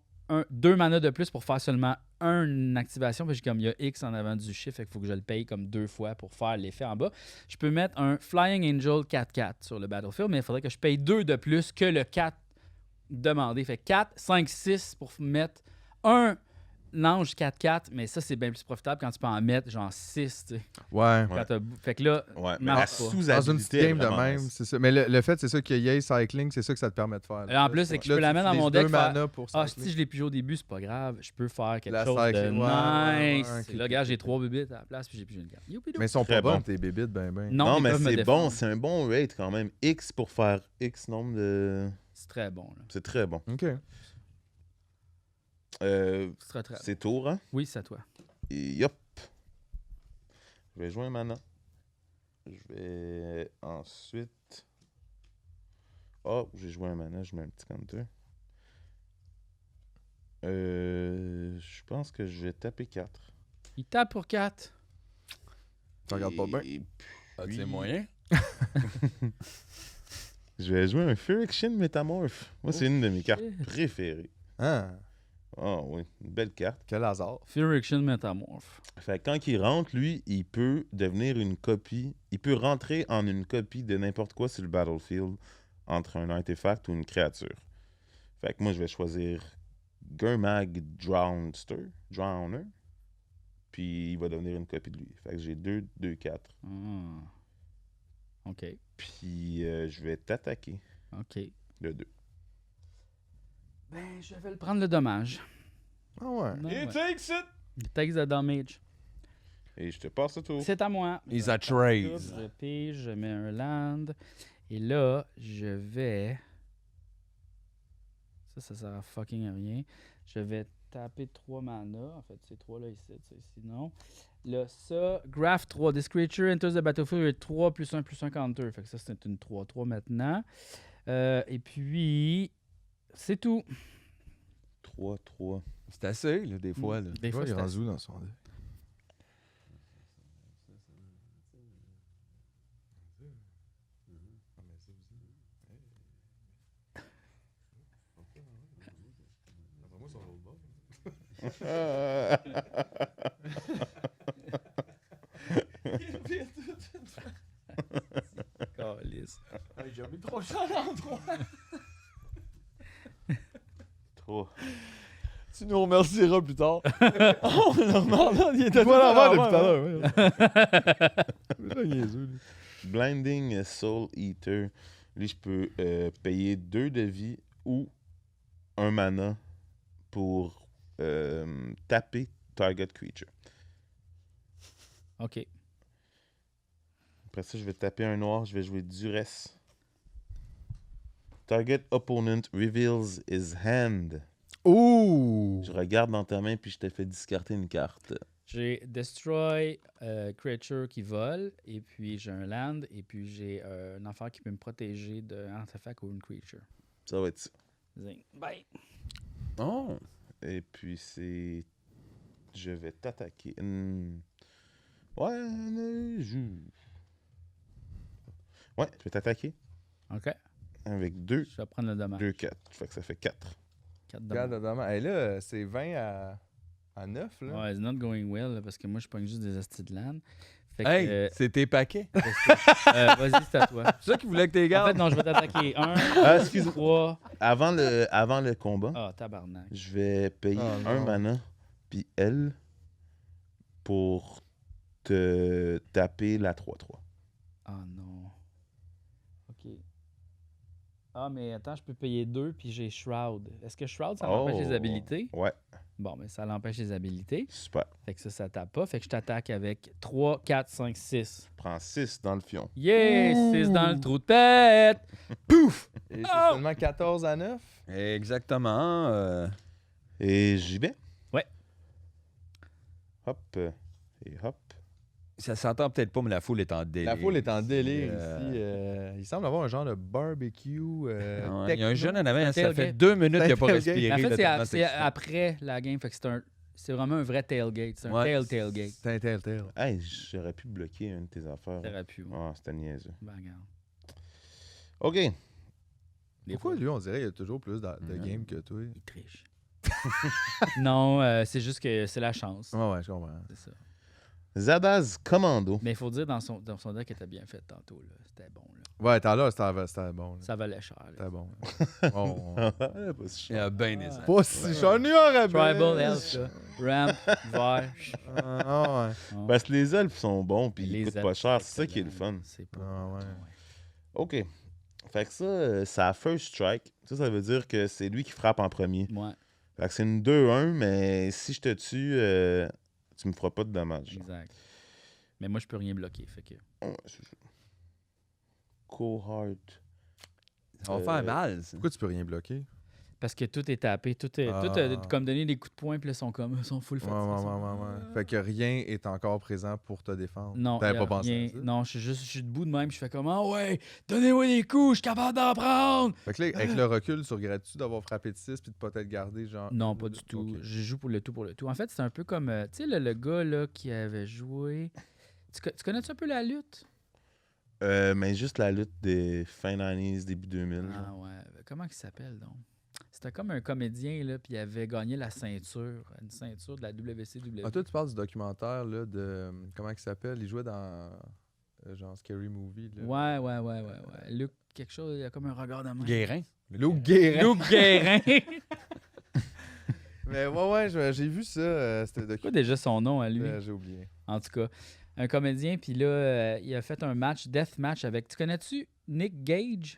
2 mana de plus pour faire seulement une activation. Puis j'ai comme il y a X en avant du chiffre, fait qu'il faut que je le paye comme 2 fois pour faire l'effet en bas. Je peux mettre un Flying Angel 4-4 sur le battlefield, mais il faudrait que je paye 2 de plus que le 4 demandé. Fait 4, 5, 6 pour mettre un ange 4-4, mais ça, c'est bien plus profitable quand tu peux en mettre genre 6. Tu sais, Ouais. quand t'as- Fait que là, Ouais, mais marche la pas. Dans une sous-habilité petite est game de vraiment même, nice. c'est ça. Mais le fait, c'est ça qu'il y ait cycling, c'est ça que ça te permet de faire. En plus, c'est que je peux Là, la tu mettre dans mon utilises deck. deux Faire, mana pour ah, cycler. si je l'ai pigé au début, c'est pas grave. Je peux faire quelque La chose de cycling, ouais, nice. ouais, ok, là, ok, gars, ok. j'ai 3 bébites à la place, puis j'ai pigé une carte. Youpidou. Mais ils sont Très pas bon. bonnes, tes bébites, ben. Non, mais peuvent me c'est défendre. bon, c'est un bon rate quand même. X pour faire X nombre de. C'est très bon. Là. C'est très bon. OK. C'est très, très bon. C'est tour, hein? Oui, c'est à toi. Et yop. Je vais jouer un mana. Je vais ensuite. Oh, j'ai joué un mana, je mets un petit counter. Je pense que je vais taper 4. Il tape pour 4. Tu regardes pas bien. Et Ah, puis, c'est moyen. Je vais jouer un Phyrexian Métamorphe. Moi, c'est une de mes cartes shit. préférées. Ah, Ah oui, une belle carte. quel hasard. Phyrexian Metamorph. Fait que quand il rentre, lui, il peut devenir une copie. Il peut rentrer en une copie de n'importe quoi sur le battlefield entre un artefact ou une créature. Fait que moi, je vais choisir Gurmag Drowner. Puis il va devenir une copie de lui. Fait que j'ai 2-4. Ah. OK. Puis je vais t'attaquer OK. de 2. Ben, je vais le prendre le dommage. Ah ouais. Non, He ouais. takes it. Il takes the damage. Et je te passe le tour. C'est à moi. He's a trade. Je pige, je mets un land. Et là, je vais... Ça sert à fucking à rien. Je vais taper 3 mana. En fait, c'est 3 là ici. Sinon, là, ça, Graph 3. This creature enters the battlefield with 3 +1/+1 counter. Fait que ça, c'est une 3/3 maintenant. Et puis, c'est tout. 3-3. C'est assez, là, des fois. Là. Des fois, il est c'est rendu où dans son deck? Calisse. J'ai mis trop cher à l'endroit. 3. Tu nous remercieras plus tard. Oh, non, il était Tu vois l'envers tout depuis tout à l'heure. l'heure. C'est un niaiseux, lui. Blinding Soul Eater. Lui, je peux payer 2 de vie ou un mana pour taper target creature. OK. Après ça, je vais taper un noir, je vais jouer Duress. Target opponent reveals his hand. Ouh! Je regarde dans ta main puis je te fais discarter une carte. J'ai Destroy Creature qui vole, et puis j'ai un land, et puis j'ai un enfant qui peut me protéger d'un artefact ou une creature. Ça va être ça. Zing. Bye. Oh. Et puis c'est. Je vais t'attaquer. Ouais, Ouais, je vais t'attaquer OK. avec 2, Je vais prendre le dommage. 2, 4. Fait que ça fait 4. 4 Regarde dommages. dedans. Hey, là, c'est 20 à 9, là. Ouais, it's not going well, là, parce que moi, je pogne juste des astis de land. Fait que, Hey, c'est tes paquets. vas-y, c'est à toi. C'est ça qui voulait que t'es En gardes. fait, non, je vais t'attaquer. 1, Ah, excuse-moi. 3. Avant le combat, Ah, tabarnak. je vais payer Oh, un non. mana, puis elle, pour te taper la 3-3. Ah non. OK. Ah, mais attends, je peux payer 2 puis j'ai Shroud. Est-ce que Shroud, ça m'empêche les habilités? Ouais, Bon, mais ça l'empêche les habilités. super. Fait que ça tape pas. Fait que je t'attaque avec 3, 4, 5, 6. Prends 6 dans le fion. Yeah! 6 dans le trou de tête! Pouf! Et c'est seulement 14 à 9. Exactement. Et j'y vais. Ouais. Hop. Et hop. Ça s'entend peut-être pas, mais la foule est en délire. La foule est en délire Euh, ici. Il semble avoir un genre de barbecue. Ouais, il y a un techno. jeune en avant, ça Tailgate. fait 2 minutes qu'il n'a pas Tailgate. respiré. En fait, là, c'est tellement c'est excitant. après la game. Fait que c'est vraiment un vrai tailgate. C'est un Ouais. tailgate. C'est un tel. Hey, j'aurais pu bloquer une de tes affaires. T'aurais pu. Ouais. Ah, c'était niaiseux. Ben, regarde. OK. Des Pourquoi fois, lui, on dirait qu'il y a toujours plus de Mhm. games que toi? il triche. Non, c'est juste que c'est la chance. Ouais, je comprends. C'est ça. Zabaz Commando. Mais il faut dire, dans son deck, il était bien fait tantôt. Là. C'était bon. Là. Ouais, t'as là, c'était bon. là. Ça valait cher. Là. C'était bon. Bon, Pas si Il y a bien des Ah. ans. pas si j'en ai un Tribal Elf, là. Ramp, vert. Ah ouais. Oh. Parce que les elfes sont bons puis ils Les coûtent elfes, pas cher. C'est ça qui est le excellent. fun. C'est pas. Ah ouais. OK. Fait que ça, c'est à first strike. Ça veut dire que c'est lui qui frappe en premier. Ouais, Fait que c'est une 2-1, mais si je te tue, tu me feras pas de dommages. exact. Mais moi, je peux rien bloquer. Fait que. Ouais, c'est ça. Cohort. Ça va faire mal. ça. Pourquoi tu peux rien bloquer? Parce que tout est tapé. Tout a comme donné des coups de poing, puis là, ils sont comme. Ils sont full Ouais, fatigués. Fait que rien est encore présent pour te défendre. Non, T'avais y a pas pensé rien. à ça? Non, je suis debout de même, je fais comme ah ouais, donnez-moi des coups, je suis capable d'en prendre. Fait que là, avec le recul, tu regrettes-tu d'avoir frappé de 6 puis de peut-être garder genre. Non, pas du tout. Ok. Je joue pour le tout. En fait, c'est un peu comme tu sais le gars là qui avait joué. Tu connais-tu un peu la lutte? Mais juste la lutte des fin 90s, début 2000. Ah genre. ouais. Comment il s'appelle donc? C'était comme un comédien là, puis il avait gagné la ceinture, une ceinture de la WCW. Ah, toi, tu parles du documentaire là, de. Comment il s'appelle? Il jouait dans. Genre Scary Movie. Là. Ouais. Luc, quelque chose, il a comme un regard de main. Guérin. Luke Guérin. Luc Guérin. Mais ouais, j'ai vu ça. C'était C'est quoi déjà son nom à lui? J'ai oublié. En tout cas, un comédien, puis là, il a fait un death match avec. Tu connais-tu Nick Gage?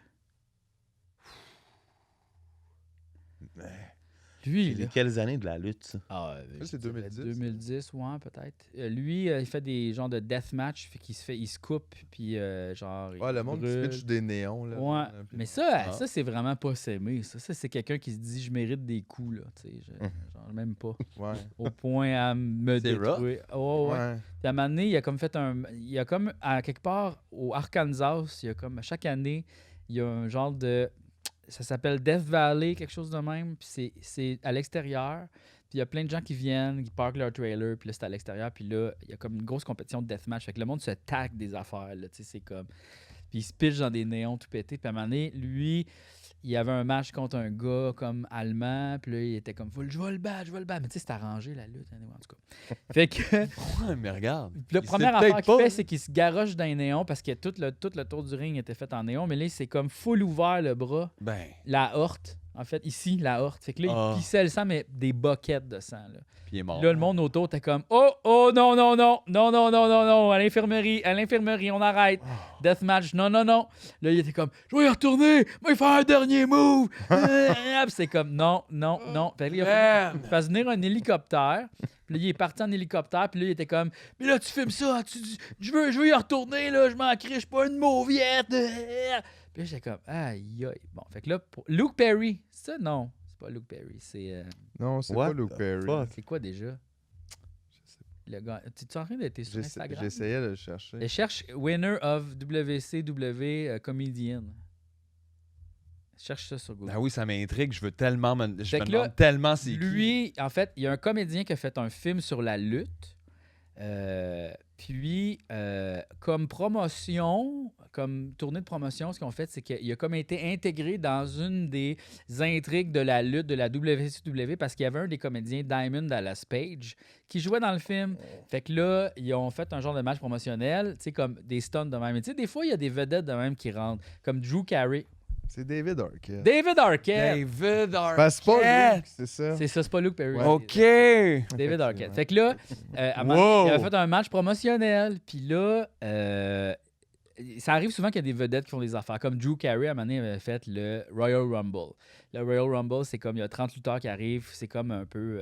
Lui, C'est là. quelles années de la lutte, ça? Ah, Ça, c'est 2010. 2010, ouais, peut-être. Lui, il fait des genres de death match, fait il se coupe, puis genre. il Ouais, le monde qui se brûle. pitch des néons. Là, Ouais, puis- mais ça, Ah. ça c'est vraiment pas s'aimer. Ça c'est quelqu'un qui se dit je mérite des coups, là. Tu sais, genre, même pas. Ouais. Au point à me C'est rough. détruire. Oh, ouais. Ouais. Puis à un moment donné, il a comme fait un. Il a comme, à quelque part, au Arkansas, il y a comme, à chaque année, il y a un genre de. Ça s'appelle Death Valley, quelque chose de même. Puis c'est à l'extérieur. Puis il y a plein de gens qui viennent, qui parquent leur trailer. Puis là, c'est à l'extérieur. Puis là, il y a comme une grosse compétition de deathmatch. Fait que le monde se tag des affaires, là. Tu sais, c'est comme. Puis il se pitch dans des néons tout pétés. Puis à un moment donné, lui, il avait un match contre un gars comme allemand. Puis là, il était comme, je vais le battre. Mais tu sais, c'est arrangé la lutte, anyway, en tout cas. Fait que. Ouais, mais regarde. Puis la Il première sait affaire peut-être qu'il pas. fait, c'est qu'il se garoche dans les néons parce que tout le tour du ring était fait en néon. Mais là, c'est comme full ouvert le bras. Ben, La horte. En fait, ici, la horte. Fait que là, Ah. il pissait le sang, mais des buckets de sang. Là. puis il est mort. Là, le monde autour était comme oh, non, à l'infirmerie, on arrête. Deathmatch, non. Là, il était comme je vais y retourner, je vais faire un dernier move. Puis c'est comme non. Fait que là, il fait venir un hélicoptère. Puis là, il est parti en hélicoptère. Puis là, il était comme mais là, tu filmes ça. Je veux y retourner, là, je m'en crie, je suis pas une mauviette. Puis là, j'étais comme aïe. Bon, fait que là, pour Luke Perry, c'est ça? Non, c'est pas Luke Perry. C'est. Non, c'est What pas Luke the Perry. fuck? C'est quoi déjà? Le gars. Tu es en train d'être sur Instagram? J'essayais de le chercher. Et cherche Winner of WCW Comedian. Cherche ça sur Google. Ah oui, ça m'intrigue. Je veux tellement. Je Fait me que là, demande tellement c'est qui. Lui, en fait, il y a un comédien qui a fait un film sur la lutte. Puis, comme promotion, comme tournée de promotion, ce qu'on fait, c'est qu'il a comme été intégré dans une des intrigues de la lutte de la WCW parce qu'il y avait un des comédiens, Diamond Dallas Page, qui jouait dans le film. Fait que là, ils ont fait un genre de match promotionnel, tu sais, comme des stunts de même. Mais tu sais, des fois, il y a des vedettes de même qui rentrent, comme Drew Carey. C'est David Arquette. David Arquette! David Arquette. Ben, c'est pas Luke, c'est ça. C'est ça, c'est pas Luke Perry. Ouais. OK. David Arquette. Fait que là, à un moment donné, il avait fait un match promotionnel. Puis là, ça arrive souvent qu'il y a des vedettes qui font des affaires. Comme Drew Carey, à un moment donné, avait fait le Royal Rumble. Le Royal Rumble, c'est comme il y a 30 lutteurs qui arrivent. C'est comme un peu...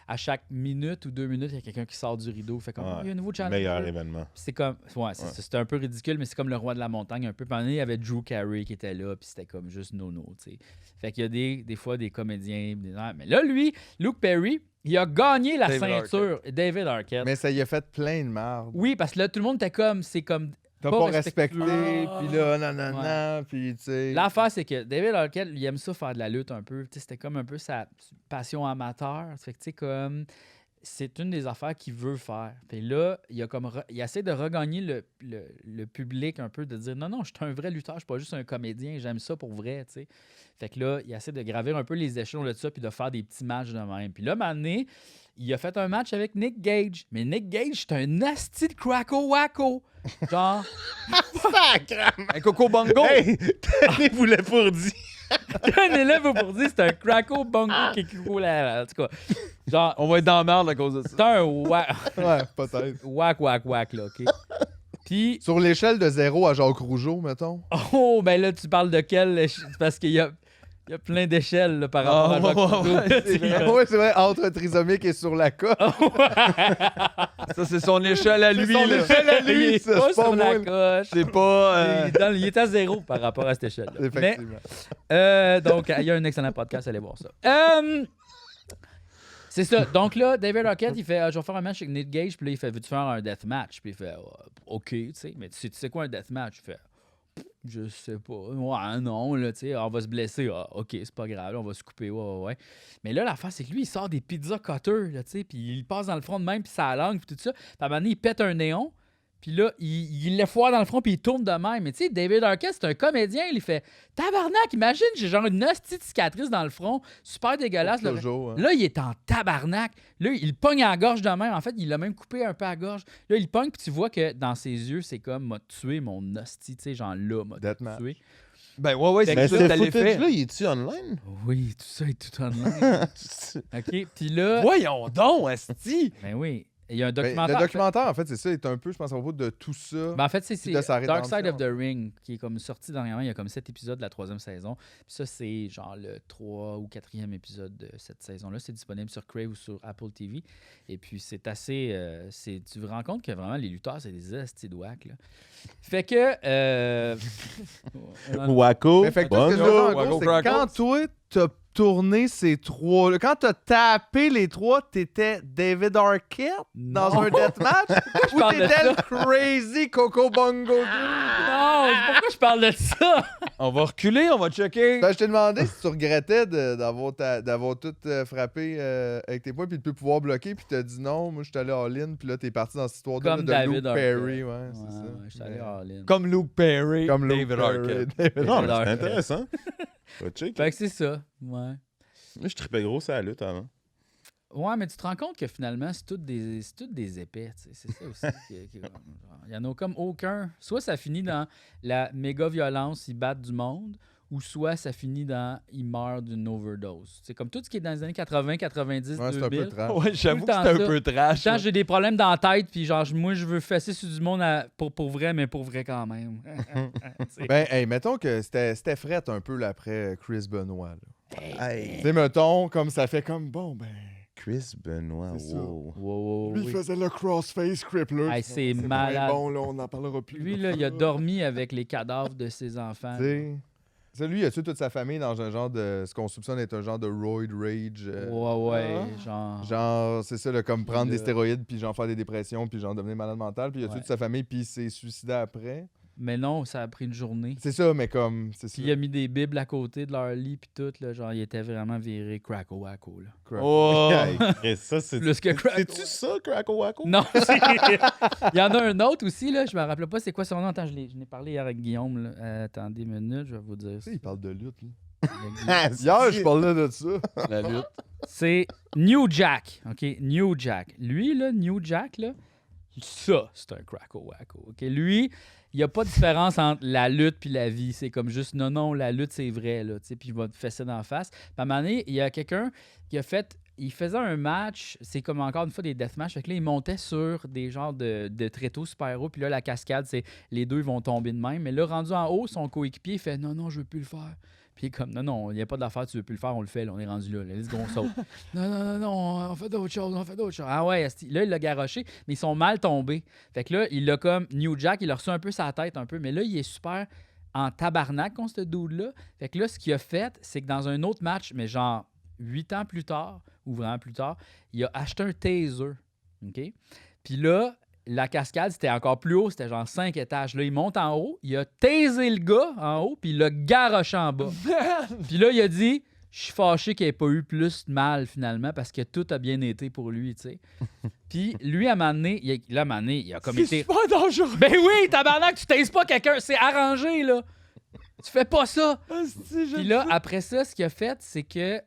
à chaque minute ou 2 minutes, il y a quelqu'un qui sort du rideau. Fait comme, il y a un nouveau challenge. Meilleur événement. C'est comme... Ouais, c'était un peu ridicule, mais c'est comme le roi de la montagne un peu. Puis à un moment donné, il y avait Drew Carey qui était là, puis c'était comme juste nono, tu sais. Fait qu'il y a des fois des comédiens... Mais là, lui, Luke Perry, il a gagné la ceinture. David Arquette. Mais ça y a fait plein de marde. Oui, parce que là, tout le monde était comme... C'est comme... T'as pas respecté, respectueux. puis là, nanana, puis tu sais... L'affaire, c'est que David Arquette, il aime ça faire de la lutte un peu. Tu sais, c'était comme un peu sa passion amateur. Ça fait que, tu sais, comme... C'est une des affaires qu'il veut faire. Puis là, il essaie de regagner le public un peu, de dire non, je suis un vrai lutteur, je suis pas juste un comédien, j'aime ça pour vrai, tu sais. Fait que là, il essaie de gravir un peu les échelons de ça, puis de faire des petits matchs de même. Puis là, maintenant, il a fait un match avec Nick Gage. Mais Nick Gage, c'est un nasty de cracko-wacko. Genre... Un Coco Bongo. Hey, Tony voulait pour dire. Un élève pour dire c'est un cracko bongo qui coule en tout cas. Genre, On va être dans la merde à cause de ça. c'est un whack, Ouais, peut-être. whack, là, OK? Puis, Sur l'échelle de 0 à Jacques Rougeau, mettons. oh, ben là, tu parles de quelle? Parce qu'il y a plein d'échelles là, par rapport à Jacques Cousteau. c'est vrai. Oui, c'est vrai, entre trisomique et sur la cote. Ça, c'est son échelle à lui. son là. échelle à lui, Il est ça, pas c'est pas sur la moi. coche. C'est pas... Il est à 0 par rapport à cette échelle-là. Mais, Effectivement. donc, il y a un excellent podcast, allez voir ça. C'est ça. Donc là, David Arquette, il fait je vais faire un match avec Nick Gage. Puis là, il fait veux-tu faire un deathmatch? Puis il fait OK, tu sais. Mais tu sais quoi un deathmatch? Il fait je sais pas. Ouais, non, là, tu sais, on va se blesser. Ah, OK, c'est pas grave, là, on va se couper. Ouais. Mais là, l'affaire, c'est que lui, il sort des pizza cutters, là, tu sais. Puis il passe dans le front de même, puis sa langue, puis tout ça. Puis à un moment donné, il pète un néon. Puis là, il le foire dans le front, puis il tourne de même. Mais tu sais, David Arquette, c'est un comédien. Il fait tabarnak, imagine, j'ai genre une hostie de cicatrice dans le front, super dégueulasse. Là, Toujours, hein. là, il est en tabarnak. Là, il pogne à la gorge de même. En fait, il l'a même coupé un peu à la gorge. Là, il pogne, puis tu vois que dans ses yeux, c'est comme m'a tué mon hostie, tu sais, genre là, m'a Deathmatch. tué. Ben ouais, c'est Mais ça, ce t'as l'effet. footage-là, il est-tu online? Oui, tout ça est tout online. OK, puis là... Voyons donc, esti. Ben oui, il y a un Ben, documentaire. le documentaire, en fait, c'est ça, est un peu, je pense, à propos de tout ça. Ben, en fait, c'est de sa Dark Side rédemption. of the Ring qui est comme sorti dernièrement. Il y a comme 7 épisodes de la 3e saison. Puis ça, c'est genre le 3 ou 4e épisode de cette saison-là. C'est disponible sur Crave ou sur Apple TV. Et puis, c'est assez... tu te rends compte que vraiment, les lutteurs, c'est des estis de whack, là. Fait que... Waco, Mais fait que toi, ce que je veux Bongo. dire, en gros, Waco c'est que quand Crackle. toi, t'as tourné ces trois... là, quand t'as tapé les trois, t'étais David Arquette dans Non. un deathmatch? Ou parle de t'étais ça. le crazy Coco Bongo dude? Non, pourquoi je parle de ça? On va reculer, on va checker. Ben, je t'ai demandé si tu regrettais d'avoir tout frappé avec tes points puis de plus pouvoir bloquer, puis t'as dit non, moi je suis allé all-in, puis là t'es parti dans cette histoire de Comme David Luke Arquette. Perry, ouais, c'est ça. Je suis allé all-in. Comme Luke Perry, Comme Luke David Perry, Arquette. David Non, mais c'est Arquette. intéressant. Va check. Fait que c'est ça, ouais. Moi, je tripais gros sur la lutte avant. Ouais, mais tu te rends compte que finalement, c'est toutes des épais. Tu sais. C'est ça aussi. Il n'y en a comme aucun. Soit ça finit dans la méga violence, ils battent du monde, ou soit ça finit dans ils meurent d'une overdose. C'est comme tout ce qui est dans les années 80, 90, Ouais, c'est un 2000. peu trash. Ouais, j'avoue Tout que le c'était un temps peu trash. Quand j'ai des problèmes dans la tête, puis genre, moi, je veux fesser sur du monde pour vrai, mais pour vrai quand même. Tu sais. Ben, hey, mettons que c'était fret un peu là, après Chris Benoit. Là. Hey, Tu sais, mettons, comme ça fait comme, bon, ben... Chris Benoit, C'est ça. wow. Wow, Lui, il oui. faisait le crossface crippler. Hey, c'est malade. Bon, là, on n'en parlera plus. Lui, là, il a dormi avec les cadavres de ses enfants. Tu sais, ça, lui, il a tué toute sa famille dans un genre de... Ce qu'on soupçonne être un genre de roid rage. Ouais, genre... Genre, c'est ça, là, comme prendre des Le- stéroïdes, puis genre faire des dépressions, puis genre devenir malade mental, puis il a tué Ouais. toute sa famille, puis il s'est suicidé après. Mais non, ça a pris une journée. C'est ça, mais comme... C'est ça. Puis il a mis des bibles à côté de leur lit, puis tout, là, genre, il était vraiment viré cracko-wacko, là. Oh. Hey, Chris, ça, c'est. Plus que Cracko. C'est-tu ça, Cracko Wacko? Non, c'est- il y en a un autre aussi, là, je me rappelle pas c'est quoi son nom. Attends, je n'ai parlé hier avec Guillaume, là. Attendez une minute, je vais vous dire. Tu sais, il parle de lutte, lui. Avec Guillaume. Ah, Hier, je parlais de ça. La lutte. C'est New Jack, OK? New Jack. Lui, là, New Jack, là, ça, c'est un cracko-wacko, OK? Lui, il n'y a pas de différence entre la lutte puis la vie. C'est comme juste, non, la lutte, c'est vrai, là, tu sais, puis il va te fesser d'en face. Puis à un moment donné, il y a quelqu'un qui a fait il faisait un match, c'est comme encore une fois des deathmatch. Fait que là, il montait sur des genres de tréteaux super hauts. Puis là, la cascade, c'est les deux vont tomber de même. Mais là, rendu en haut, son coéquipier, il fait non, je veux plus le faire. Puis il est comme non, il n'y a pas d'affaire, tu veux plus le faire, on le fait, là, on est rendu là. Let's go, on saute. non, on fait d'autres choses, Ah ouais, là, il l'a garoché, mais ils sont mal tombés. Fait que là, il l'a comme New Jack, il a reçu un peu sa tête, un peu. Mais là, il est super en tabarnak contre ce dude-là. Fait que là, ce qu'il a fait, c'est que dans un autre match, mais genre 8 ans plus tard, ou vraiment plus tard, il a acheté un taser. OK? Puis là, la cascade, c'était encore plus haut, c'était genre 5 étages. Là, il monte en haut, il a tasé le gars en haut, puis il l'a garoché en bas. Puis là, il a dit je suis fâché qu'il n'ait pas eu plus de mal finalement parce que tout a bien été pour lui, tu sais. Puis lui, à un moment donné, il a comme C'est été. super dangereux. Ben oui, tabarnak, tu taises pas quelqu'un, c'est arrangé, là. Tu fais pas ça. Puis là, après ça, ce qu'il a fait, c'est que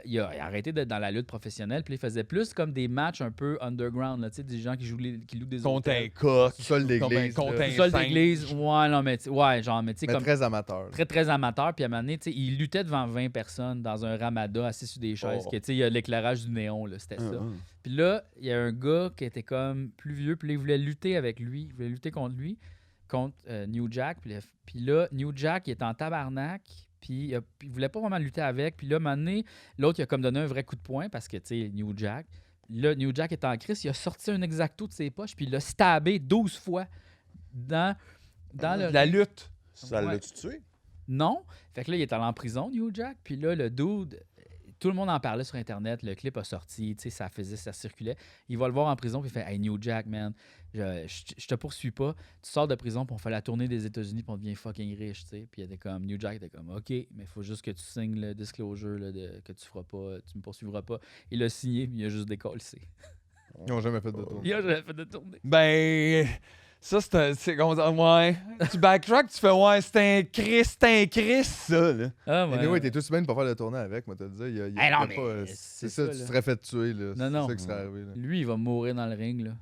il a arrêté d'être dans la lutte professionnelle, puis il faisait plus comme des matchs un peu underground, là, tu sais, des gens qui louent des Contre un hôtels. coq. Sol d'église. Contre là. un Sol singe. d'église, ouais, non, mais genre, mais tu sais, Mais comme très amateur. très, très amateur. Puis à un moment donné, tu sais, il luttait devant 20 personnes dans un ramada assis sur des chaises. Oh. Que, tu sais, il y a l'éclairage du néon, là, c'était ça. Puis là, il y a un gars qui était comme plus vieux, puis là, il voulait lutter avec lui. Il voulait lutter contre lui, contre New Jack. Puis là, New Jack, il est en tabarnak, puis il voulait pas vraiment lutter avec. Puis là, à un moment donné, l'autre, il a comme donné un vrai coup de poing, parce que, tu sais, New Jack. Là, New Jack est en crise, il a sorti un exacto de ses poches, puis il l'a stabé 12 fois dans le... La lutte. Ça Ouais. l'a-tu tué? Non. Fait que là, il est allé en prison, New Jack. Puis là, le dude, tout le monde en parlait sur Internet. Le clip a sorti, tu sais, ça circulait. Il va le voir en prison, puis il fait Hey, New Jack, man, je te poursuis pas. Tu sors de prison, puis on fait la tournée des États-Unis, puis on devient fucking riche, tu sais. Puis il était comme, New Jack était comme, OK, mais il faut juste que tu signes le disclosure là, que tu feras pas, tu me poursuivras pas. Il a signé, mais il a juste décollé. Ils n'ont jamais fait de tour. Il a jamais fait de tournée. Ben, ça, c'est comme ça. Ouais. Tu backtrack, tu fais, ouais, c'est un Chris, ça, là. Ah, Mais anyway, t'es tout aussi bien de pas faire le tournée avec, moi, te le dire. Il y a Hey, non, mais pas, c'est c'est ça, ça, tu là. te serais fait tuer, là. Non, non. C'est ça qui serait arrivé, là. Lui, il va mourir dans le ring, là.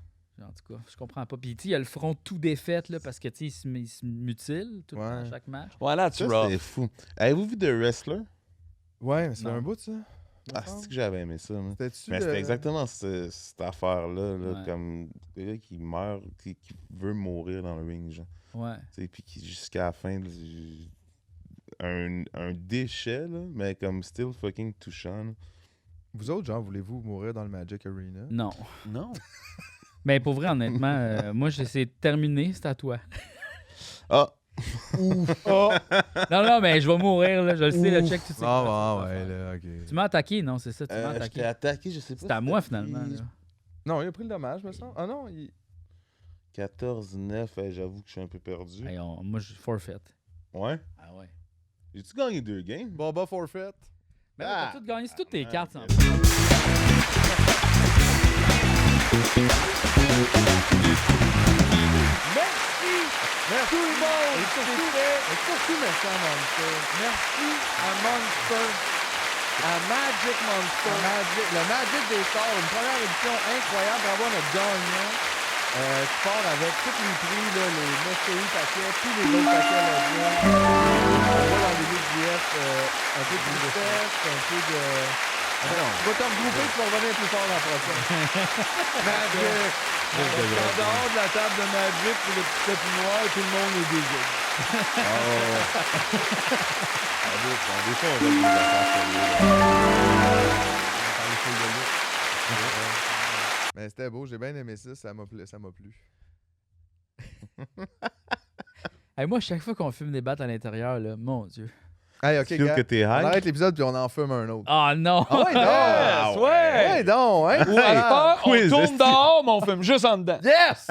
En tout cas, je comprends pas. Puis, tu sais, il a le front tout défait, là, parce que, tu sais, il se mutile tout le temps, Ouais. à chaque match. Ouais, là, tu Ça, rough. c'est fou. Avez-vous vu The Wrestler? Ouais, mais c'est Non. un bout, ça. Ah, c'est que j'avais aimé ça. Moi. C'était-tu Mais le- c'était exactement cette affaire-là, là, Ouais. comme le gars qui meurt, qui veut mourir dans le ring, genre. Ouais. Tu sais, puis qui jusqu'à la fin, là, un déchet, là, mais comme still fucking touchant. là. Vous autres, genre, voulez-vous mourir dans le Magic Arena? Non. Non. Mais pour vrai, honnêtement, moi, c'est terminé, c'est à toi. Ah! Oh. Non, mais je vais mourir, là. Je le sais, le check tout de suite. Ah, ouais, là, ok. Tu m'as attaqué, non, c'est ça, tu m'as J'étais attaqué. attaqué, je sais pas. C'est à c'était moi, qui. finalement, là. Non, il a pris le dommage, me semble. Ah non, il... 14-9, j'avoue que je suis un peu perdu. Hey, moi, je forfait. Ouais? Ah ouais. J'ai-tu gagné 2 games? Boba forfait. Mais là, Ah! t'as tout gagné, c'est toutes tes Ah, cartes. ok. en Merci tout le monde! Et surtout, merci à Monster. Merci à Monster. À Magic Monster. Le Magic des Stars, une première édition incroyable. Bravo à notre gagnant. Qui part avec tous les prix, là, les mystery paquets, tous les autres paquets là-dedans. On voit dans les VGF un peu de tristesse, un peu de... Tu vas te regrouper, tu vas revenir plus fort la prochaine. Magic! En dehors de la table de Magic, puis le petit tapis noir, tout le monde est dégueu. Des fois, on règle des affaires sérieuses. Mais c'était beau, j'ai bien aimé ça, ça m'a plu. Hey, moi, chaque fois qu'on filme des battes à l'intérieur, là, mon Dieu. Hey, ok, Tu feel gars, que t'es on high? arrête l'épisode puis on en fume un autre. Ah non! Ah ouais, non! Yes, ouais! Ouais, donc, hein? Ou à part, on Quiz, tourne esti. dehors, mais on fume juste en dedans. Yes!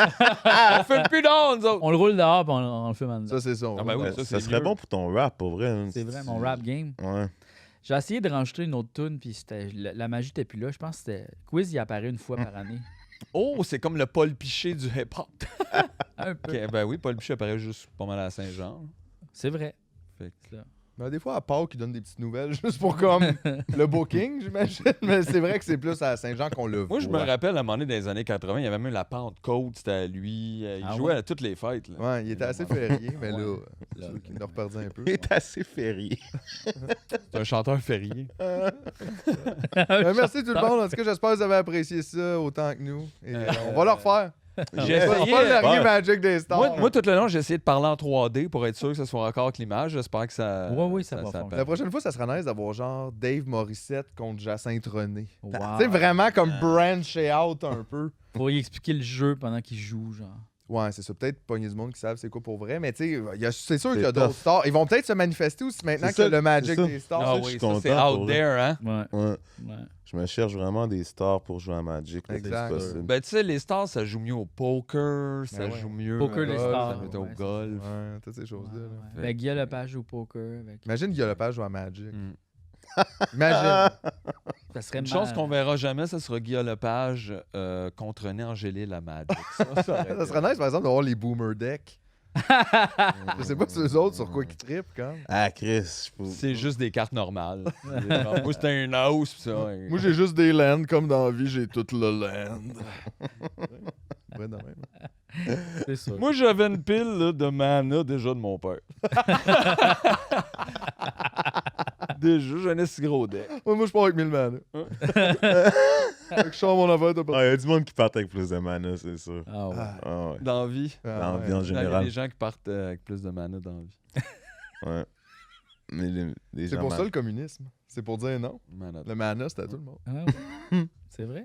On fume plus dehors, nous autres. On le roule dehors, puis on le filme en dedans. Ça, c'est ça. Ah ben oui, Ça, c'est serait mieux. bon pour ton rap, pour vrai. hein. C'est vrai, mon rap game. Ouais. J'ai essayé de rajouter une autre tune, puis la magie n'était plus là. Je pense que c'était... Quiz, il apparaît une fois par année. Oh, c'est comme le Paul Piché du hip-hop. Un peu. Ok, ben oui, Paul Piché apparaît juste pas mal à Saint-Jean. C'est vrai. Fait que- C'est ça. Mais des fois, à Pâques, ils donnent des petites nouvelles juste pour comme le booking, j'imagine. Mais c'est vrai que c'est plus à Saint-Jean qu'on le voit. Moi, je me rappelle, à un moment donné, dans les années 80, il y avait même la Pentecôte, c'était à lui. Il Ah jouait ouais? à toutes les fêtes. Là. Ouais, il était assez férié, mais là, Ouais. c'est sûr qu'il nous reperdait un peu. Il est assez férié. C'est un chanteur férié. Merci tout le monde. En tout cas, j'espère que vous avez apprécié ça autant que nous. Et on va le refaire. J'ai On va essayé. faire le dernier Ouais. Magic des Stars. Moi, tout le long, j'ai essayé de parler en 3D pour être sûr que ce soit encore avec l'image. J'espère que ça. Oui, ça va fonctionner. La prochaine fois, ça sera nice d'avoir genre Dave Morissette contre Jacinthe René. Wow. Tu sais, vraiment comme brancher out un peu. Pour y expliquer le jeu pendant qu'il joue, genre. Ouais, c'est ça. Peut-être pogner du monde qui savent c'est quoi pour vrai. Mais tu sais, c'est sûr C'est qu'il y a d'autres tough. stars. Ils vont peut-être se manifester aussi maintenant C'est que ça, le Magic c'est ça. des Stars. Ah ça, je oui, suis ça, c'est content out pour there, hein? Ouais. Ouais. Ouais. Je me cherche vraiment des stars pour jouer à Magic. là, Exact. c'est possible. Ben, tu sais, les stars, ça joue mieux au poker, ça Ben ouais. joue mieux Poker, les golf, stars, ça joue au ouais, c'est golf. Ouais, toutes ces choses-là. là. Ouais. Ben, Guy Lepage au poker. Avec... Imagine Guy Lepage joue à Magic. Mm. Imagine. Ça serait Une chose mal. qu'on verra jamais, ça sera Guy Lepage contre René Angélil à Magic. Ça serait nice, par exemple, d'avoir les Boomer Decks. Je sais pas si eux autres sur quoi ils trippent, quand. Ah, Chris, je peux... C'est juste des cartes normales. Genre, moi, c'était un house, pis ça. Moi, j'ai juste des lands, comme dans la vie, j'ai tout le land. Ouais, de même. C'est sûr. Moi, j'avais une pile là, de mana déjà de mon père. Déjà, j'en ai si gros deck. Moi, je pars avec 1000 mana. Fait que je sors mon affaire, t'as pas. Ah, il y a du monde qui part avec plus de mana, c'est sûr. Ah ouais. Ah, Ah, ouais. Dans la vie. Dans la vie ouais. en Il y a général. des gens qui partent avec plus de mana dans la vie. Ouais. Mais les C'est gens pour mal- ça le communisme. C'est pour dire non. Mana. Le mana, c'est à tout le monde. Ah ouais. C'est vrai.